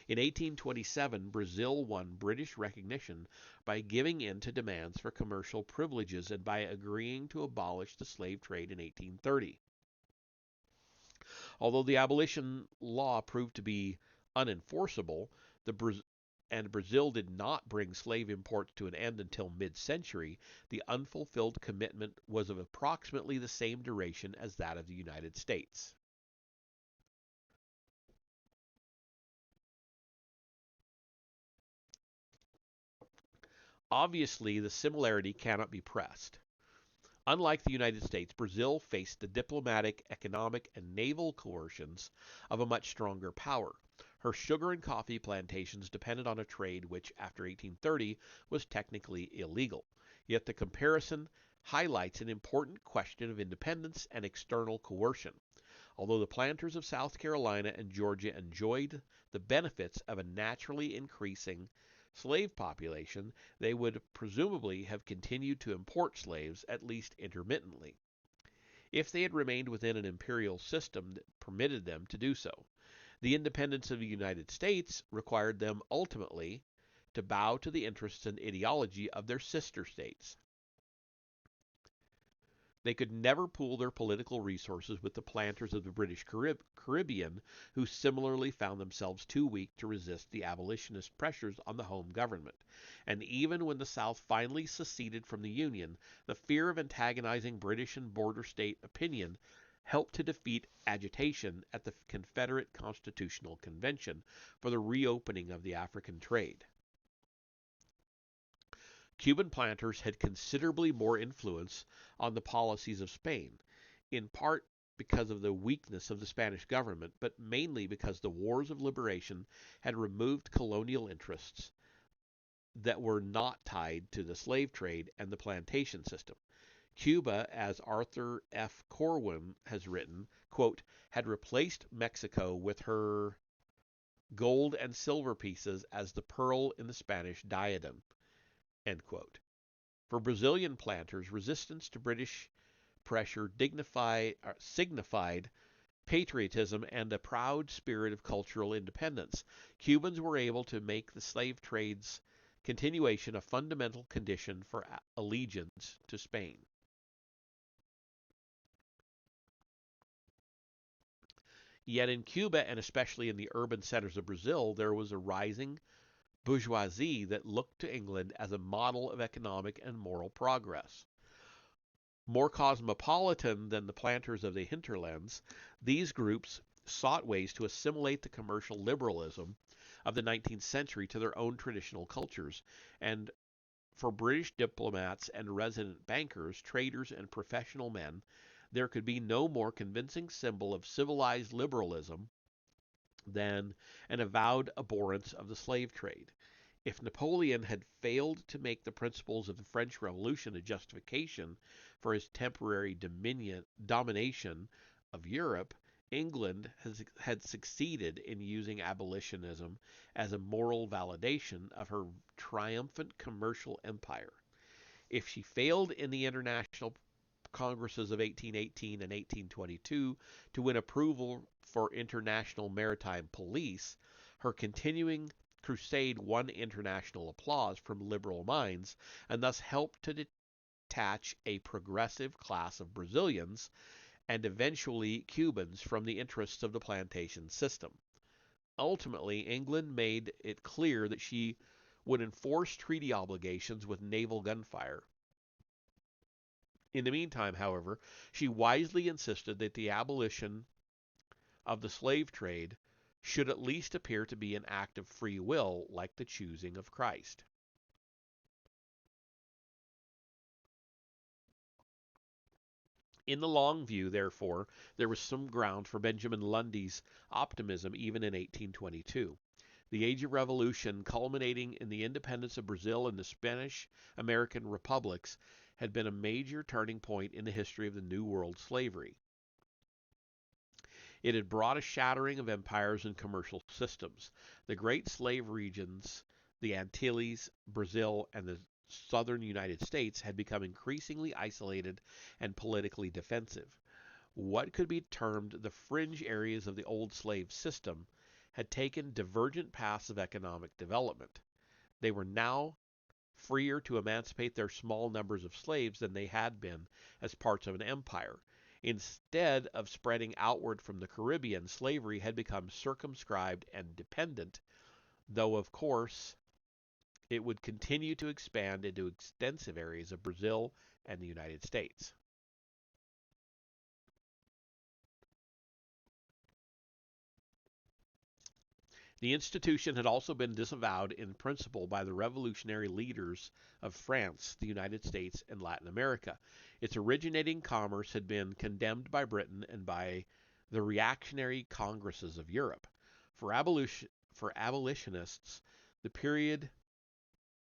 In 1827, Brazil won British recognition by giving in to demands for commercial privileges and by agreeing to abolish the slave trade in 1830. Although the abolition law proved to be unenforceable, and Brazil did not bring slave imports to an end until mid-century, the unfulfilled commitment was of approximately the same duration as that of the United States. Obviously, the similarity cannot be pressed. Unlike the United States, Brazil faced the diplomatic, economic, and naval coercions of a much stronger power. Her sugar and coffee plantations depended on a trade which, after 1830, was technically illegal. Yet the comparison highlights an important question of independence and external coercion. Although the planters of South Carolina and Georgia enjoyed the benefits of a naturally increasing slave population, they would presumably have continued to import slaves, at least intermittently, if they had remained within an imperial system that permitted them to do so. The independence of the United States required them ultimately to bow to the interests and ideology of their sister states. They could never pool their political resources with the planters of the British Caribbean, who similarly found themselves too weak to resist the abolitionist pressures on the home government. And even when the South finally seceded from the Union, the fear of antagonizing British and border state opinion helped to defeat agitation at the Confederate Constitutional Convention for the reopening of the African trade. Cuban planters had considerably more influence on the policies of Spain, in part because of the weakness of the Spanish government, but mainly because the wars of liberation had removed colonial interests that were not tied to the slave trade and the plantation system. Cuba, as Arthur F. Corwin has written, quote, had replaced Mexico with her gold and silver pieces as the pearl in the Spanish diadem. End quote. For Brazilian planters, resistance to British pressure signified patriotism and a proud spirit of cultural independence. Cubans were able to make the slave trade's continuation a fundamental condition for allegiance to Spain. Yet in Cuba, and especially in the urban centers of Brazil, there was a rising bourgeoisie that looked to England as a model of economic and moral progress. More cosmopolitan than the planters of the hinterlands, these groups sought ways to assimilate the commercial liberalism of the 19th century to their own traditional cultures, and for British diplomats and resident bankers, traders, and professional men, there could be no more convincing symbol of civilized liberalism than an avowed abhorrence of the slave trade. If Napoleon had failed to make the principles of the French Revolution a justification for his temporary domination of Europe, England had succeeded in using abolitionism as a moral validation of her triumphant commercial empire. If she failed in the international congresses of 1818 and 1822 to win approval for international maritime police, her continuing crusade won international applause from liberal minds and thus helped to detach a progressive class of Brazilians and eventually Cubans from the interests of the plantation system. Ultimately, England made it clear that she would enforce treaty obligations with naval gunfire. In the meantime, however, she wisely insisted that the abolition of the slave trade should at least appear to be an act of free will, like the choosing of Christ. In the long view, therefore, there was some ground for Benjamin Lundy's optimism even in 1822. The Age of Revolution, culminating in the independence of Brazil and the Spanish American republics, had been a major turning point in the history of the New World slavery. It had brought a shattering of empires and commercial systems. The great slave regions, the Antilles, Brazil, and the southern United States, had become increasingly isolated and politically defensive. What could be termed the fringe areas of the old slave system had taken divergent paths of economic development. They were now freer to emancipate their small numbers of slaves than they had been as parts of an empire. Instead of spreading outward from the Caribbean, slavery had become circumscribed and dependent, though, of course, it would continue to expand into extensive areas of Brazil and the United States. The institution had also been disavowed in principle by the revolutionary leaders of France, the United States, and Latin America. Its originating commerce had been condemned by Britain and by the reactionary congresses of Europe. For abolitionists, the period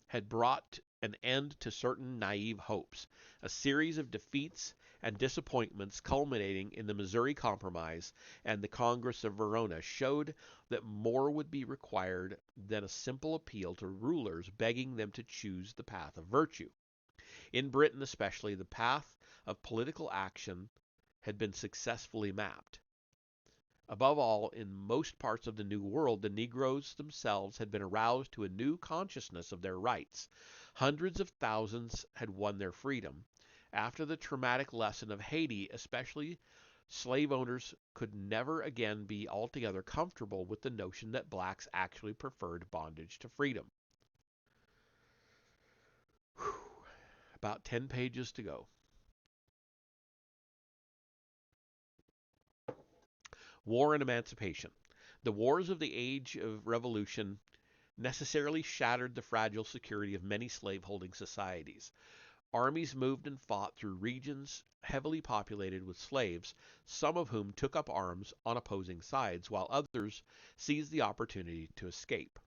had brought an end to certain naive hopes. A series of defeats and disappointments culminating in the Missouri Compromise and the Congress of Verona showed that more would be required than a simple appeal to rulers begging them to choose the path of virtue. In Britain especially, the path of political action had been successfully mapped. Above all, in most parts of the New World, the Negroes themselves had been aroused to a new consciousness of their rights. Hundreds of thousands had won their freedom. After the traumatic lesson of Haiti, especially, slave owners could never again be altogether comfortable with the notion that blacks actually preferred bondage to freedom. Whew. About 10 pages to go. War and Emancipation. The wars of the Age of Revolution necessarily shattered the fragile security of many slaveholding societies. Armies moved and fought through regions heavily populated with slaves, some of whom took up arms on opposing sides, while others seized the opportunity to escape.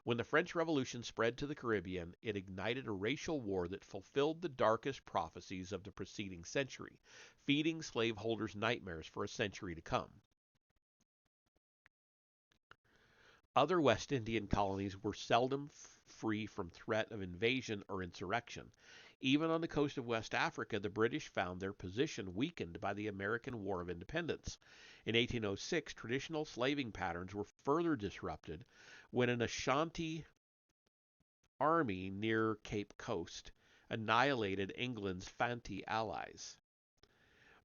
When the French Revolution spread to the Caribbean, it ignited a racial war that fulfilled the darkest prophecies of the preceding century, feeding slaveholders nightmares for a century to come. Other West Indian colonies were seldom free from threat of invasion or insurrection. Even on the coast of West Africa, the British found their position weakened by the American War of Independence. In 1806, traditional slaving patterns were further disrupted when an Ashanti army near Cape Coast annihilated England's Fanti allies.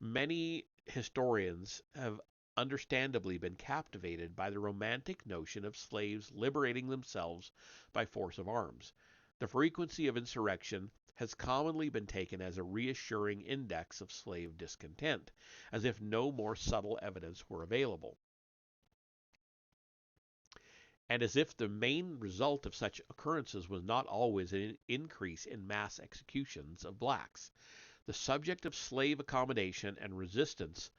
Many historians have understandably been captivated by the romantic notion of slaves liberating themselves by force of arms. The frequency of insurrection has commonly been taken as a reassuring index of slave discontent, as if no more subtle evidence were available, and as if the main result of such occurrences was not always an increase in mass executions of blacks. The subject of slave accommodation and resistance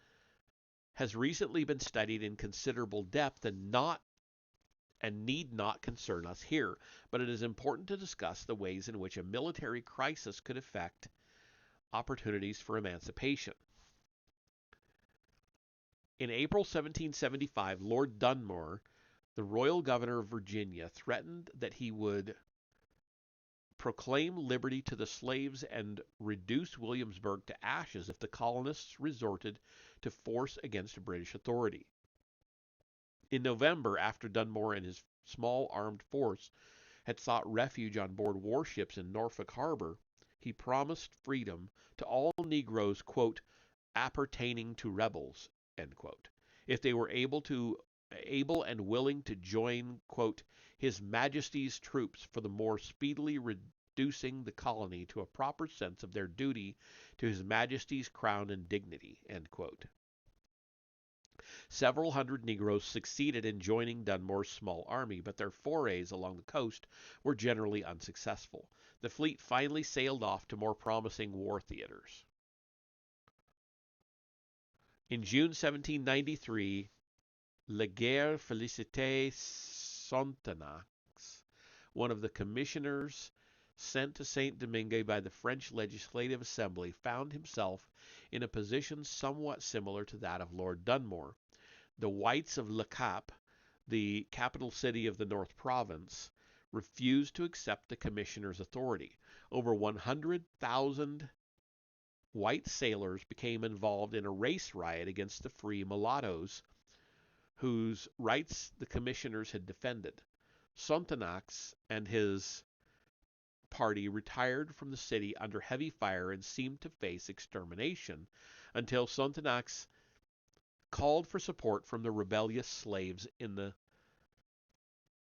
has recently been studied in considerable depth and need not concern us here, but it is important to discuss the ways in which a military crisis could affect opportunities for emancipation. In April 1775, Lord Dunmore, the royal governor of Virginia, threatened that he would proclaim liberty to the slaves and reduce Williamsburg to ashes if the colonists resorted to force against British authority. In November, after Dunmore and his small armed force had sought refuge on board warships in Norfolk Harbor, he promised freedom to all Negroes, quote, appertaining to rebels, end quote, if they were able and willing to join, quote, His Majesty's troops for the more speedily reducing the colony to a proper sense of their duty to His Majesty's crown and dignity, end quote. Several hundred Negroes succeeded in joining Dunmore's small army, but their forays along the coast were generally unsuccessful. The fleet finally sailed off to more promising war theaters. In June 1793, Laguerre Félicité Sonthonax, one of the commissioners sent to St. Domingue by the French Legislative Assembly, found himself in a position somewhat similar to that of Lord Dunmore. The whites of Le Cap, the capital city of the North Province, refused to accept the commissioner's authority. Over 100,000 white sailors became involved in a race riot against the free mulattoes, whose rights the commissioners had defended. Sonthonax and his party retired from the city under heavy fire and seemed to face extermination until Sonthonax called for support from the rebellious slaves in the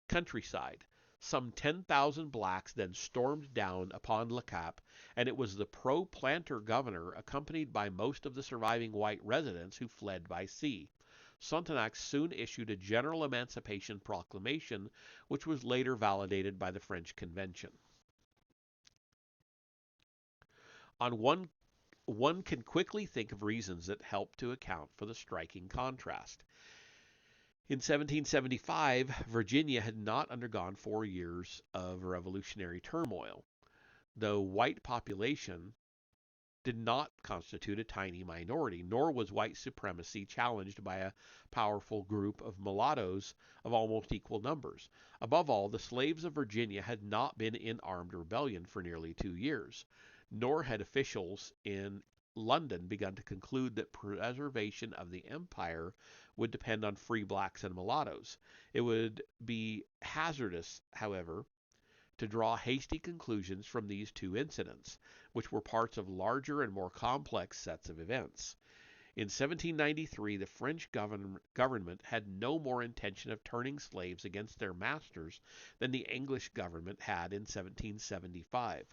countryside. Some 10,000 blacks then stormed down upon Le Cap, and it was the pro-planter governor, accompanied by most of the surviving white residents, who fled by sea. Sontenac soon issued a general emancipation proclamation, which was later validated by the French Convention. On one can quickly think of reasons that help to account for the striking contrast. In 1775, Virginia had not undergone 4 years of revolutionary turmoil. The white population did not constitute a tiny minority, nor was white supremacy challenged by a powerful group of mulattoes of almost equal numbers. Above all, the slaves of Virginia had not been in armed rebellion for nearly 2 years, nor had officials in London begun to conclude that preservation of the empire would depend on free blacks and mulattoes. It would be hazardous, however, to draw hasty conclusions from these two incidents, which were parts of larger and more complex sets of events. In 1793, the French government had no more intention of turning slaves against their masters than the English government had in 1775.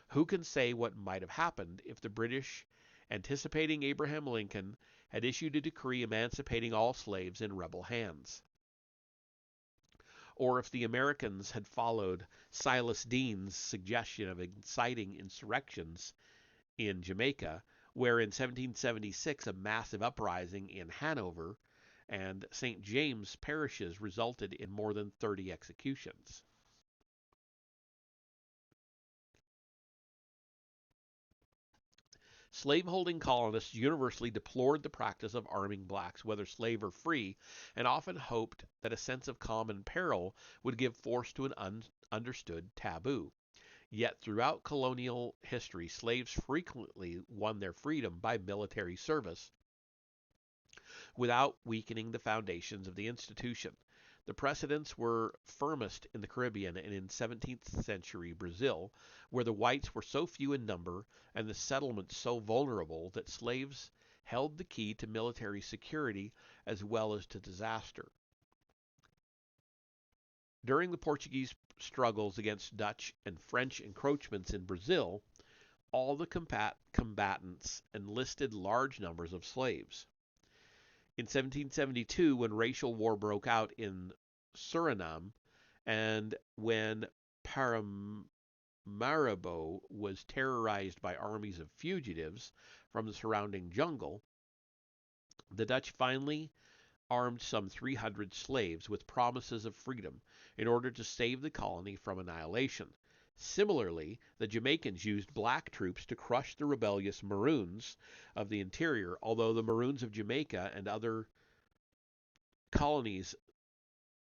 Who can say what might have happened if the British, anticipating Abraham Lincoln, had issued a decree emancipating all slaves in rebel hands? Or if the Americans had followed Silas Deane's suggestion of inciting insurrections in Jamaica, where in 1776 a massive uprising in Hanover and St. James parishes resulted in more than 30 executions. Slaveholding colonists universally deplored the practice of arming blacks, whether slave or free, and often hoped that a sense of common peril would give force to an understood taboo. Yet throughout colonial history, slaves frequently won their freedom by military service without weakening the foundations of the institution. The precedents were firmest in the Caribbean and in 17th century Brazil, where the whites were so few in number and the settlements so vulnerable that slaves held the key to military security as well as to disaster. During the Portuguese struggles against Dutch and French encroachments in Brazil, all the combatants enlisted large numbers of slaves. In 1772, when racial war broke out in Suriname, and when Paramaribo was terrorized by armies of fugitives from the surrounding jungle, the Dutch finally armed some 300 slaves with promises of freedom in order to save the colony from annihilation. Similarly, the Jamaicans used black troops to crush the rebellious Maroons of the interior, although the Maroons of Jamaica and other colonies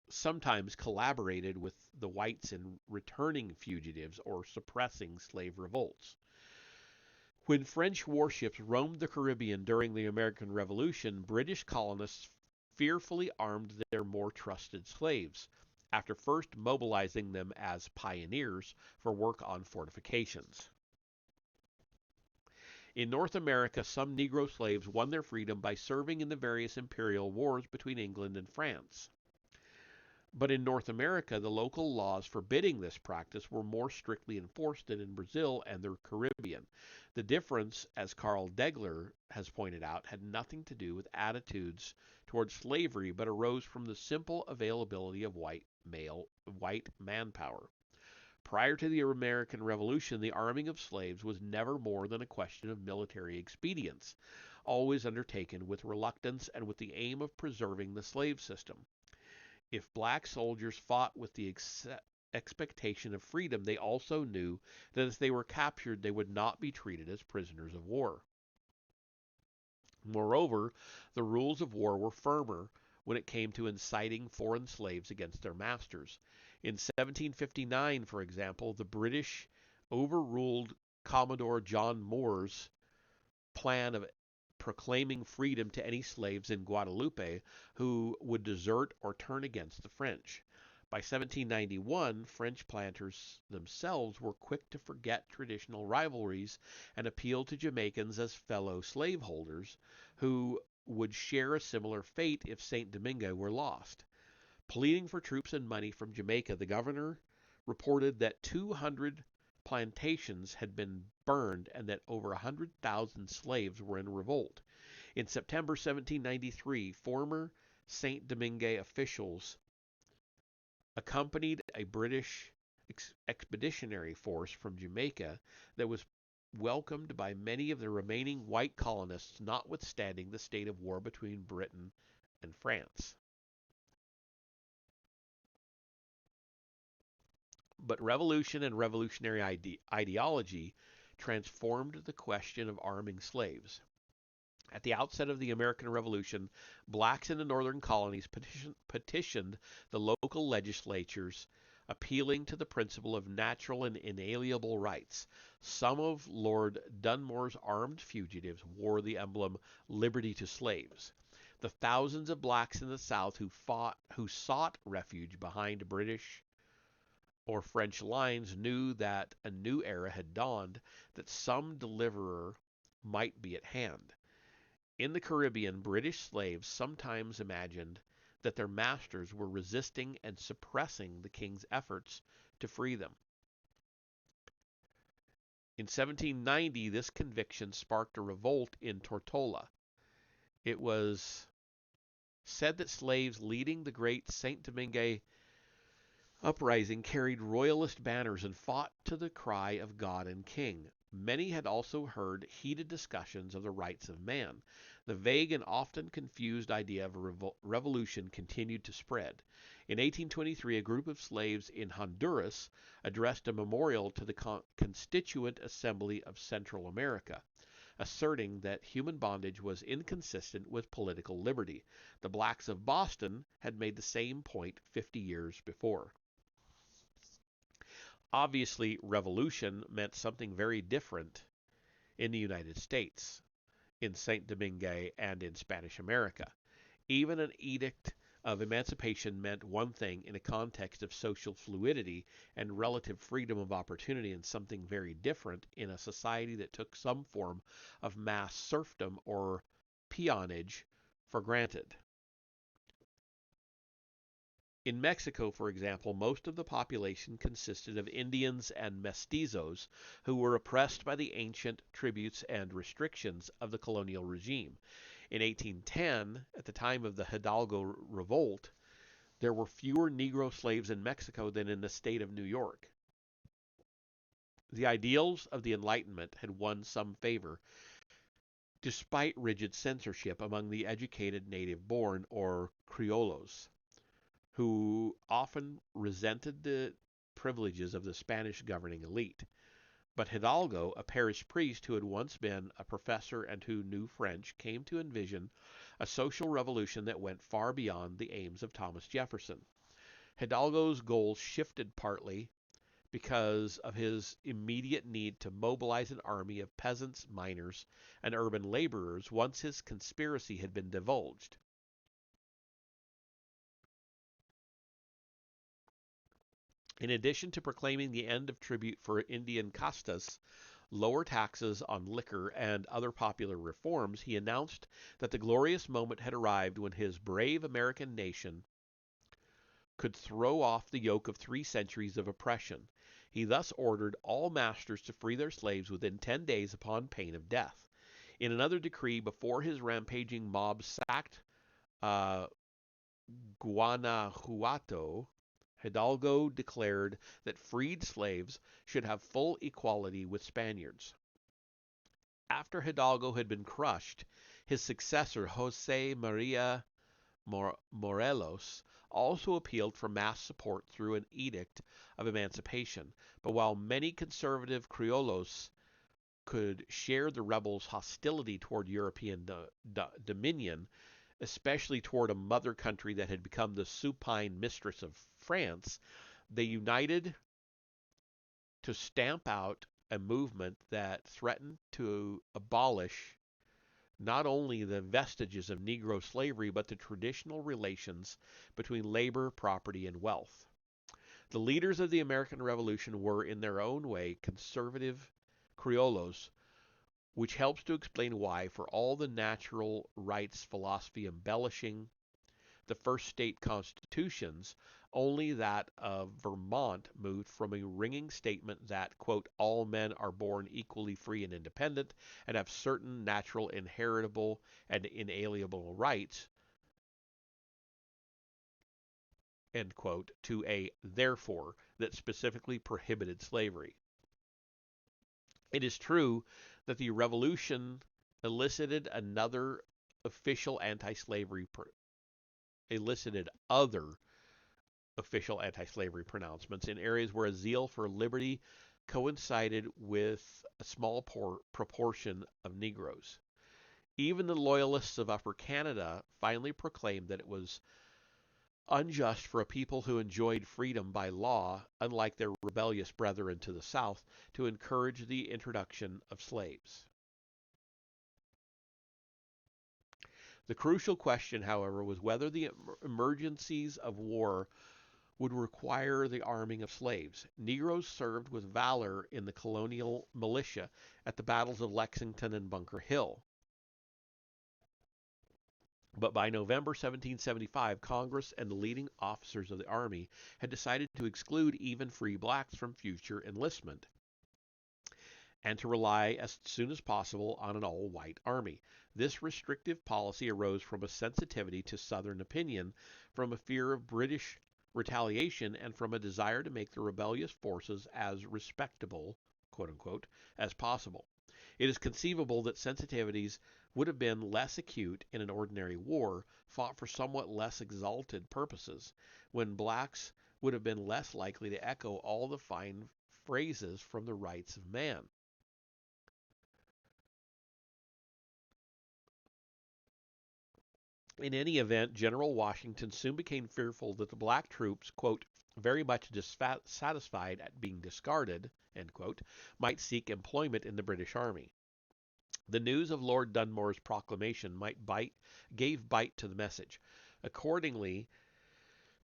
sometimes collaborated with the whites in returning fugitives or suppressing slave revolts. When French warships roamed the Caribbean during the American Revolution, British colonists fearfully armed their more trusted slaves, after first mobilizing them as pioneers for work on fortifications. In North America, some Negro slaves won their freedom by serving in the various imperial wars between England and France. But in North America, the local laws forbidding this practice were more strictly enforced than in Brazil and the Caribbean. The difference, as Carl Degler has pointed out, had nothing to do with attitudes towards slavery, but arose from the simple availability of white manpower. Prior to the American Revolution, the arming of slaves was never more than a question of military expedience, always undertaken with reluctance and with the aim of preserving the slave system. If black soldiers fought with the expectation of freedom, they also knew that if they were captured, they would not be treated as prisoners of war. Moreover, the rules of war were firmer when it came to inciting foreign slaves against their masters. In 1759, for example, the British overruled Commodore John Moore's plan of proclaiming freedom to any slaves in Guadeloupe who would desert or turn against the French. By 1791, French planters themselves were quick to forget traditional rivalries and appeal to Jamaicans as fellow slaveholders who would share a similar fate if St. Domingo were lost. Pleading for troops and money from Jamaica, the governor reported that 200 plantations had been burned and that over 100,000 slaves were in revolt. In September 1793, former Saint Domingue officials accompanied a British expeditionary force from Jamaica that was welcomed by many of the remaining white colonists, notwithstanding the state of war between Britain and France. But revolution and revolutionary ideology transformed the question of arming slaves. At the outset of the American Revolution, blacks in the northern colonies petitioned the local legislatures, appealing to the principle of natural and inalienable rights. Some of Lord Dunmore's armed fugitives wore the emblem "Liberty to Slaves." The thousands of blacks in the South who sought refuge behind British or French lines knew that a new era had dawned, that some deliverer might be at hand. In the Caribbean, British slaves sometimes imagined that their masters were resisting and suppressing the king's efforts to free them. In 1790, this conviction sparked a revolt in Tortola. It was said that slaves leading the great Saint Domingue uprising carried royalist banners and fought to the cry of God and King. Many had also heard heated discussions of the rights of man. The vague and often confused idea of a revolution continued to spread. In 1823, a group of slaves in Honduras addressed a memorial to the Constituent Assembly of Central America, asserting that human bondage was inconsistent with political liberty. The blacks of Boston had made the same point 50 years before. Obviously, revolution meant something very different in the United States, in St. Domingue, and in Spanish America. Even an edict of emancipation meant one thing in a context of social fluidity and relative freedom of opportunity, and something very different in a society that took some form of mass serfdom or peonage for granted. In Mexico, for example, most of the population consisted of Indians and mestizos who were oppressed by the ancient tributes and restrictions of the colonial regime. In 1810, at the time of the Hidalgo Revolt, there were fewer Negro slaves in Mexico than in the state of New York. The ideals of the Enlightenment had won some favor, despite rigid censorship among the educated native-born, or criollos, who often resented the privileges of the Spanish governing elite. But Hidalgo, a parish priest who had once been a professor and who knew French, came to envision a social revolution that went far beyond the aims of Thomas Jefferson. Hidalgo's goals shifted partly because of his immediate need to mobilize an army of peasants, miners, and urban laborers once his conspiracy had been divulged. In addition to proclaiming the end of tribute for Indian castas, lower taxes on liquor, and other popular reforms, he announced that the glorious moment had arrived when his brave American nation could throw off the yoke of 3 centuries of oppression. He thus ordered all masters to free their slaves within 10 days upon pain of death. In another decree, before his rampaging mob sacked uh, Guanajuato, Hidalgo declared that freed slaves should have full equality with Spaniards. After Hidalgo had been crushed, his successor, Jose Maria Morelos, also appealed for mass support through an edict of emancipation. But while many conservative criollos could share the rebels' hostility toward European dominion, especially toward a mother country that had become the supine mistress of France, they united to stamp out a movement that threatened to abolish not only the vestiges of Negro slavery, but the traditional relations between labor, property, and wealth. The leaders of the American Revolution were, in their own way, conservative criollos, which helps to explain why, for all the natural rights philosophy embellishing the first state constitutions, Only that of Vermont moved from a ringing statement that, quote, all men are born equally free and independent and have certain natural, inheritable, and inalienable rights, end quote, to a therefore that specifically prohibited slavery. It is true that the Revolution elicited another official anti-slavery elicited other official anti-slavery pronouncements in areas where a zeal for liberty coincided with a small proportion of Negroes. Even the loyalists of Upper Canada finally proclaimed that it was unjust for a people who enjoyed freedom by law, unlike their rebellious brethren to the south, to encourage the introduction of slaves. The crucial question, however, was whether the emergencies of war would require the arming of slaves. Negroes served with valor in the colonial militia at the battles of Lexington and Bunker Hill. But by November 1775, Congress and the leading officers of the Army had decided to exclude even free blacks from future enlistment and to rely as soon as possible on an all-white army. This restrictive policy arose from a sensitivity to Southern opinion, from a fear of British retaliation, and from a desire to make the rebellious forces as respectable, quote unquote, as possible. It is conceivable that sensitivities would have been less acute in an ordinary war fought for somewhat less exalted purposes, when blacks would have been less likely to echo all the fine phrases from the rights of man. In any event, General Washington soon became fearful that the black troops, quote, very much dissatisfied at being discarded, end quote, might seek employment in the British Army. The news of Lord Dunmore's proclamation gave bite to the message. Accordingly,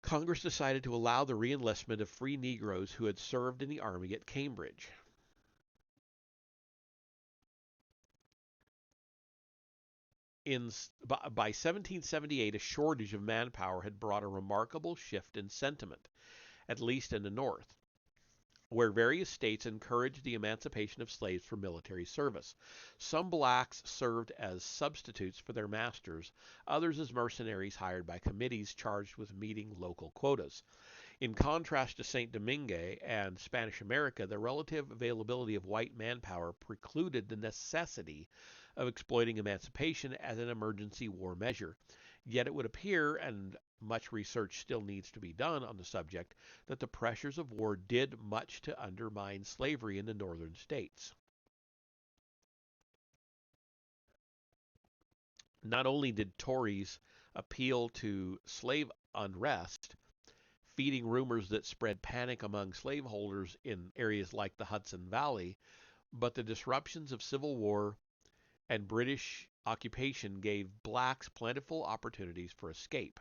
Congress decided to allow the reenlistment of free Negroes who had served in the Army at Cambridge. By 1778, a shortage of manpower had brought a remarkable shift in sentiment, at least in the North, where various states encouraged the emancipation of slaves for military service. Some blacks served as substitutes for their masters, others as mercenaries hired by committees charged with meeting local quotas. In contrast to St. Domingue and Spanish America, the relative availability of white manpower precluded the necessity of exploiting emancipation as an emergency war measure. Yet it would appear, and much research still needs to be done on the subject, that the pressures of war did much to undermine slavery in the northern states. Not only did Tories appeal to slave unrest, feeding rumors that spread panic among slaveholders in areas like the Hudson Valley, but the disruptions of civil war and British occupation gave blacks plentiful opportunities for escape.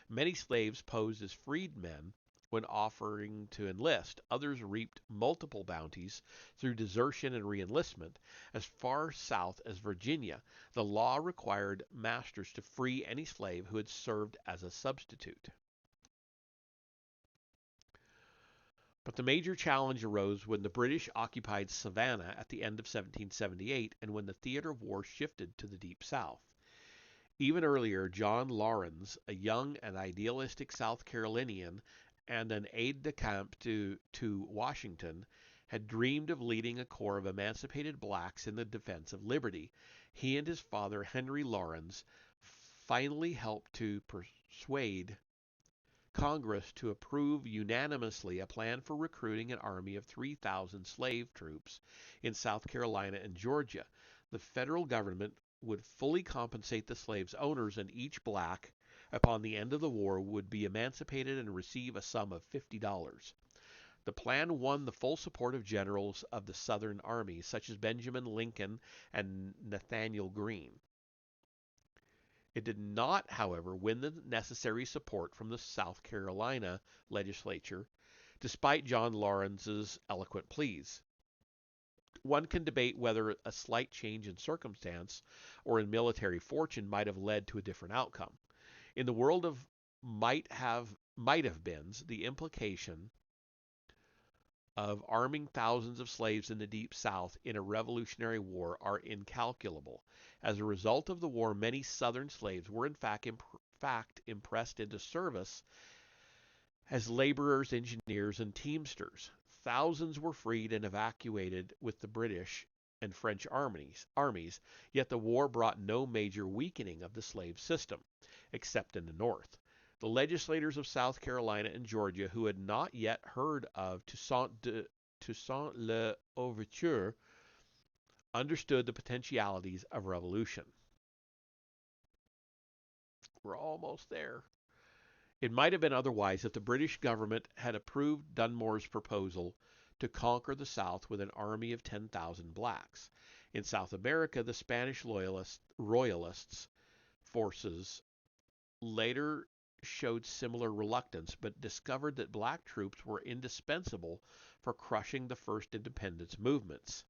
Many slaves posed as freedmen when offering to enlist. Others reaped multiple bounties through desertion and reenlistment. As far south as Virginia, the law required masters to free any slave who had served as a substitute. But the major challenge arose when the British occupied Savannah at the end of 1778 and when the theater of war shifted to the Deep South. Even earlier, John Laurens, a young and idealistic South Carolinian and an aide-de-camp to Washington, had dreamed of leading a corps of emancipated blacks in the defense of liberty. He and his father, Henry Laurens, finally helped to persuade Congress to approve unanimously a plan for recruiting an army of 3,000 slave troops in South Carolina and Georgia. The federal government would fully compensate the slaves' owners, and each black, upon the end of the war, would be emancipated and receive a sum of $50. The plan won the full support of generals of the Southern Army, such as Benjamin Lincoln and Nathanael Greene. It did not, however, win the necessary support from the South Carolina legislature, despite John Lawrence's eloquent pleas. One can debate whether a slight change in circumstance or in military fortune might have led to a different outcome. In the world of might have might have been the implication of arming thousands of slaves in the Deep South in a Revolutionary War are incalculable. As a result of the war, many Southern slaves were in fact impressed into service as laborers, engineers, and teamsters. Thousands were freed and evacuated with the British and French armies, yet the war brought no major weakening of the slave system, except in the North. The legislators of South Carolina and Georgia, who had not yet heard of Toussaint l'Ouverture, understood the potentialities of revolution. We're almost there. It might have been otherwise if the British government had approved Dunmore's proposal to conquer the South with an army of 10,000 blacks. In South America, the Spanish royalists forces later showed similar reluctance, but discovered that black troops were indispensable for crushing the first independence movements.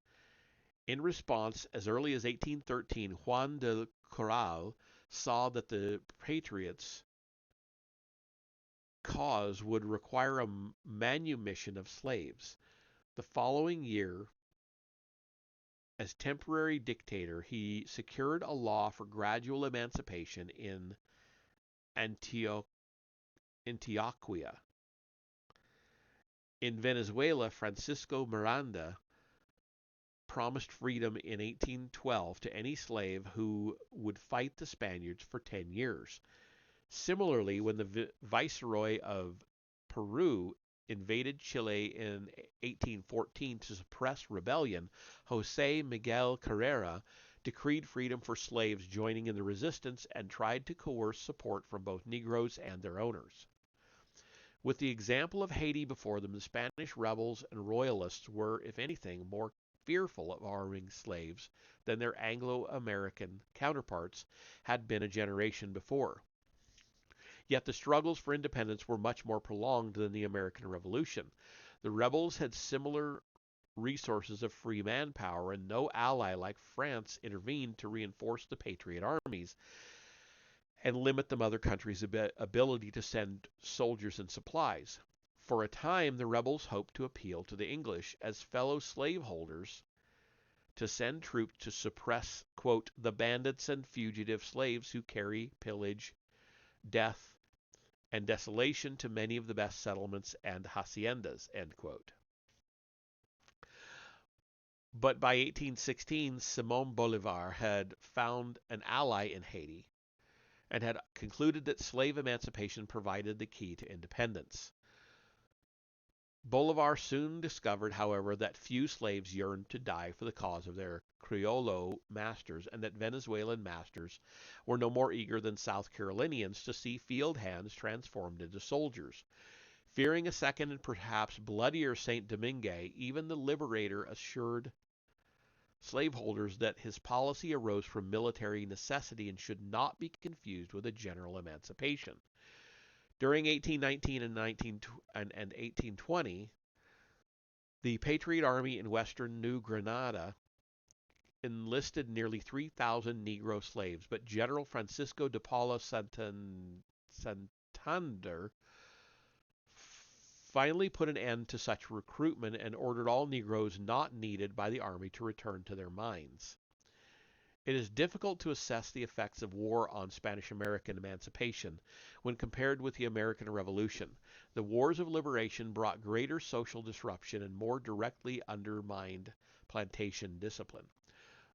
In response, as early as 1813, Juan de Corral saw that the Patriots' cause would require a manumission of slaves. The following year, as temporary dictator, he secured a law for gradual emancipation in Antioquia. In Venezuela, Francisco Miranda promised freedom in 1812 to any slave who would fight the Spaniards for 10 years. Similarly, when the Viceroy of Peru invaded Chile in 1814 to suppress rebellion, Jose Miguel Carrera decreed freedom for slaves joining in the resistance and tried to coerce support from both Negroes and their owners. With the example of Haiti before them, the Spanish rebels and royalists were, if anything, more fearful of arming slaves than their Anglo-American counterparts had been a generation before. Yet the struggles for independence were much more prolonged than the American Revolution. The rebels had similar resources of free manpower, and no ally like France intervened to reinforce the patriot armies and limit the mother country's ability to send soldiers and supplies. For a time, the rebels hoped to appeal to the English as fellow slaveholders to send troops to suppress, quote, the bandits and fugitive slaves who carry pillage, death, and desolation to many of the best settlements and haciendas, end quote. But by 1816, Simón Bolívar had found an ally in Haiti and had concluded that slave emancipation provided the key to independence. Bolivar soon discovered, however, that few slaves yearned to die for the cause of their Criollo masters, and that Venezuelan masters were no more eager than South Carolinians to see field hands transformed into soldiers. Fearing a second and perhaps bloodier Saint Domingue, even the Liberator assured slaveholders that his policy arose from military necessity and should not be confused with a general emancipation. During 1819 and 1820, the Patriot Army in western New Granada enlisted nearly 3,000 Negro slaves, but General Francisco de Paula Santander finally put an end to such recruitment and ordered all Negroes not needed by the army to return to their mines. It is difficult to assess the effects of war on Spanish-American emancipation when compared with the American Revolution. The wars of liberation brought greater social disruption and more directly undermined plantation discipline.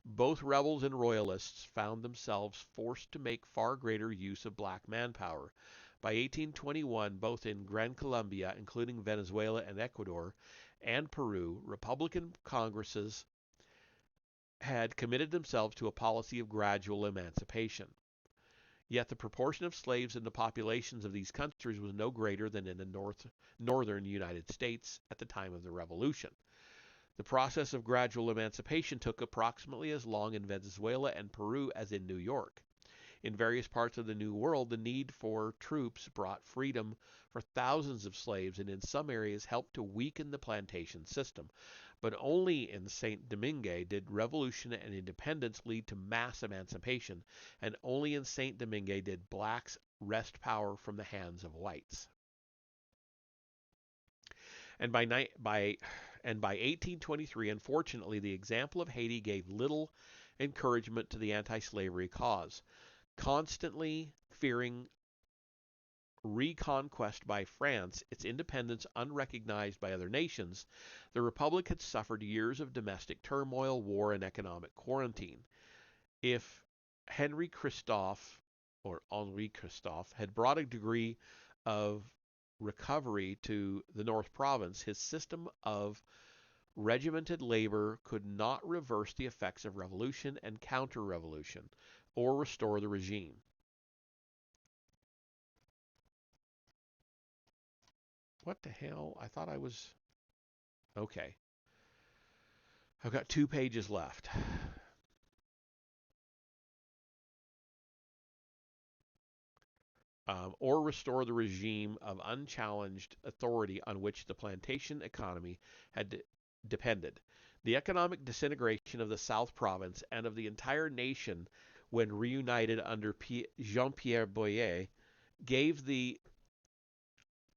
Both rebels and royalists found themselves forced to make far greater use of black manpower. By 1821, both in Gran Colombia, including Venezuela and Ecuador, and Peru, Republican Congresses had committed themselves to a policy of gradual emancipation. Yet the proportion of slaves in the populations of these countries was no greater than in the northern United States at the time of the Revolution. The process of gradual emancipation took approximately as long in Venezuela and Peru as in New York. In various parts of the New World, the need for troops brought freedom for thousands of slaves and in some areas helped to weaken the plantation system. But only in Saint Domingue did revolution and independence lead to mass emancipation, and only in Saint Domingue did blacks wrest power from the hands of whites. And by 1823, unfortunately, the example of Haiti gave little encouragement to the anti-slavery cause. Constantly fearing reconquest by France, its independence unrecognized by other nations, the Republic had suffered years of domestic turmoil, war, and economic quarantine. If Henry Christophe, or Henri Christophe, had brought a degree of recovery to the North Province, his system of regimented labor could not reverse the effects of revolution and counter-revolution, or restore the regime. What the hell? I thought I was... Okay. I've got 2 pages left. Or restore the regime of unchallenged authority on which the plantation economy had depended. The economic disintegration of the South Province and of the entire nation when reunited under Jean-Pierre Boyer gave the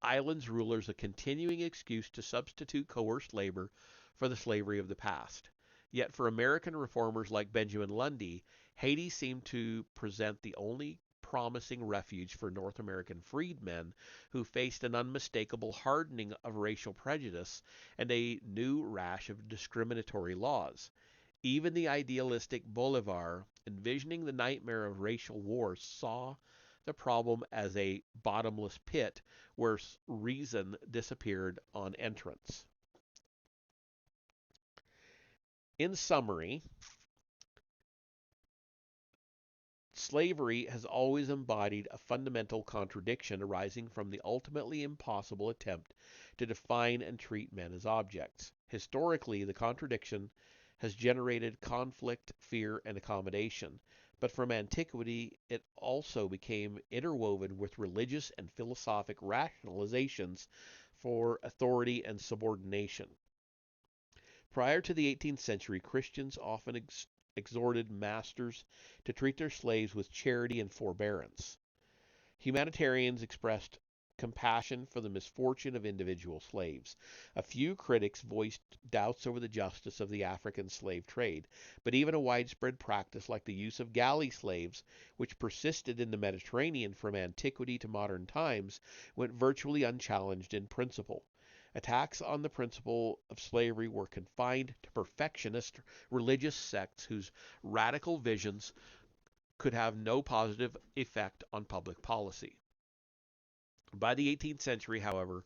island's rulers a continuing excuse to substitute coerced labor for the slavery of the past. Yet for American reformers like Benjamin Lundy, Haiti seemed to present the only promising refuge for North American freedmen who faced an unmistakable hardening of racial prejudice and a new rash of discriminatory laws. Even the idealistic Bolivar, envisioning the nightmare of racial war, saw the problem as a bottomless pit where reason disappeared on entrance. In summary, slavery has always embodied a fundamental contradiction arising from the ultimately impossible attempt to define and treat men as objects. Historically, the contradiction has generated conflict, fear, and accommodation, but from antiquity it also became interwoven with religious and philosophic rationalizations for authority and subordination. Prior to the 18th century, Christians often exhorted masters to treat their slaves with charity and forbearance. Humanitarians expressed compassion for the misfortune of individual slaves. A few critics voiced doubts over the justice of the African slave trade, but even a widespread practice like the use of galley slaves, which persisted in the Mediterranean from antiquity to modern times, went virtually unchallenged in principle. Attacks on the principle of slavery were confined to perfectionist religious sects whose radical visions could have no positive effect on public policy. By the 18th century, however,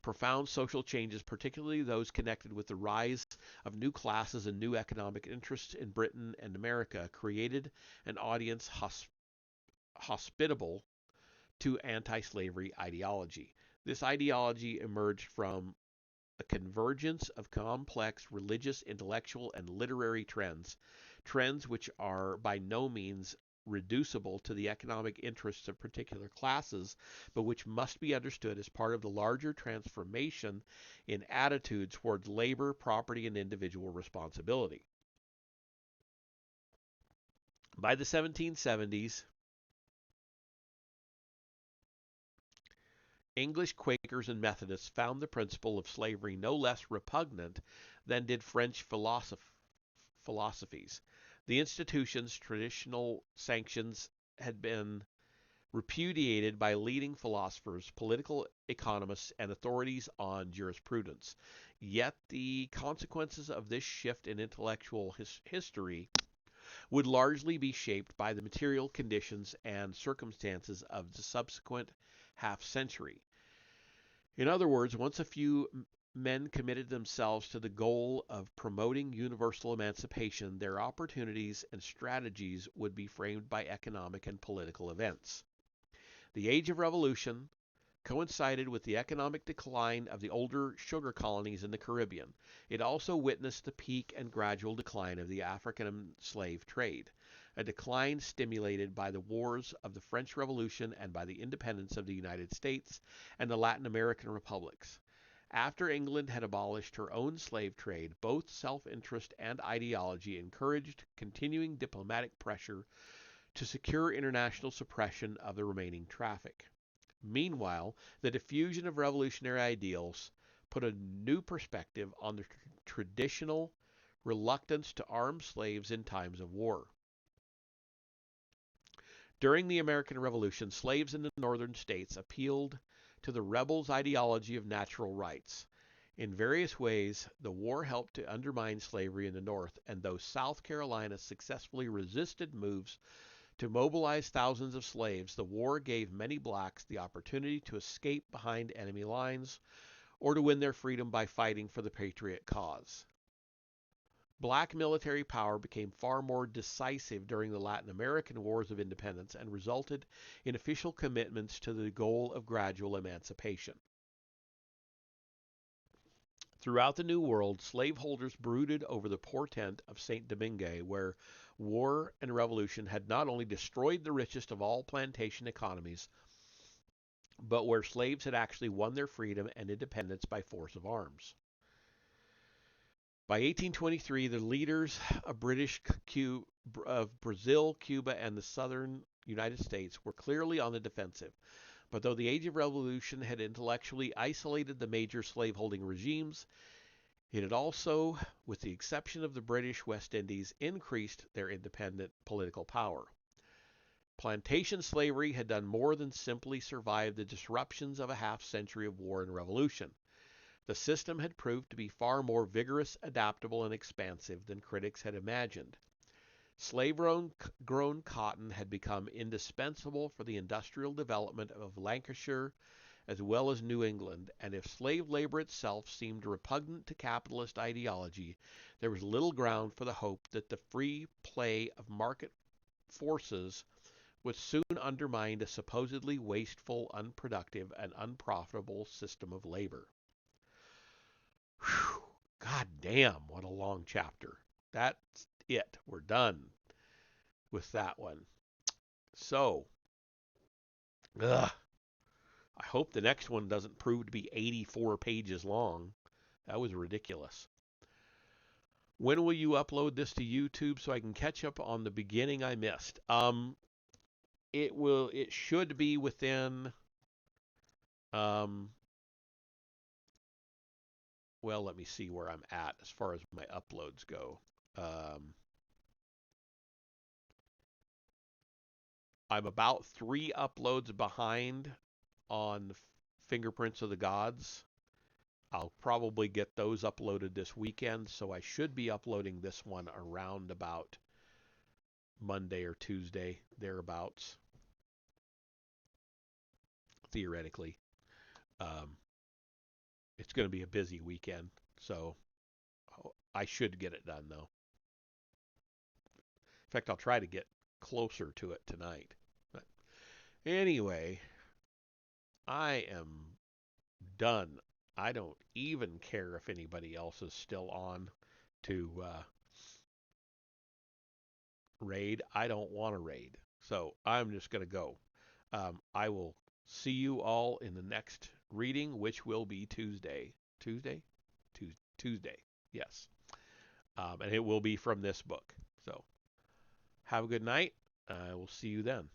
profound social changes, particularly those connected with the rise of new classes and new economic interests in Britain and America, created an audience hospitable to anti-slavery ideology. This ideology emerged from a convergence of complex religious, intellectual, and literary trends, trends which are by no means reducible to the economic interests of particular classes, but which must be understood as part of the larger transformation in attitudes towards labor, property, and individual responsibility. By the 1770s, English Quakers and Methodists found the principle of slavery no less repugnant than did French philosophies. The institution's traditional sanctions had been repudiated by leading philosophers, political economists, and authorities on jurisprudence. Yet the consequences of this shift in intellectual history would largely be shaped by the material conditions and circumstances of the subsequent half century. In other words, once a few men committed themselves to the goal of promoting universal emancipation, their opportunities and strategies would be framed by economic and political events. The Age of Revolution coincided with the economic decline of the older sugar colonies in the Caribbean. It also witnessed the peak and gradual decline of the African slave trade, a decline stimulated by the wars of the French Revolution and by the independence of the United States and the Latin American republics. After England had abolished her own slave trade, both self-interest and ideology encouraged continuing diplomatic pressure to secure international suppression of the remaining traffic. Meanwhile, the diffusion of revolutionary ideals put a new perspective on the traditional reluctance to arm slaves in times of war. During the American Revolution, slaves in the northern states appealed to the rebels' ideology of natural rights. In various ways, the war helped to undermine slavery in the North, and though South Carolina successfully resisted moves to mobilize thousands of slaves, the war gave many blacks the opportunity to escape behind enemy lines or to win their freedom by fighting for the patriot cause. Black military power became far more decisive during the Latin American Wars of Independence and resulted in official commitments to the goal of gradual emancipation. Throughout the New World, slaveholders brooded over the portent of St. Domingue, where war and revolution had not only destroyed the richest of all plantation economies, but where slaves had actually won their freedom and independence by force of arms. By 1823, the leaders of Brazil, Cuba, and the southern United States were clearly on the defensive. But though the Age of Revolution had intellectually isolated the major slaveholding regimes, it had also, with the exception of the British West Indies, increased their independent political power. Plantation slavery had done more than simply survive the disruptions of a half century of war and revolution. The system had proved to be far more vigorous, adaptable, and expansive than critics had imagined. Slave-grown cotton had become indispensable for the industrial development of Lancashire as well as New England, and if slave labor itself seemed repugnant to capitalist ideology, there was little ground for the hope that the free play of market forces would soon undermine a supposedly wasteful, unproductive, and unprofitable system of labor. Whew. God damn, what a long chapter. That's it. We're done with that one. So, I hope the next one doesn't prove to be 84 pages long. That was ridiculous. When will you upload this to YouTube so I can catch up on the beginning I missed? It should be within well, let me see where I'm at as far as my uploads go. I'm about 3 uploads behind on Fingerprints of the Gods. I'll probably get those uploaded this weekend, so I should be uploading this one around about Monday or Tuesday, thereabouts, theoretically. It's going to be a busy weekend, so I should get it done, though. In fact, I'll try to get closer to it tonight. But anyway, I am done. I don't even care if anybody else is still on to raid. I don't want to raid. So I'm just going to go. I will see you all in the next reading, which will be Tuesday. Tuesday? Tuesday. Yes. And it will be from this book. So have a good night. I will see you then.